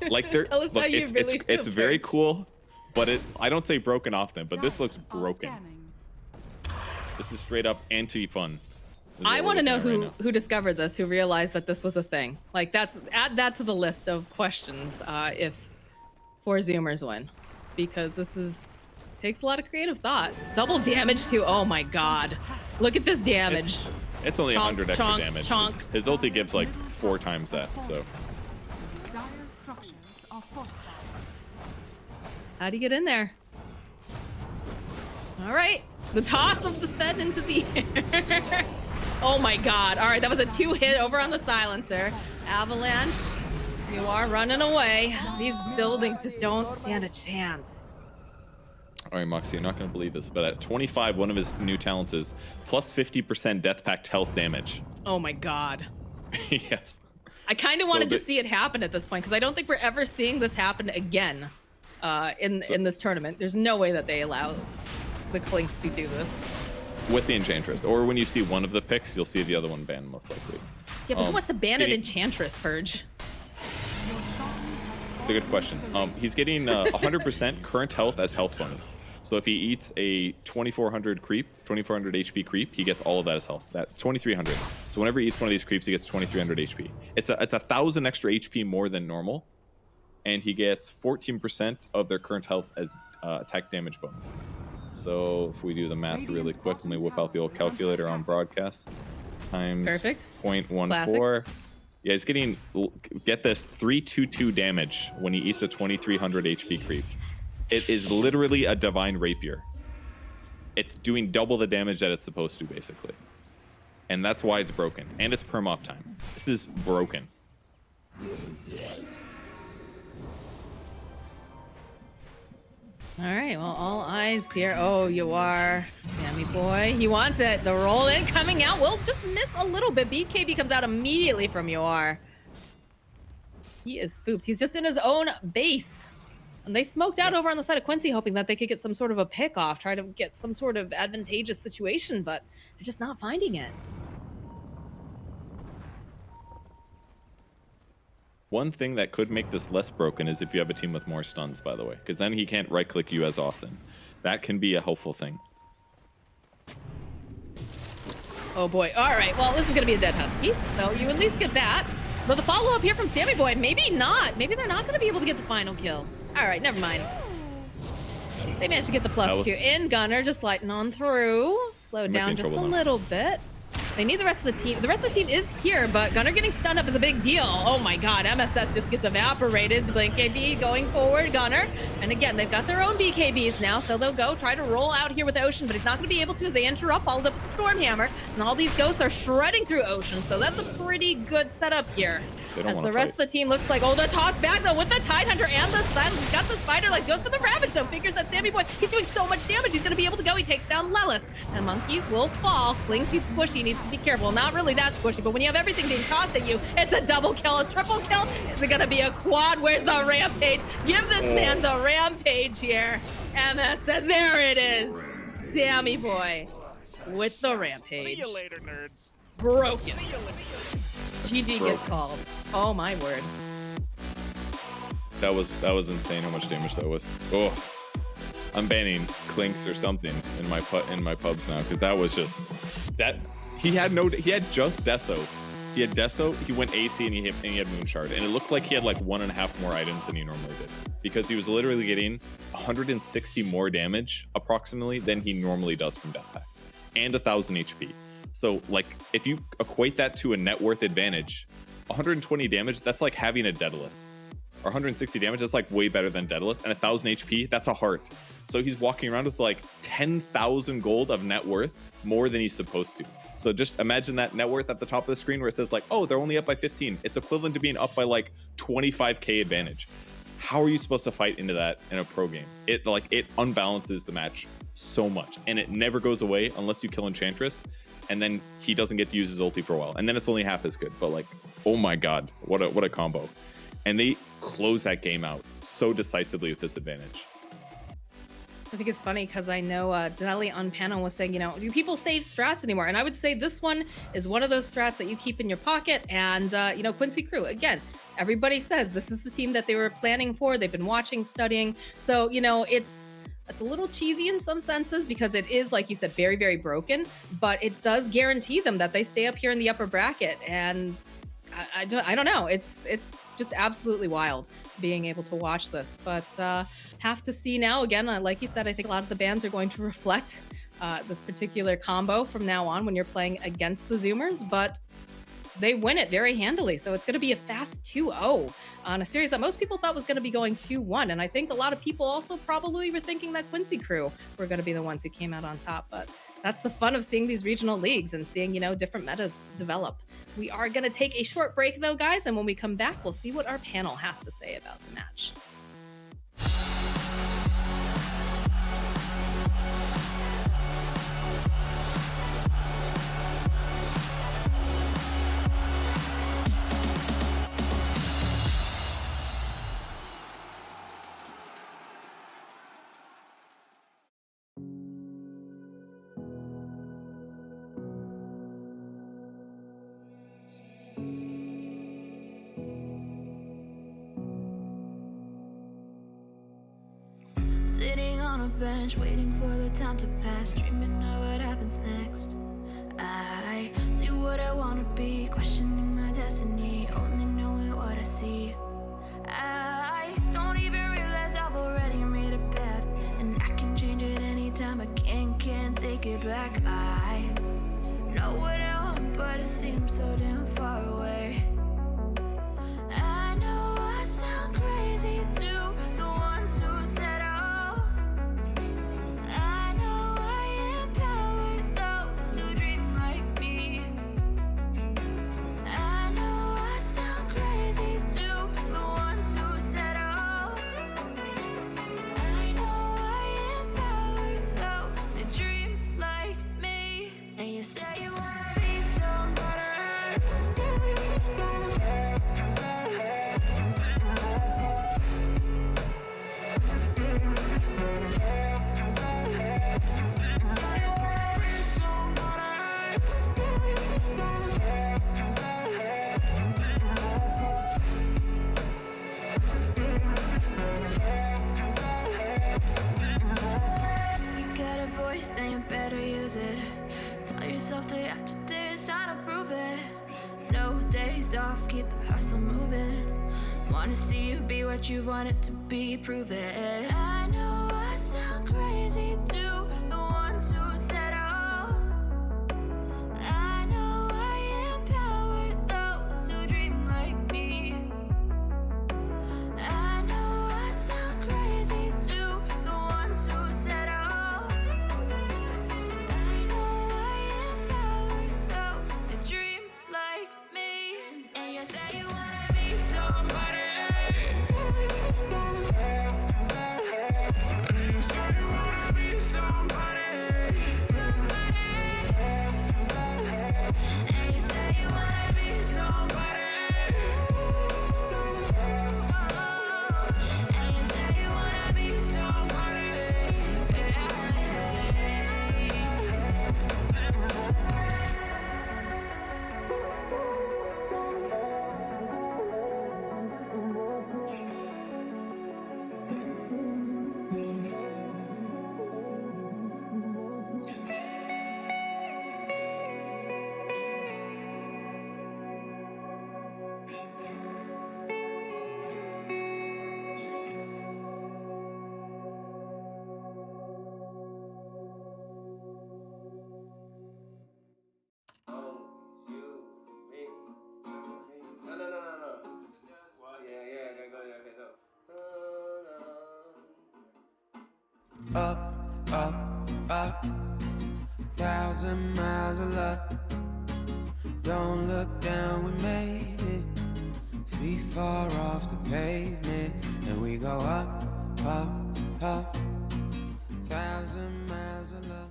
Like, they're, Tell us look, how you it's, really feel, it's very Perch. cool, but I don't say broken often, but this looks broken. This is straight up anti-fun. I want to know who discovered this, who realized that this was a thing. Like, add that to the list of questions if 4Zoomers win, because this takes a lot of creative thought. Double damage too. Oh my god, look at this damage. It's only 100 extra chonk, damage. chonk. His ulti gives like 4 times that. So Dire structures are fortified. How do you get in there? All right, the toss of the Sven into the air. Oh my god. All right, that was a 2-hit over on the silencer. Avalanche, you are running away. These buildings just don't stand a chance. all right, Moxie, you're not going to believe this, but at 25, one of his new talents is plus 50% Death Pact health damage. Oh my god. Yes. I kind of wanted to see it happen at this point, because I don't think we're ever seeing this happen again in this tournament. There's no way that they allow the Clinks to do this. With the Enchantress. Or when you see one of the picks, you'll see the other one banned, most likely. Yeah, but who wants to ban an Enchantress, Purge? It's a good question. He's getting 100% current health as health bonus. So if he eats a 2400 creep, 2400 HP creep, he gets all of that as health. That's 2300. So whenever he eats one of these creeps, he gets 2300 HP. It's a 1000 extra HP more than normal, and he gets 14% of their current health as attack damage bonus. So if we do the math really quick, let me whip out the old calculator on broadcast. Times Perfect. 0.14. Classic. Yeah, he's getting, get this, 322 damage when he eats a 2300 HP creep. It is literally a divine rapier. It's doing double the damage that it's supposed to, basically. And that's why it's broken. And it's perm up time. This is broken. All right, well, all eyes here. Oh, you are. Sammy boy, he wants it. The roll in coming out will just miss a little bit. BKB comes out immediately from Yoar. He is spooked. He's just in his own base. And they smoked out over on the side of Quincey, hoping that they could get some sort of a pick off, try to get some sort of advantageous situation, but they're just not finding it. One thing that could make this less broken is if you have a team with more stuns, by the way, because then he can't right-click you as often. That can be a helpful thing. Oh boy. All right, well, this is going to be a dead Husky, so you at least get that. But the follow-up here from Sammy boy, maybe not. Maybe they're not going to be able to get the final kill. All right, never mind. They managed to get the +2 in. Gunner just lighting on through. Slow down just a little bit. They need the rest of the team. The rest of the team is here, but Gunner getting stunned up is a big deal. Oh my god, MSS just gets evaporated. Blink KB going forward, Gunner. And again, they've got their own BKBs now, so they'll go try to roll out here with Ocean, but he's not going to be able to as they interrupt, followed up with Stormhammer. And all these ghosts are shredding through Ocean, so that's a pretty good setup here. As the rest of the team looks like, oh, the toss back though with the Tidehunter and the Silence. He's got the Spider Leg, goes for the Ravage though, figures that Sammy boy, he's doing so much damage, he's going to be able to go. He takes down Lelis, and Monkeys will fall. Clincy's squishy, needs to be careful. Not really that squishy, but when you have everything being tossed at you, it's a double kill, a triple kill. Is it going to be a quad? Where's the Rampage? Give this man the Rampage here. MS says, there it is. Sammy boy with the Rampage. See you later, nerds. Broken. GG gets called. Oh my word. That was insane how much damage that was. Oh, I'm banning Clinks or something in my pubs now, because that was just that. He had just Deso. He had Deso, he went AC, and he had Moonshard, and it looked like he had like 1.5 more items than he normally did, because he was literally getting 160 more damage approximately than he normally does from Death Pact, and 1000 HP. So like, if you equate that to a net worth advantage, 120 damage, that's like having a Daedalus. Or 160 damage, that's like way better than Daedalus. And 1000 HP, that's a heart. So he's walking around with like 10,000 gold of net worth, more than he's supposed to. So just imagine that net worth at the top of the screen where it says like, oh, they're only up by 15. It's equivalent to being up by like 25k advantage. How are you supposed to fight into that in a pro game? It unbalances the match so much, and it never goes away unless you kill Enchantress, and then he doesn't get to use his ulti for a while, and then it's only half as good. But like, oh my god, what a combo. And they close that game out so decisively with this advantage. I think it's funny because I know Denali on panel was saying, do people save strats anymore? And I would say this one is one of those strats that you keep in your pocket. And, Quincey Crew, again, everybody says this is the team that they were planning for. They've been watching, studying. So, it's a little cheesy in some senses because it is, like you said, very, very broken. But it does guarantee them that they stay up here in the upper bracket. And I don't know. It's just absolutely wild being able to watch this. But have to see now. Again, like you said, I think a lot of the bans are going to reflect this particular combo from now on when you're playing against the Zoomers. But they win it very handily. So it's going to be a fast 2-0 on a series that most people thought was going to be going 2-1. And I think a lot of people also probably were thinking that Quincey Crew were going to be the ones who came out on top. But that's the fun of seeing these regional leagues and seeing, different metas develop. We are going to take a short break, though, guys. And when we come back, we'll see what our panel has to say about the match. Sitting on a bench, waiting for the time to pass, dreaming of what happens next. I see what I wanna be, questioning my destiny, only knowing what I see. I don't even realize I've already made a path, and I can change it anytime. I can't take it back. I know what I want, but it seems so damn far away. I know I sound crazy to the ones who said then you better use it. Tell yourself day after day it's time to prove it. No days off, keep the hustle moving. Wanna see you be what you wanted to be, prove it. I know I sound crazy to the ones who said I know I empower those who dream like me. I know I sound crazy to the ones who said say you wanna be somebody. You say you wanna be somebody. And you say you wanna be somebody. And you say you wanna be somebody. Up, up, up, 1,000 miles of luck. Don't look down, we made it. Feet far off the pavement, and we go up, up, up. 1,000 miles of luck.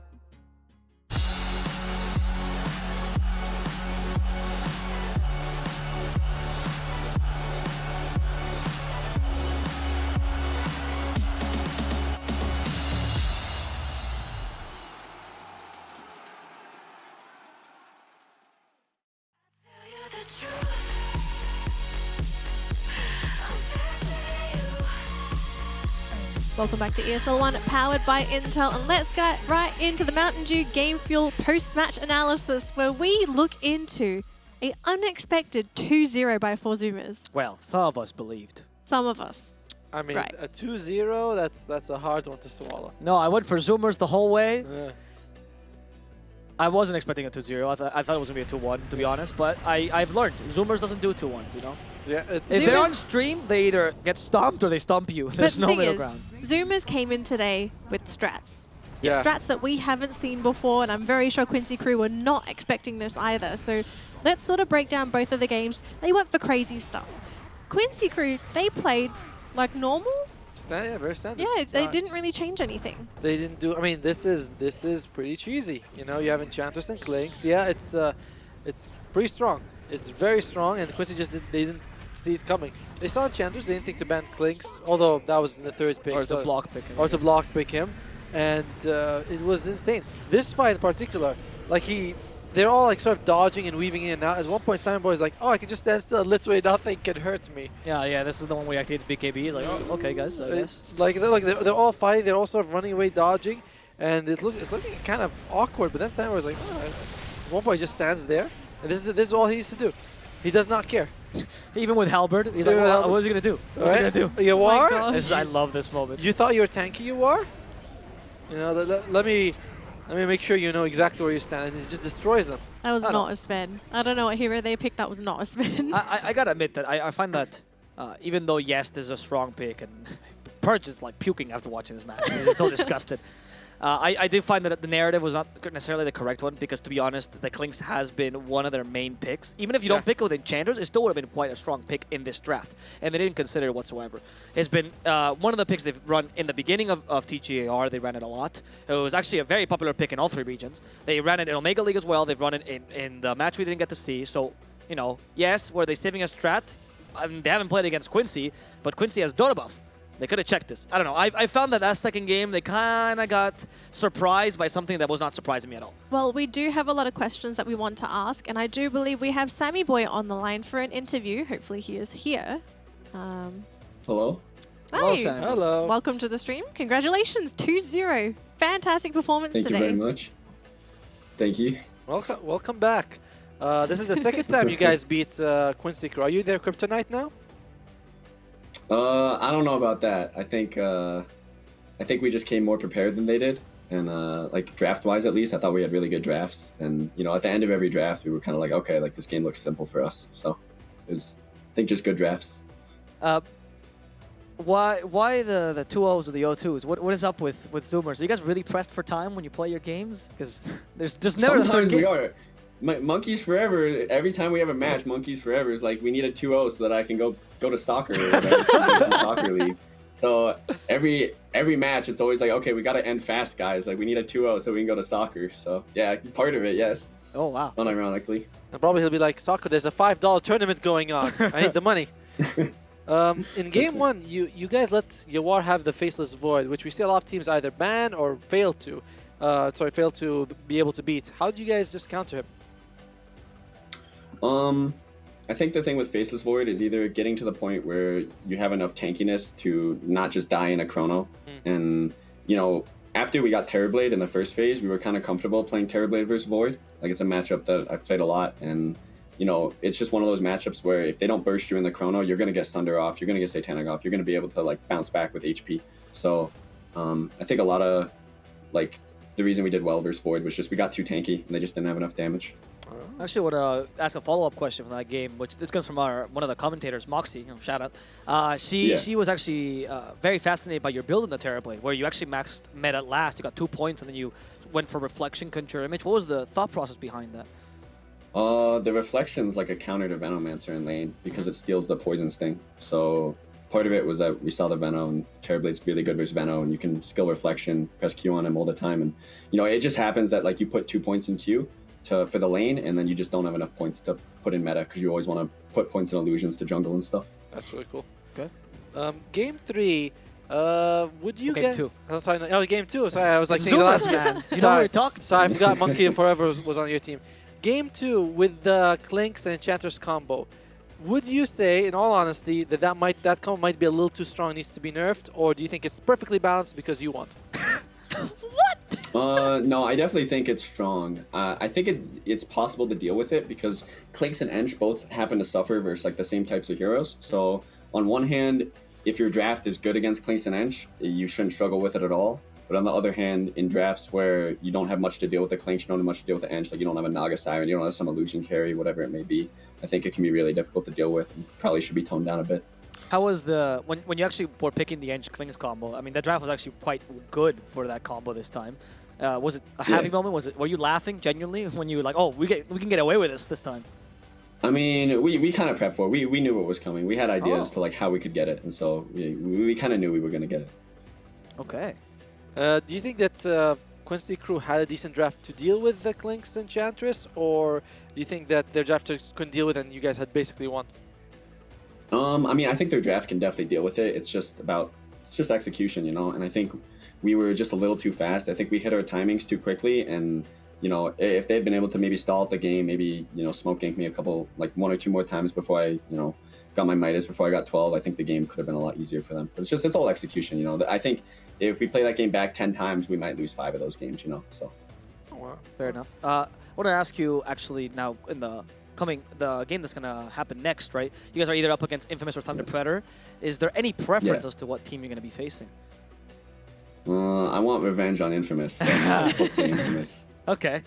Welcome back to ESL 1, powered by Intel. And let's get right into the Mountain Dew Game Fuel post-match analysis, where we look into an unexpected 2-0 by 4Zoomers. Well, some of us believed. Some of us. I mean, Right. a 2-0, that's a hard one to swallow. No, I went for Zoomers the whole way. Yeah. I wasn't expecting a 2-0. I thought it was going to be a 2-1, to be honest. But I've learned. Zoomers doesn't do 2-1s, you know? Yeah, if they're on stream, they either get stomped or they stomp you. There's But no the thing middle is, ground. Zoomers came in today with strats. Yeah. Strats that we haven't seen before, and I'm very sure Quincey crew were not expecting this either. So let's sort of break down both of the games. They went for crazy stuff. Quincey crew, they played like normal. Yeah, very standard. Yeah, they didn't really change anything. They didn't do. I mean, this is pretty cheesy. You know, you have Enchanters and Clinks. Yeah, it's pretty strong. It's very strong, and Quincey just they didn't see it coming. They saw Enchanters. They didn't think to ban Clinks, although that was in the third pick. Or to block pick him. Or to block pick him, and it was insane. This fight in particular, like they're all like sort of dodging and weaving in and out. At one point, Simon Boy is like, "Oh, I can just stand still. Literally nothing can hurt me." Yeah. This is the one where he activates BKB. He's like, oh, okay, guys. I guess. It's like they're all fighting. They're all sort of running away, dodging, and it's looking kind of awkward. But then Simon was like, oh. At one point, he just stands there, and this is all he needs to do. He does not care. Even with Halberd, he's like, well, what is he gonna do? What's he gonna do? You are? I love this moment. You thought you were tanky. You are. You know, let me make sure you know exactly where you stand, and it just destroys them. That was not a spin. I don't know what hero they picked. That was not a spin. I gotta admit that I find that even though yes, there's a strong pick, and Purge is like puking after watching this match. He's so disgusted. I did find that the narrative was not necessarily the correct one, because to be honest, the Clinks has been one of their main picks. Even if you don't pick it with Enchanters, it still would have been quite a strong pick in this draft, and they didn't consider it whatsoever. It's been one of the picks they've run in the beginning of TGAR. They ran it a lot. It was actually a very popular pick in all three regions. They ran it in Omega League as well. They've run it in the match we didn't get to see. So, you know, yes, were they saving a strat? They haven't played against Quincey, but Quincey has Dota buff. They could have checked this. I don't know. I found that second game, they kind of got surprised by something that was not surprising me at all. Well, we do have a lot of questions that we want to ask, and I do believe we have Sammy Boy on the line for an interview. Hopefully he is here. Hello? Hi. Sam. Hello. Welcome to the stream. Congratulations, 2-0. Fantastic performance Thank today. you very much. Thank you. Welcome back. This is the second time you guys beat Quincey Crew. Are you their kryptonite now? I don't know about that. I think we just came more prepared than they did, and like draft-wise at least, I thought we had really good drafts. And you know, at the end of every draft, we were kind of like, okay, like this game looks simple for us. So it was, I think, just good drafts. Why the 2-0s or the 0-2s? What is up with Zoomers? Are you guys really pressed for time when you play your games? Because there's just never a third Sometimes game. we are. Monkeys Forever, every time we have a match, Monkeys Forever is like, we need a 2-0 so that I can go to soccer or whatever, soccer league. So every match, it's always like, okay, we got to end fast, guys. Like, we need a 2-0 so we can go to soccer. So, yeah, part of it, yes. Oh, wow. Unironically. And probably he'll be like, soccer, there's a $5 tournament going on. I need the money. In game one, you guys let Yawar have the Faceless Void, which we see a lot of teams either ban or fail to be able to beat. How do you guys just counter him? I think the thing with Faceless Void is either getting to the point where you have enough tankiness to not just die in a chrono. And, you know, after we got Terrorblade in the first phase, we were kind of comfortable playing Terrorblade versus Void. Like, it's a matchup that I've played a lot. And, you know, it's just one of those matchups where if they don't burst you in the chrono, you're going to get Thunder off, you're going to get Satanic off, you're going to be able to, like, bounce back with HP. So, I think a lot of, like, the reason we did well versus Void was just we got too tanky and they just didn't have enough damage. I actually want to ask a follow-up question from that game, which this comes from one of the commentators, Moxie. Shout out. She was actually very fascinated by your build in the Terrorblade, where you actually met at last. You got 2 points, and then you went for Reflection, Conjure Image. What was the thought process behind that? The Reflection's like a counter to Venomancer in lane because it steals the Poison Sting. So part of it was that we saw the Veno, and Terrorblade's really good versus Veno, and you can skill Reflection, press Q on him all the time. And, you know, it just happens that, like, you put 2 points in Q for the lane, and then you just don't have enough points to put in meta because you always want to put points in illusions to jungle and stuff. That's really cool. Okay. Game 3. Would you game get 2? Oh, sorry, no, game 2. Sorry, I was like thinking the last man. You know what you're talking. Sorry, I forgot Monkey Forever was on your team. Game 2 with the Clinks and Enchanters combo. Would you say, in all honesty, that combo might be a little too strong, needs to be nerfed, or do you think it's perfectly balanced because you want? No, I definitely think it's strong. I think it's possible to deal with it because Clinks and Ench both happen to suffer versus like the same types of heroes. So on one hand, if your draft is good against Clinks and Ench, you shouldn't struggle with it at all. But on the other hand, in drafts where you don't have much to deal with the Clinks, you don't have much to deal with the Ench, like you don't have a Naga Siren, you don't have some illusion carry, whatever it may be, I think it can be really difficult to deal with and probably should be toned down a bit. How was when you actually were picking the Ench Klings combo? I mean, the draft was actually quite good for that combo this time. Was it a happy moment? Were you laughing genuinely when you were like, oh, we can get away with this time? I mean, we kind of prepped for it. We knew what was coming. We had ideas to like how we could get it, and so we kind of knew we were going to get it. Okay. Do you think that Quincey crew had a decent draft to deal with the Clinks Enchantress, or do you think that their drafters couldn't deal with it and you guys had basically won? I mean, I think their draft can definitely deal with it. It's just execution, you know. And I think we were just a little too fast. I think we hit our timings too quickly, and you know, if they had been able to maybe stall out the game, maybe smoke gank me one or two more times before I got my Midas before I got 12, I think the game could have been a lot easier for them. But it's all execution, you know. I think if we play that game back 10 times, we might lose 5 of those games, you know. So. Oh, wow. Fair enough. I want to ask you actually now in the game that's gonna happen next, right? You guys are either up against Infamous or Thunder Predator. Is there any preference as to what team you're gonna be facing? I want revenge on Infamous. Hopefully Infamous. Okay,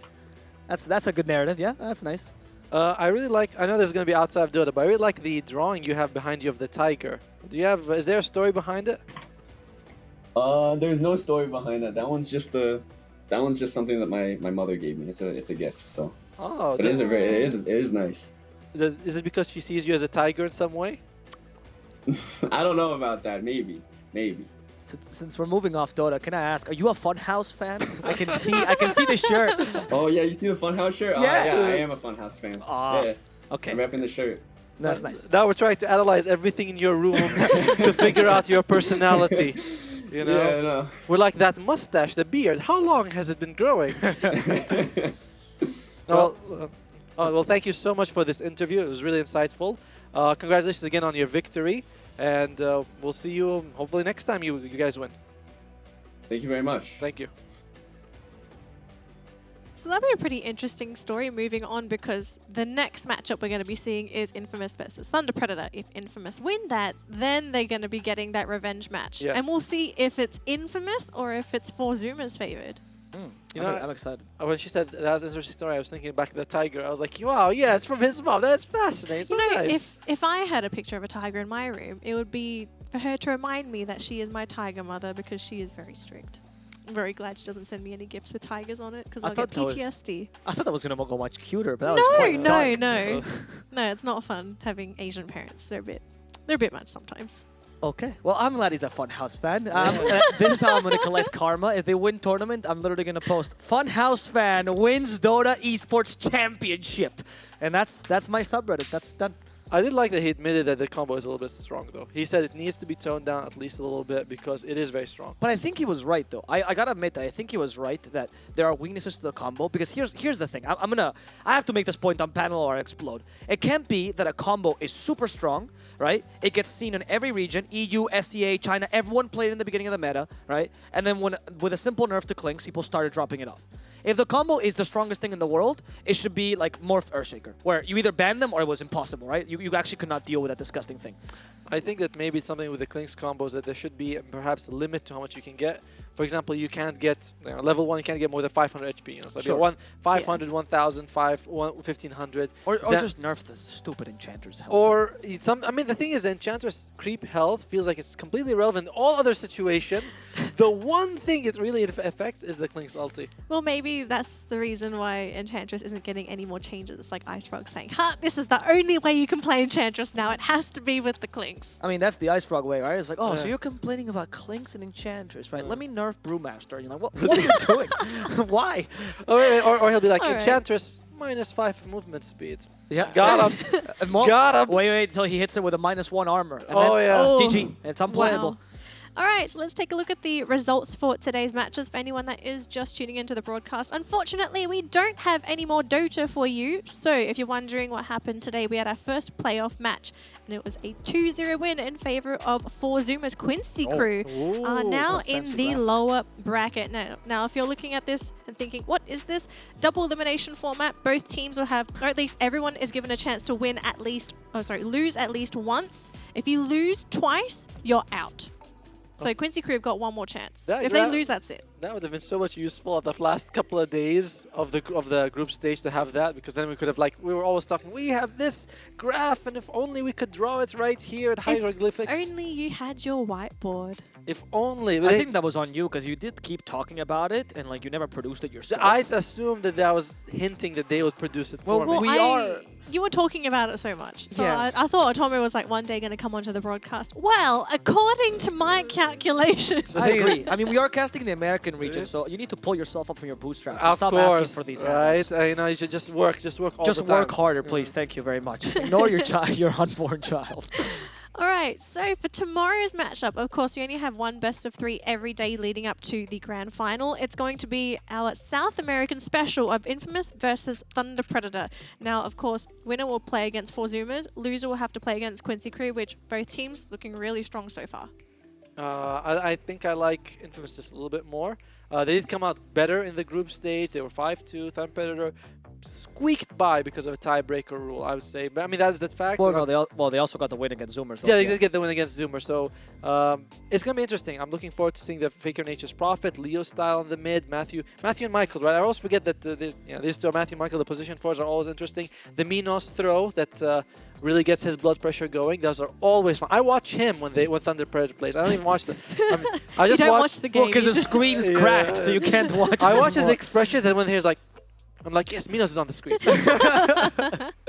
that's a good narrative. Yeah, that's nice. I really like. I know this is gonna be outside of Dota, but I really like the drawing you have behind you of the tiger. Is there a story behind it? There's no story behind that. That one's just something that my mother gave me. It's a gift. So. Oh, but it is nice. Is it because she sees you as a tiger in some way? I don't know about that. Maybe. Since we're moving off Dota, can I ask, are you a Funhouse fan? I can see the shirt. Oh yeah, you see the Funhouse shirt? Yeah, yeah, I am a Funhouse fan. Yeah. Okay. I'm repping the shirt. That's nice. Now we're trying to analyze everything in your room to figure out your personality. You know? Yeah, I know. We're like, that mustache, the beard, how long has it been growing? Well, thank you so much for this interview. It was really insightful. Congratulations again on your victory. And we'll see you hopefully next time you guys win. Thank you very much. Thank you. So that'll be a pretty interesting story moving on, because the next matchup we're going to be seeing is Infamous versus Thunder Predator. If Infamous win that, then they're going to be getting that revenge match. Yeah. And we'll see if it's Infamous or if it's 4Zoomers favored. You know, I'm excited. When she said that was an interesting story, I was thinking back to the tiger. I was like, wow, yeah, it's from his mom. That's fascinating. So nice. If I had a picture of a tiger in my room, it would be for her to remind me that she is my tiger mother, because she is very strict. I'm very glad she doesn't send me any gifts with tigers on it, because I'll get PTSD. I thought that was going to go much cuter, but that was quite dark. No, it's not fun having Asian parents. They're a bit much sometimes. Okay, well, I'm glad he's a Funhouse fan. This is how I'm going to collect karma. If they win tournament, I'm literally going to post Funhouse fan wins Dota Esports Championship. And that's my subreddit. That's done. I did like that he admitted that the combo is a little bit strong, though. He said it needs to be toned down at least a little bit because it is very strong. But I think he was right, though. I gotta admit that I think he was right that there are weaknesses to the combo, because here's the thing. I have to make this point on panel or I explode. It can't be that a combo is super strong, right? It gets seen in every region, EU, SEA, China, everyone played in the beginning of the meta, right? And then with a simple nerf to Clinks, people started dropping it off. If the combo is the strongest thing in the world, it should be like Morph Earthshaker, where you either ban them or it was impossible, right? You actually could not deal with that disgusting thing. I think that maybe it's something with the Clinks combos that there should be perhaps a limit to how much you can get. For example, you can't get, level 1, you can't get more than 500 HP. You know? So Sure. 500, 1,000, 1500. Or just nerf the stupid Enchantress health. Or, I mean, the thing is, the Enchantress creep health feels like it's completely irrelevant in all other situations. The one thing it really affects is the Clinks ulti. Well, maybe that's the reason why Enchantress isn't getting any more changes. It's like Ice Frog saying, ha, this is the only way you can play Enchantress now. It has to be with the Clinks. I mean, that's the Ice Frog way, right? It's like, oh, so you're complaining about Clinks and Enchantress, right? Let me nerf Brewmaster. You're like, what are you doing? Why? Or he'll be like, All Enchantress, -5 movement speed. Yeah. Got him. Got him. Wait until he hits it with a -1 armor. And Oh, then, yeah. GG. It's unplayable. Wow. All right, so let's take a look at the results for today's matches for anyone that is just tuning into the broadcast. Unfortunately, we don't have any more Dota for you. So if you're wondering what happened today, we had our first playoff match, and it was a 2-0 win in favor of 4Zoomers Quincey crew. Now in the lower bracket. Now, if you're looking at this and thinking, what is this? Double elimination format. Both teams will have, or at least everyone is given a chance to win at least, lose at least once. If you lose twice, you're out. So Quincey crew have got one more chance. If they lose, that's it. That would have been so much useful at the last couple of days of the group stage to have that, because then we could have, like, we were always talking, we have this graph, and if only we could draw it right here at hieroglyphics. If only you had your whiteboard. If only. I think that was on you, because you did keep talking about it, and like you never produced it yourself. I assumed that was hinting that they would produce it for me. You were talking about it so much. So Yeah. I thought Otomo was like one day going to come onto the broadcast. Well, according to my calculations. I agree. I mean, we are casting the American region, so you need to pull yourself up from your bootstraps. Of Stop course, asking for these right? handouts. You know, you should just work all Just the time. work harder, please. Thank you very much. Ignore your child, your unborn child. All right, so for tomorrow's matchup, of course, we only have one best of 3 every day leading up to the grand final. It's going to be our South American special of Infamous versus Thunder Predator. Now, of course, winner will play against 4Zoomers. Loser will have to play against Quincey crew, which both teams looking really strong so far. I think I like Infamous just a little bit more. They did come out better in the group stage. They were 5-2. Thunder Predator squeaked by because of a tiebreaker rule, I would say. But I mean, that's the fact. Well, no, they also got the win against Zoomers. Yeah, they did get the win against Zoomer. So it's going to be interesting. I'm looking forward to seeing the Faker Nature's Prophet, Leo style in the mid, Matthew and Michael, right? I always forget that these two are Matthew and Michael. The position 4s are always interesting. The Minos throw that really gets his blood pressure going. Those are always fun. I watch him when Thunder Predator plays. I don't even watch the. I just you don't watch the game. Well, because the screen's cracked, so you can't watch it I watch his anymore. expressions, and when he's like, I'm like, yes, Minos is on the screen.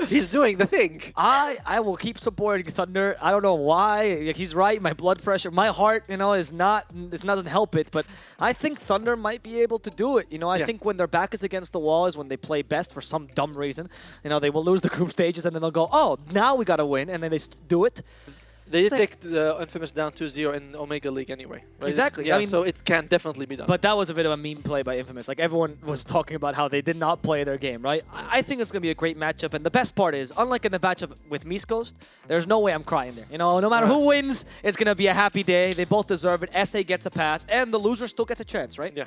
He's doing the thing. I will keep supporting Thunder. I don't know why. He's right. My blood pressure, my heart, is not. It doesn't help it. But I think Thunder might be able to do it. I think when their back is against the wall is when they play best for some dumb reason. They will lose the group stages and then they'll go, oh, now we gotta win, and then they do it. They did take the Infamous down 2-0 in Omega League anyway. Right? Exactly. Yeah, so it can definitely be done. But that was a bit of a meme play by Infamous. Like, everyone was talking about how they did not play their game, right? I think it's going to be a great matchup. And the best part is, unlike in the matchup with East Coast, there's no way I'm crying there. No matter who wins, it's going to be a happy day. They both deserve it. SA gets a pass, and the loser still gets a chance, right? Yeah.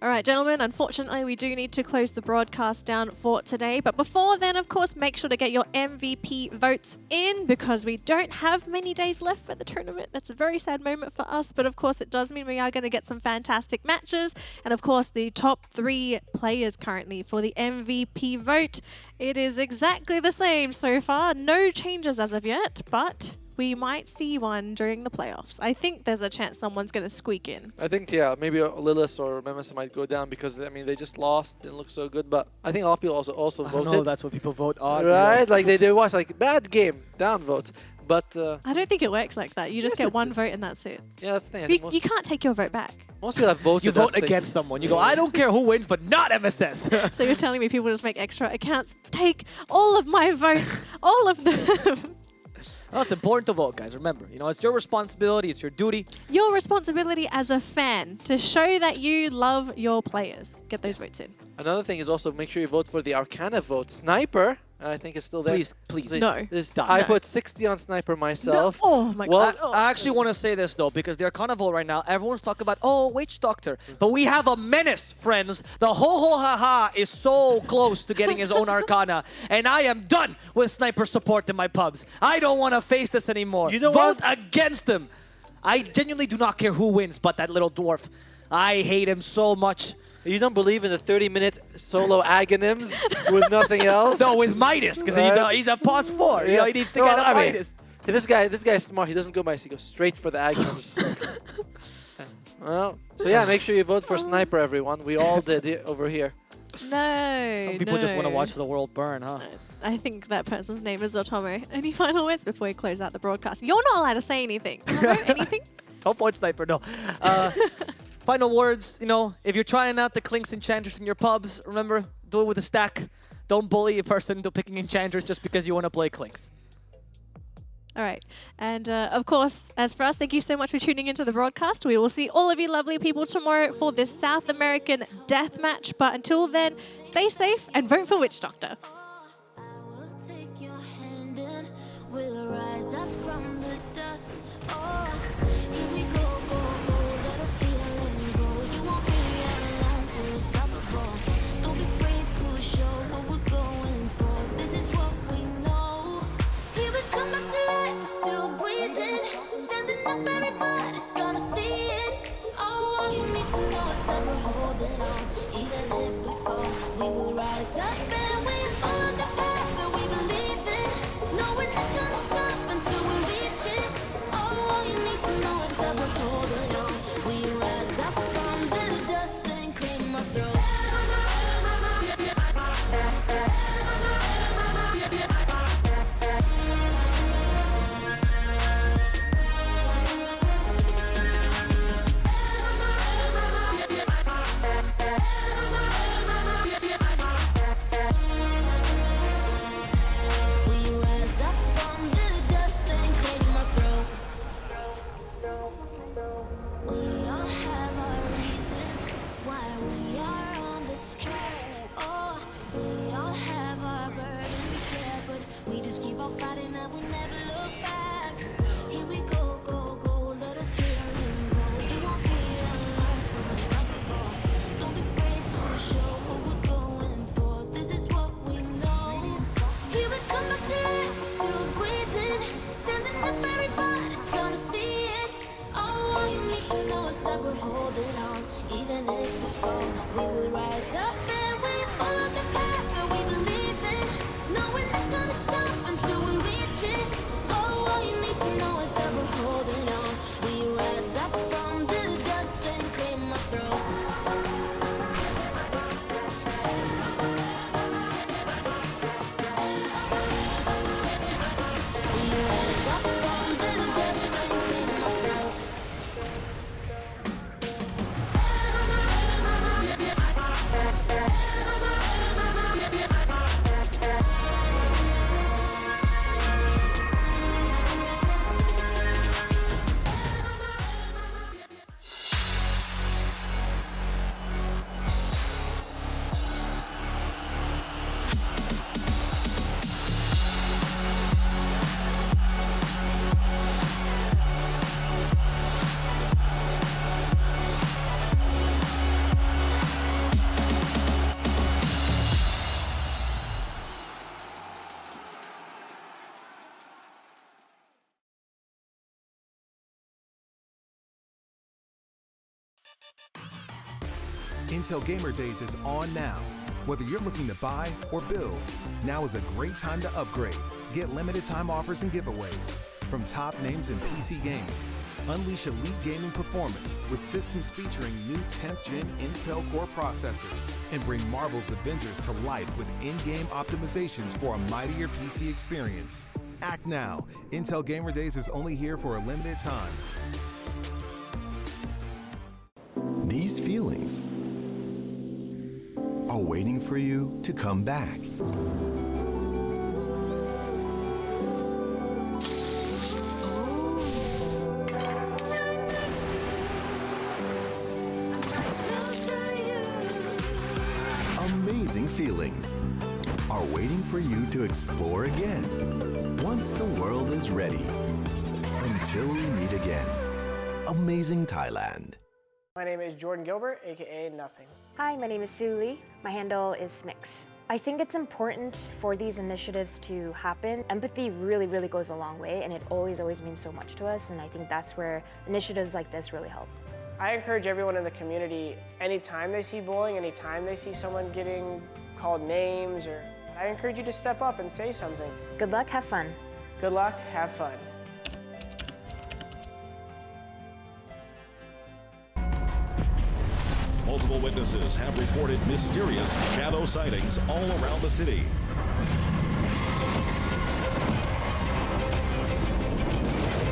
All right, gentlemen, unfortunately, we do need to close the broadcast down for today. But before then, of course, make sure to get your MVP votes in, because we don't have many days left for the tournament. That's a very sad moment for us. But of course, it does mean we are going to get some fantastic matches. And of course, the top 3 players currently for the MVP vote, it is exactly the same so far. No changes as of yet, but we might see one during the playoffs. I think there's a chance someone's going to squeak in. I think, yeah, maybe Lilith or Memes might go down because, I mean, they just lost. Didn't look so good. But I think a lot of people also voted. No, that's what people vote on. Right? Yeah. Like, they watch, like, bad game, down vote. But I don't think it works like that. You just get one vote and that's it. Yeah, that's the thing. You can't take your vote back. Most people have voted. You vote against someone. You go, I don't care who wins, but not MSS. So you're telling me people just make extra accounts? Take all of my votes, all of them. Well, it's important to vote, guys. Remember, it's your responsibility. It's your duty. Your responsibility as a fan to show that you love your players. Get those votes in. Another thing is also make sure you vote for the Arcana vote. Sniper, I think is still there. Please. No. I put 60 on Sniper myself. No. Oh my God. I actually want to say this, though, because the Arcana vote right now, everyone's talking about, Witch Doctor. But we have a menace, friends. The ho-ho-ha-ha is so close to getting his own Arcana. And I am done with Sniper support in my pubs. I don't want to face this anymore. Vote against him. I genuinely do not care who wins but that little dwarf. I hate him so much. You don't believe in the 30-minute solo agonyms with nothing else? No, with Midas, because he's a pos 4. He needs to get a Midas. This guy's smart. He doesn't go Midas. He goes straight for the agonyms. Well, so yeah, make sure you vote for Sniper, everyone. We all did it over here. No. Some people just want to watch the world burn, huh? I think that person's name is Otomo. Any final words before we close out the broadcast? You're not allowed to say anything. Anything? Don't point Sniper, no. Final words, if you're trying out the Clinks Enchanters in your pubs, remember, do it with a stack. Don't bully a person into picking Enchanters just because you want to play Clinks. All right. And of course, as for us, thank you so much for tuning into the broadcast. We will see all of you lovely people tomorrow for this South American death match. But until then, stay safe and vote for Witch Doctor. Take your hand and we'll rise up from the dust. Oh, here we go, go, go. Let us heal and grow. You won't be alone. We're unstoppable. Don't be afraid to show what we're going for. This is what we know. Here we come back to life. We're still breathing. Standing up, everybody's gonna see it. Oh, all you need to know is that we're holding on. Even if we fall, we will rise up and we follow the path that we believe in. No, we're not gonna stop until we reach it. Oh, all you need to know is that we're holding on. We rise up from the dust and claim our throne. We rise up from the dust and claim our throne. We all have our reasons why we are on this track. Oh, we all have our burdens, yeah, but we just keep on fighting and we never look back. Here we go, go, go, let us hear and grow. You won't be alone, we're unstoppable. Don't be afraid to show what we're going for. This is what we know. Here we come back to life, we're still breathing. Standing up, everybody's gonna see it. Oh, all you need to know is that we're holding on. Even if we fall, we will rise up and we follow the path that we believe in. No, we're not gonna stop until we reach it. Oh, all you need to know is that we're holding on. We rise up from the dust and claim our throne. We rise up from the dust and claim our throne. Intel Gamer Days is on now. Whether you're looking to buy or build, now is a great time to upgrade. Get limited time offers and giveaways from top names in PC gaming. Unleash elite gaming performance with systems featuring new 10th gen Intel Core processors and bring Marvel's Avengers to life with in-game optimizations for a mightier PC experience. Act now. Intel Gamer Days is only here for a limited time. These feelings are waiting for you to come back. Amazing feelings are waiting for you to explore again once the world is ready. Until we meet again. Amazing Thailand. My name is Jordan Gilbert, aka Nothing. Hi, my name is Sue Lee. My handle is Smix. I think it's important for these initiatives to happen. Empathy really, really goes a long way, and it always means so much to us, and I think that's where initiatives like this really help. I encourage everyone in the community, anytime they see bullying, anytime they see someone getting called names, I encourage you to step up and say something. Good luck, have fun. Good luck, have fun. Multiple witnesses have reported mysterious shadow sightings all around the city.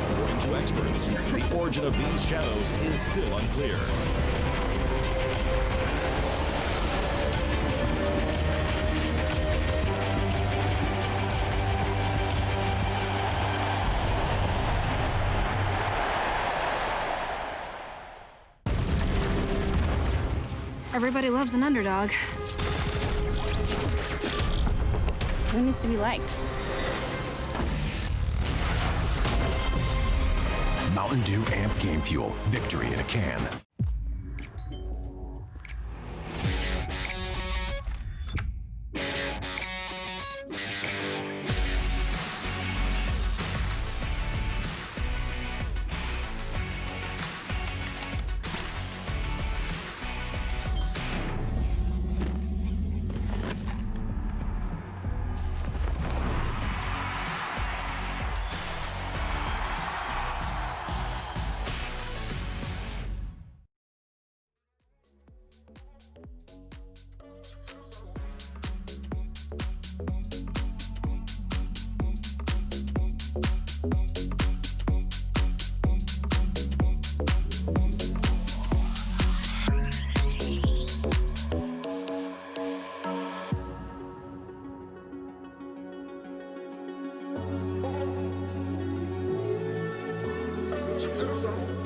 According to experts, the origin of these shadows is still unclear. Everybody loves an underdog. Who needs to be liked? Mountain Dew Amp Game Fuel. Victory in a can. Cheers.